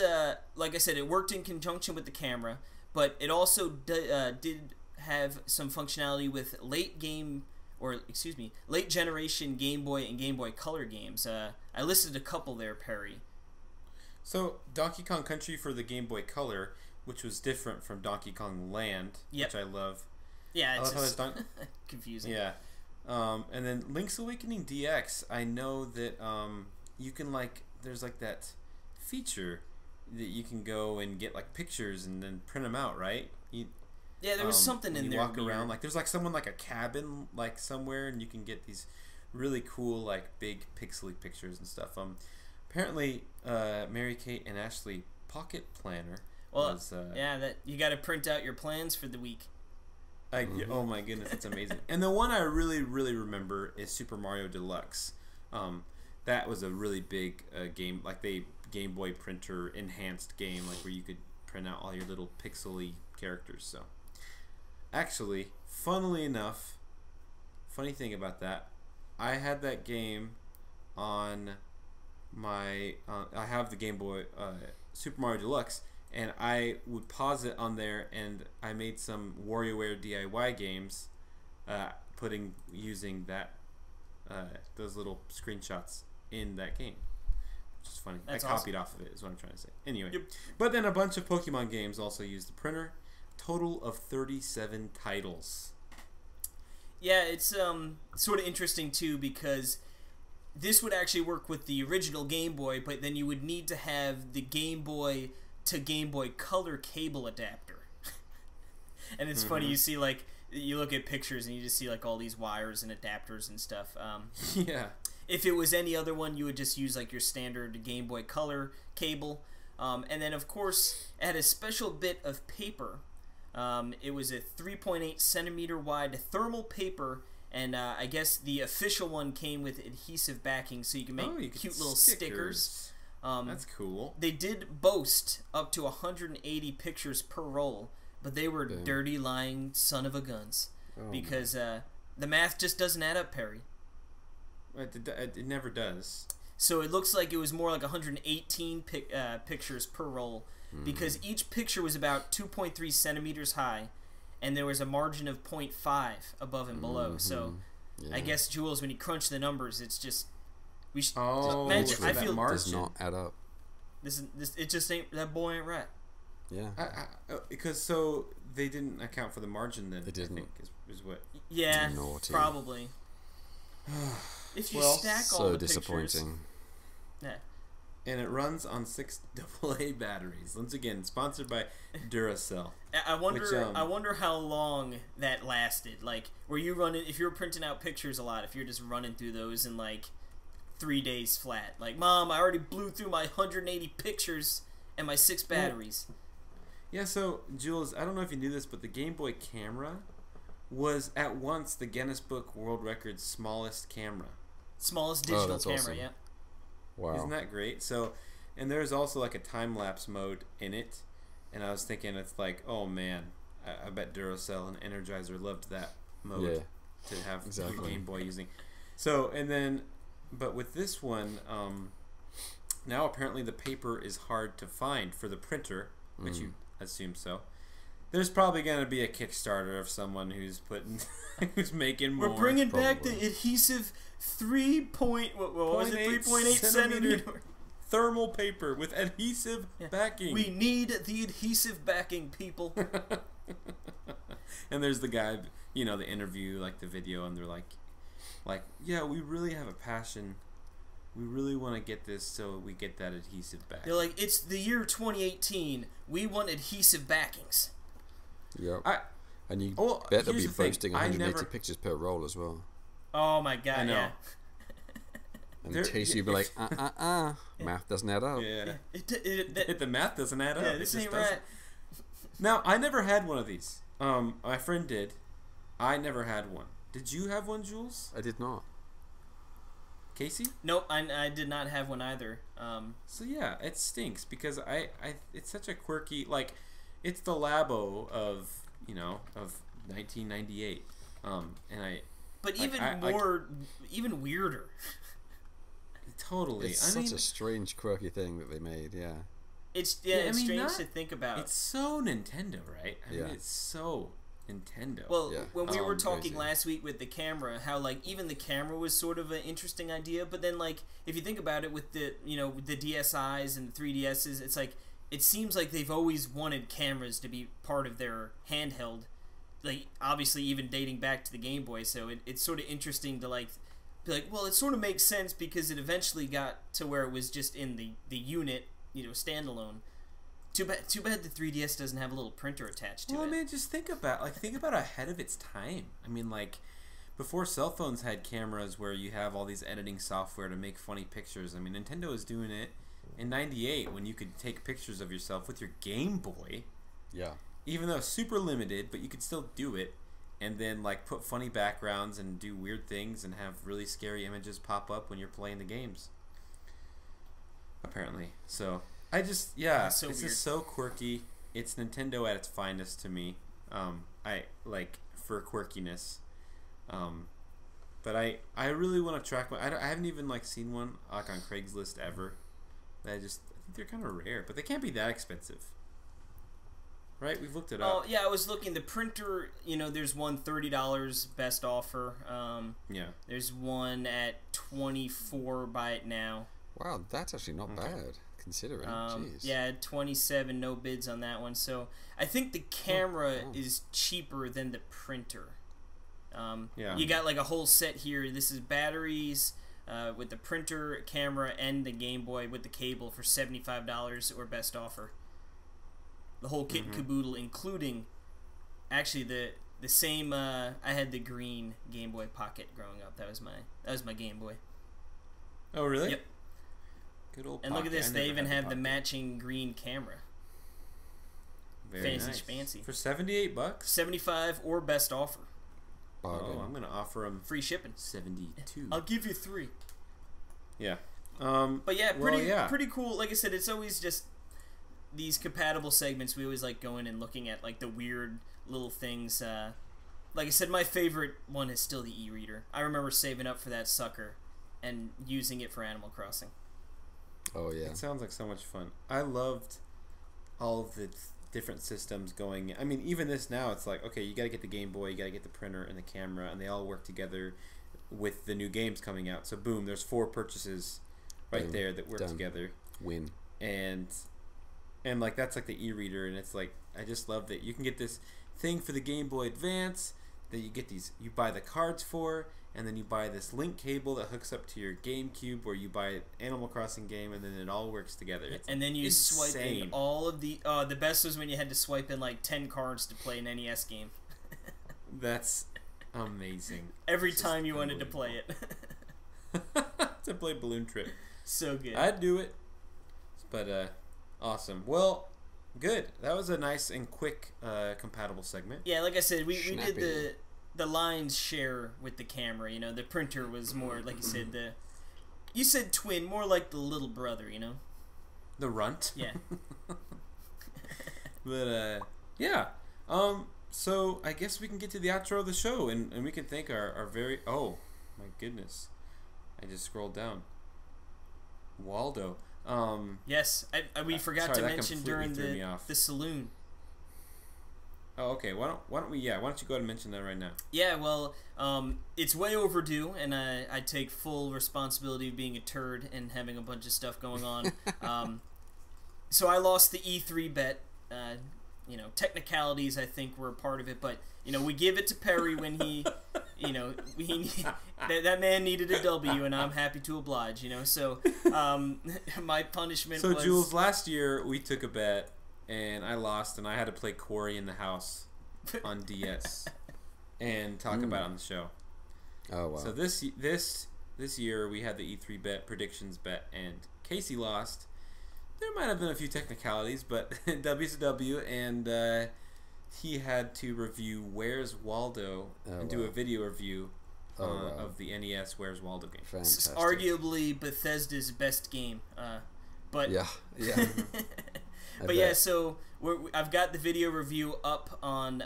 like I said, it worked in conjunction with the camera, but it also did have some functionality with late game or excuse me, late generation Game Boy and Game Boy Color games. I listed a couple there, Perry. So Donkey Kong Country for the Game Boy Color, which was different from Donkey Kong Land, which I love. Yeah, it's just confusing. Yeah. And then Link's Awakening DX, I know that you can there's that feature that you can go and get pictures and then print them out, right? Yeah, there was something in there. You walk around there's someone a cabin somewhere, and you can get these really cool big pixely pictures and stuff. Apparently Mary Kate and Ashley Pocket Planner was that you got to print out your plans for the week. Oh my goodness, it's amazing. And the one I really, really remember is Super Mario Deluxe. That was a really big game, the Game Boy printer enhanced game, where you could print out all your little pixely characters. So, actually, funnily enough, funny thing about that, I had that game on my. I have the Game Boy Super Mario Deluxe. And I would pause it on there, and I made some WarioWare DIY games, using that those little screenshots in that game, which is funny. That's I copied off of it, is what I'm trying to say. Anyway, but then a bunch of Pokemon games also used the printer. Total of 37 titles. Yeah, it's sort of interesting too, because this would actually work with the original Game Boy, but then you would need to have the Game Boy to Game Boy Color cable adapter. And it's funny, you see you look at pictures and you just see all these wires and adapters and stuff. Yeah. If it was any other one, you would just use your standard Game Boy Color cable. And then of course it had a special bit of paper. It was a 3.8 centimeter wide thermal paper, and I guess the official one came with adhesive backing, so you can make cute little stickers. That's cool. They did boast up to 180 pictures per roll, but they were dirty lying son of a guns, because the math just doesn't add up, Perry. It never does. So it looks like it was more like 118 pictures per roll, because each picture was about 2.3 centimeters high, and there was a margin of 0.5 above and below. So I guess, Jools, when you crunch the numbers, it's just... imagine, I feel it does not add up. It just ain't, that boy ain't right. Yeah. Because they didn't account for the margin then. They didn't. I think is what. Yeah, naughty. Probably. If you stack all the disappointing. Pictures, yeah. And it runs on 6 AA batteries. Once again, sponsored by Duracell. I wonder how long that lasted. Were you running? If you were printing out pictures a lot, if you're just running through those in 3 days flat. Mom, I already blew through my 180 pictures and my 6 batteries. Yeah, so, Jules, I don't know if you knew this, but the Game Boy camera was at once the Guinness Book World Record's smallest camera. Smallest digital camera, awesome. Yeah. Wow. Isn't that great? So, and there's also a time-lapse mode in it, and I was thinking it's oh man, I bet Duracell and Energizer loved that mode to have the Game Boy using. So, and then... But with this one, now apparently the paper is hard to find for the printer, which you assume so. There's probably going to be a Kickstarter of someone who's who's making more. We're bringing back the adhesive 3.8 centimeter thermal paper with adhesive backing. We need the adhesive backing, people. And there's the guy, the interview, the video, and they're yeah, we really have a passion. We really want to get this, so we get that adhesive backing. They're it's the year 2018. We want adhesive backings. Yep. And you bet they'll be posting 180 pictures per roll as well. Oh my god, I know. yeah. And Casey would be math doesn't add up. Yeah. The math doesn't add up. Yeah, this ain't right. Now, I never had one of these. My friend did. I never had one. Did you have one, Jules? I did not. Casey? Nope, I did not have one either. So yeah, it stinks because I it's such a quirky, it's the Labo of 1998. But even weirder. Totally. It's such a strange, quirky thing that they made. Yeah. It's strange to think about. It's so Nintendo, right? I mean, it's so Nintendo. Well, Yeah. when we were talking Crazy. last week with the camera, how like even the camera was sort of an interesting idea, but then like if you think about it with the with the DSIs and the 3DSs, it's like it seems like they've always wanted cameras to be part of their handheld, like obviously even dating back to the Game Boy. So it's sort of interesting to like be like, well, it sort of makes sense because it eventually got to where it was just in the unit, standalone. Too bad the 3DS doesn't have a little printer attached to it. Well, man, just think about ahead of its time. I mean, like before cell phones had cameras where you have all these editing software to make funny pictures. I mean, Nintendo was doing it in '98 when you could take pictures of yourself with your Game Boy. Yeah. Even though super limited, but you could still do it, and then like put funny backgrounds and do weird things and have really scary images pop up when you're playing the games. Apparently, so. I just, That's so this weird. is so quirky. It's Nintendo at its finest to me. I like for quirkiness. But I really want to track one. I haven't even like seen one like on Craigslist ever. I think they're kind of rare, but they can't be that expensive. Right? We've looked it up. Oh, yeah, I was looking. The printer, there's one $30 best offer. Yeah. There's one at $24 buy it now. Wow, that's actually not bad considering. Jeez. Yeah, 27 no bids on that one. So I think the camera is cheaper than the printer. Yeah. You got like a whole set here. This is batteries with the printer, camera, and the Game Boy with the cable for $75 or best offer. The whole kit and caboodle, including actually the same. I had the green Game Boy Pocket growing up. That was my Game Boy. Oh, really? Yep. Good old And look at Pocket. this. I They never even had have the Pocket. matching green camera. Very fancy nice. schmancy. For $78. 75 or best offer. Bargain. Oh, I'm gonna offer them Free shipping. 72. I'll give you 3. Yeah. But yeah, well, yeah. pretty cool. Like I said, it's always just these compatible segments. We always like going and looking at like the weird little things. Like I said, my favorite one is still the e-reader. I remember saving up for that sucker and using it for Animal Crossing. Oh yeah. It sounds like so much fun. I loved all of the different systems going. I mean, even this now, it's like, okay, you got to get the Game Boy, you got to get the printer and the camera, and they all work together with the new games coming out. So boom, there's 4 purchases right Boom. there that work Done. together. Win. And like that's like the e-reader, and it's like I just love that you can get this thing for the Game Boy Advance that you get you buy the cards for, and then you buy this link cable that hooks up to your GameCube, where you buy an Animal Crossing game, and then it all works together. It's And then you swipe in insane. all of the. The best was when you had to swipe in like 10 cards to play an NES game. That's amazing. Every It's time just you wanted to play it. to play Balloon Trip. So good. I'd do it. But awesome. Well, good. That was a nice and quick compatible segment. Yeah, like I said, we did Snappy. the lines share with the camera. The printer was more like you said you said twin, more like the little brother. The runt. Yeah. But yeah. So I guess we can get to the outro of the show, and we can thank our very my goodness, I just scrolled down. Waldo. Yes, we forgot sorry, to that mention completely during threw me off. the saloon. Oh, okay. Why don't we? Yeah. Why don't you go ahead and mention that right now? Yeah, well, it's way overdue, and I take full responsibility of being a turd and having a bunch of stuff going on. So I lost the E3 bet. Technicalities I think were a part of it, but we give it to Perry when he, that man needed a W, and I'm happy to oblige. So my punishment So was Jools, last year we took a bet, and I lost, and I had to play Corey in the house on DS and talk about it on the show. Oh wow. So this year we had the E3 bet, predictions bet, and Casey lost. There might have been a few technicalities, but W's a W, and he had to review Where's Waldo and do a video review of the NES Where's Waldo game. Fantastic. arguably Bethesda's best game. But Yeah. But yeah, so I've got the video review up on,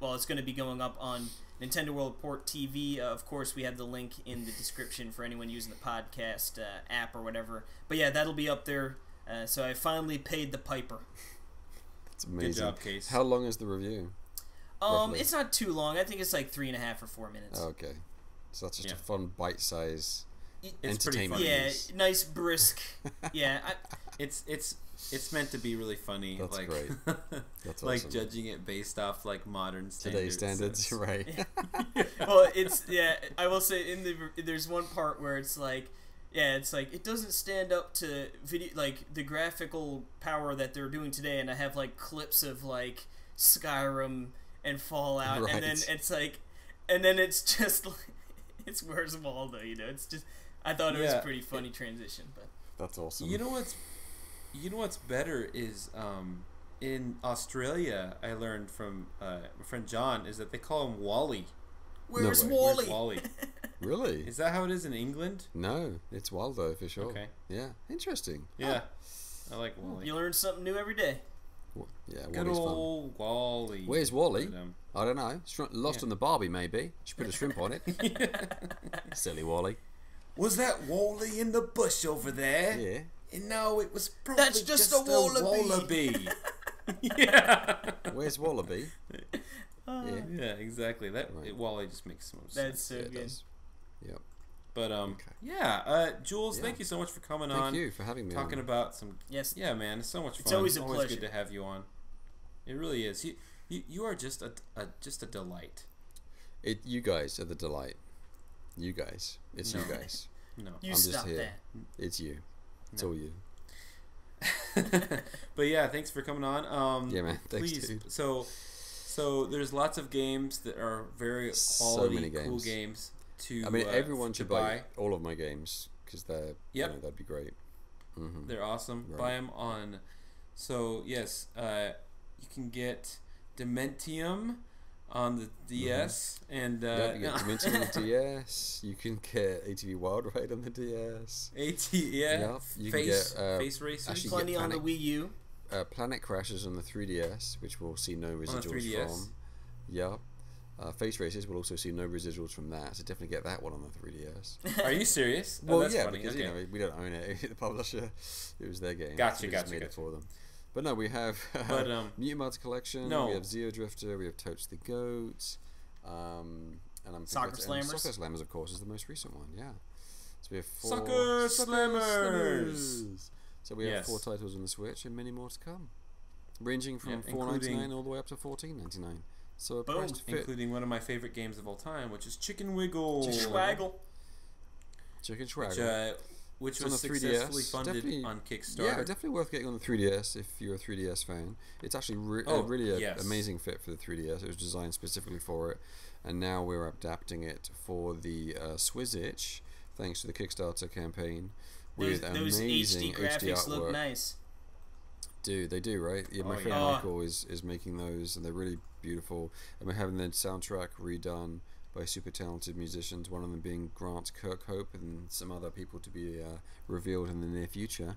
it's going to be going up on Nintendo World Port TV. Of course, we have the link in the description for anyone using the podcast app or whatever. But yeah, that'll be up there. So I finally paid the piper. It's amazing. Good job, Case. How long is the review? roughly? It's not too long. I think it's like 3.5 or 4 minutes. Oh, okay. So that's just Yeah. a fun bite-size It's pretty entertainment. funny. Yeah, piece. nice brisk. Yeah, It's meant to be really funny. That's like, great. That's like awesome. judging it based off like modern standards. Today's standards, right? well, it's I will say there's one part where it's like, it's like it doesn't stand up to video like the graphical power that they're doing today, and I have like clips of like Skyrim and Fallout, Right. and then it's like, and then it's just like, it's Where's Waldo, it's just I thought it was a pretty funny transition, but That's awesome. You know what's better is in Australia. I learned from my friend John is that they call him Wally. Where's way. Wally? Where's Wally? Really? Is that how it is in England? No, it's Waldo for sure. Okay. Yeah, interesting. Yeah, I like Wally. You learn something new every day. Yeah, Good Wally's fun. old Wally. Where's Wally? But, I don't know. Lost on the Barbie, maybe. She put a shrimp on it. Silly Wally. was that Wally in the bush over there? Yeah. And no, it was probably That's just a wallaby. wallaby. Yeah. Where's Wallaby? Yeah. Yeah, exactly. That Right. Wally just makes so much That's sense. so Yeah, it good. does. Yep. But Jules, Yeah. thank you so much for coming Thank on. you for having me Talking on. about some. Yes. Yeah, man, it's so much fun. It's always a always pleasure. good to have you on. It really is. You are just a delight. You guys are the delight. You guys. It's you No. guys. No. You I'm just stop here. that. It's you. It's No. all you. But yeah, thanks for coming on. Yeah, man. Thanks, please. dude. So there's lots of games that are very So quality, many cool games. games to. I mean, everyone to should buy all of my games because they're. Yep. That'd be great. Mm-hmm. They're awesome. Right. Buy them on. So yes, you can get Dementium on the DS, and Yeah, you get Dimension on the DS. You can get ATV Wild Ride on the DS. Yep, you can Face get, Face Racers. actually Plenty get on the Panic. Wii U. Planet Crashes on the 3DS, which we'll see no residuals 3DS. from. Yep. Face Races will also see no residuals from that, so definitely get that one on the 3DS. Are you serious? Well, that's yeah, funny. because Okay. we don't own it. The publisher, it was their game. Gotcha, so we just gotcha, made it gotcha. for them. But no, we have But, Mutant Mods Collection. no. We have Zeo Drifter. We have Totes the Goat. And I'm Soccer forgetting- Slammers. Soccer Slammers, of course, is the most recent one. Yeah. So we have Soccer Slammers. So we have Yes. 4 titles on the Switch and many more to come, ranging from Yeah, $4.99 all the way up to $14.99. So a Boom. price to fit. Including one of my favorite games of all time, which is Chicken Wiggle. Swaggle. Chicken Which, Swaggle. which It's on was the 3DS. successfully funded Definitely- on Kickstarter. Yeah, definitely worth getting on the 3DS if you're a 3DS fan. It's actually really an yes. amazing fit for the 3DS. It was designed specifically for it, and now we're adapting it for the Switch, thanks to the Kickstarter campaign. With Those amazing HD graphics artwork. look nice. Dude, they do, right? Yeah, my Oh, friend yeah. Michael is making those, and they're really beautiful. And we're having the soundtrack redone by super talented musicians, one of them being Grant Kirkhope, and some other people to be revealed in the near future.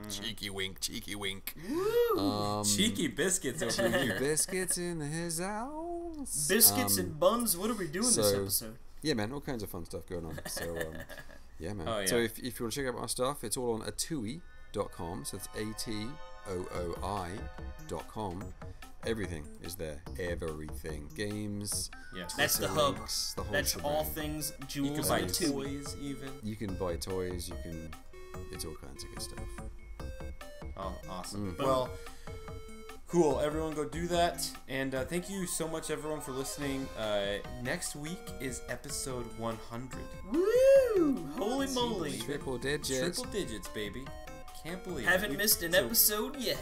Cheeky wink, cheeky wink. Cheeky biscuits over Cheeky here. biscuits in his house. Biscuits and buns. What are we doing this so- episode? Yeah, man, all kinds of fun stuff going on. So, yeah, man. Oh, yeah. So if you want to check out my stuff, it's all on atooi.com. So it's ATOOI.com. Everything is there. Everything. Games. Yes. That's the Twitter hub. links, the whole That's shebang. all things You can Jools buy and Two. toys even. You can buy toys. You can. It's all kinds of good stuff. Oh, awesome. Mm. Well, cool. Everyone go do that. And thank you so much, everyone, for listening. Next week is episode 100. Woo! Holy See, moly! believe it. Triple digits. Triple digits, baby. Can't believe it. Haven't missed an episode yet.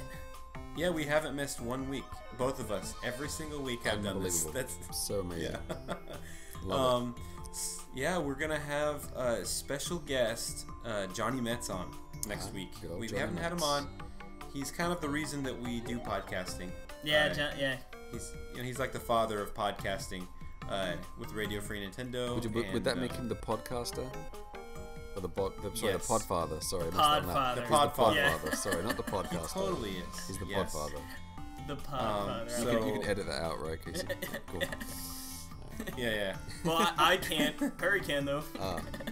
Yeah, we haven't missed 1 week. Both of us. Every single week I've done this. Unbelievable. That's So amazing. yeah. Love Yeah, we're gonna have a special guest, Johnny Metz, on next week. good old We Johnny haven't had him Metz. on. He's kind of the reason that we do podcasting. Yeah, yeah. He's like the father of podcasting with Radio Free Nintendo. Would that make him the podcaster? Or the Yes. podfather. Sorry, I messed Podfather. that up. The He's podfather. Yeah. podfather. Sorry, not the He podcaster. totally is. He's the yes. podfather. The Podfather. so- You can edit that out, right, Casey? Cool. Yeah. Well, I can't. Perry can though.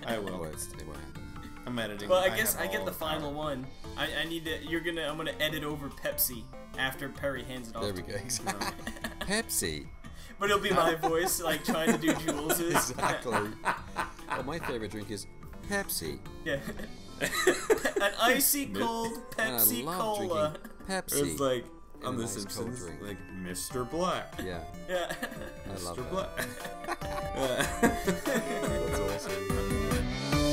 I will. Well, it won't happen. I'm editing. Well, I guess have I get all the final power. one. I need to. I'm gonna edit over Pepsi after Perry hands it off. There we to go. me. Exactly. Pepsi. But it'll be my voice, like, trying to do Jools's. Exactly. Well, my favorite drink is Pepsi. Yeah. An icy cold And I Pepsi love Cola. drinking Pepsi. It's like in on a The nice cold Simpsons, drink. like Mr. Black. Yeah, Yeah. I love Mr. that. Black. That's awesome.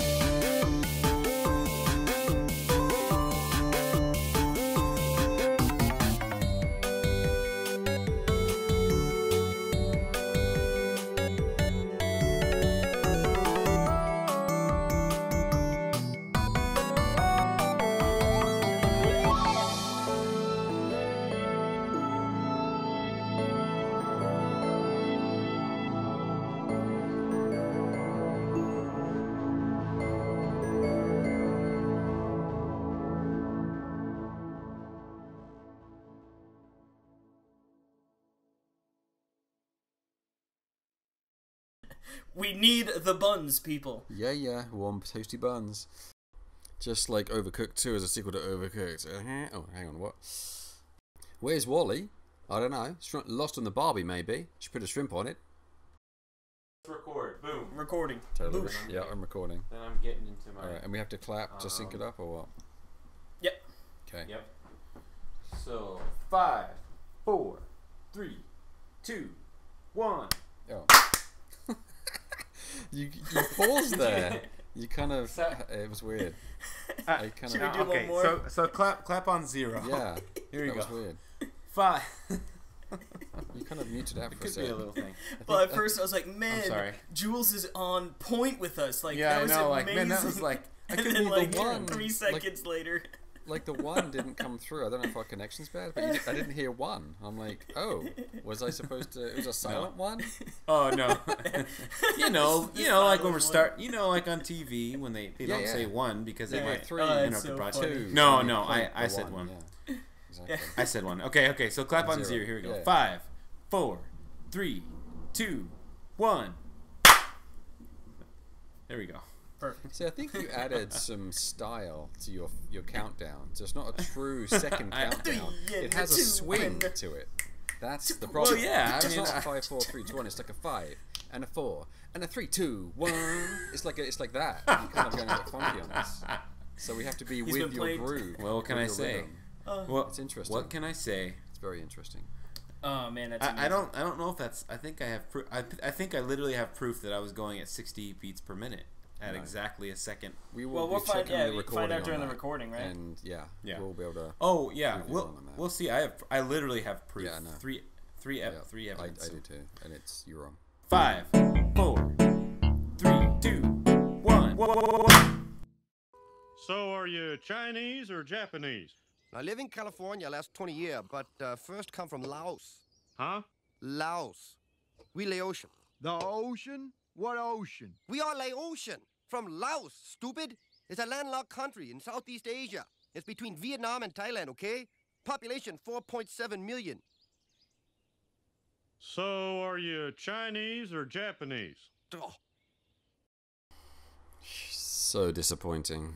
We need the buns, people. Yeah, warm toasty buns. Just like Overcooked 2 as a sequel to Overcooked. Oh, hang on, what? Where's Wally? I don't know. Lost on the Barbie, maybe. Should put a shrimp on it. Record. Boom. Recording. Totally. Boosh. Yeah, I'm recording. Then I'm getting into my. Alright, and we have to clap to sync it up, or what? Yep. Okay. Yep. So 5, 4, 3, 2, 1. Oh. you paused there. You kind of. It was weird. I kind Should of. we do one more? So clap on 0. Yeah. Here we That go. was weird. 5. You kind of muted out It for a could be a second. little thing. Well, at first I was like, man, sorry. Jools is on point with us. Like, Yeah, that I was know. amazing. Like, man, that was like. I And couldn't then, believe like, the one. 3 seconds later. Like the one didn't come through. I don't know if our connection's bad, but I didn't hear one. I'm like, oh, was I supposed to? It was a silent one. Oh no. you know, like when we're silent like on TV when they don't yeah. say 1 because they Yeah, might 3, it's the so broadcast. funny. No, and you no, point I the said 1. Yeah. Exactly. I said 1. Okay. So clap on 0. Here we go. Yeah. 5, 4, 3, 2, 1. There we go. Perfect. See, I think you added some style to your countdown. So it's not a true second countdown. It has a swing to it. That's the problem. Well, yeah, It's I mean, not 5, 4, 3, 2, 1. It's like a 5 and a 4 and a 3, 2, 1. It's like that. You're kind of going a bit funky on us. So we have to be with been your playing- groove. Well, what can with I your say? rhythm. Well, It's interesting. what can I say? It's very interesting. Oh man, that's amazing. I don't know if that's. I think I have proof. I think I literally have proof that I was going at 60 beats per minute at exactly a second. We Well, will we'll be find. checking Yeah, the we recording find out on during the that. recording, right? And Yeah. we'll be able to. Oh yeah, prove you we'll wrong on that. we'll see. I literally have proof. Yeah, I know. Three Yeah, evidence. I do too, and you're wrong. 5, 4, 3, 2, 1. So, are you Chinese or Japanese? I live in California last 20 years, but first come from Laos. Huh? Laos. We lay ocean. The ocean? What ocean? We are lay ocean. From Laos, stupid. It's a landlocked country in Southeast Asia. It's between Vietnam and Thailand, okay? Population 4.7 million. So, are you Chinese or Japanese? Oh, So disappointing.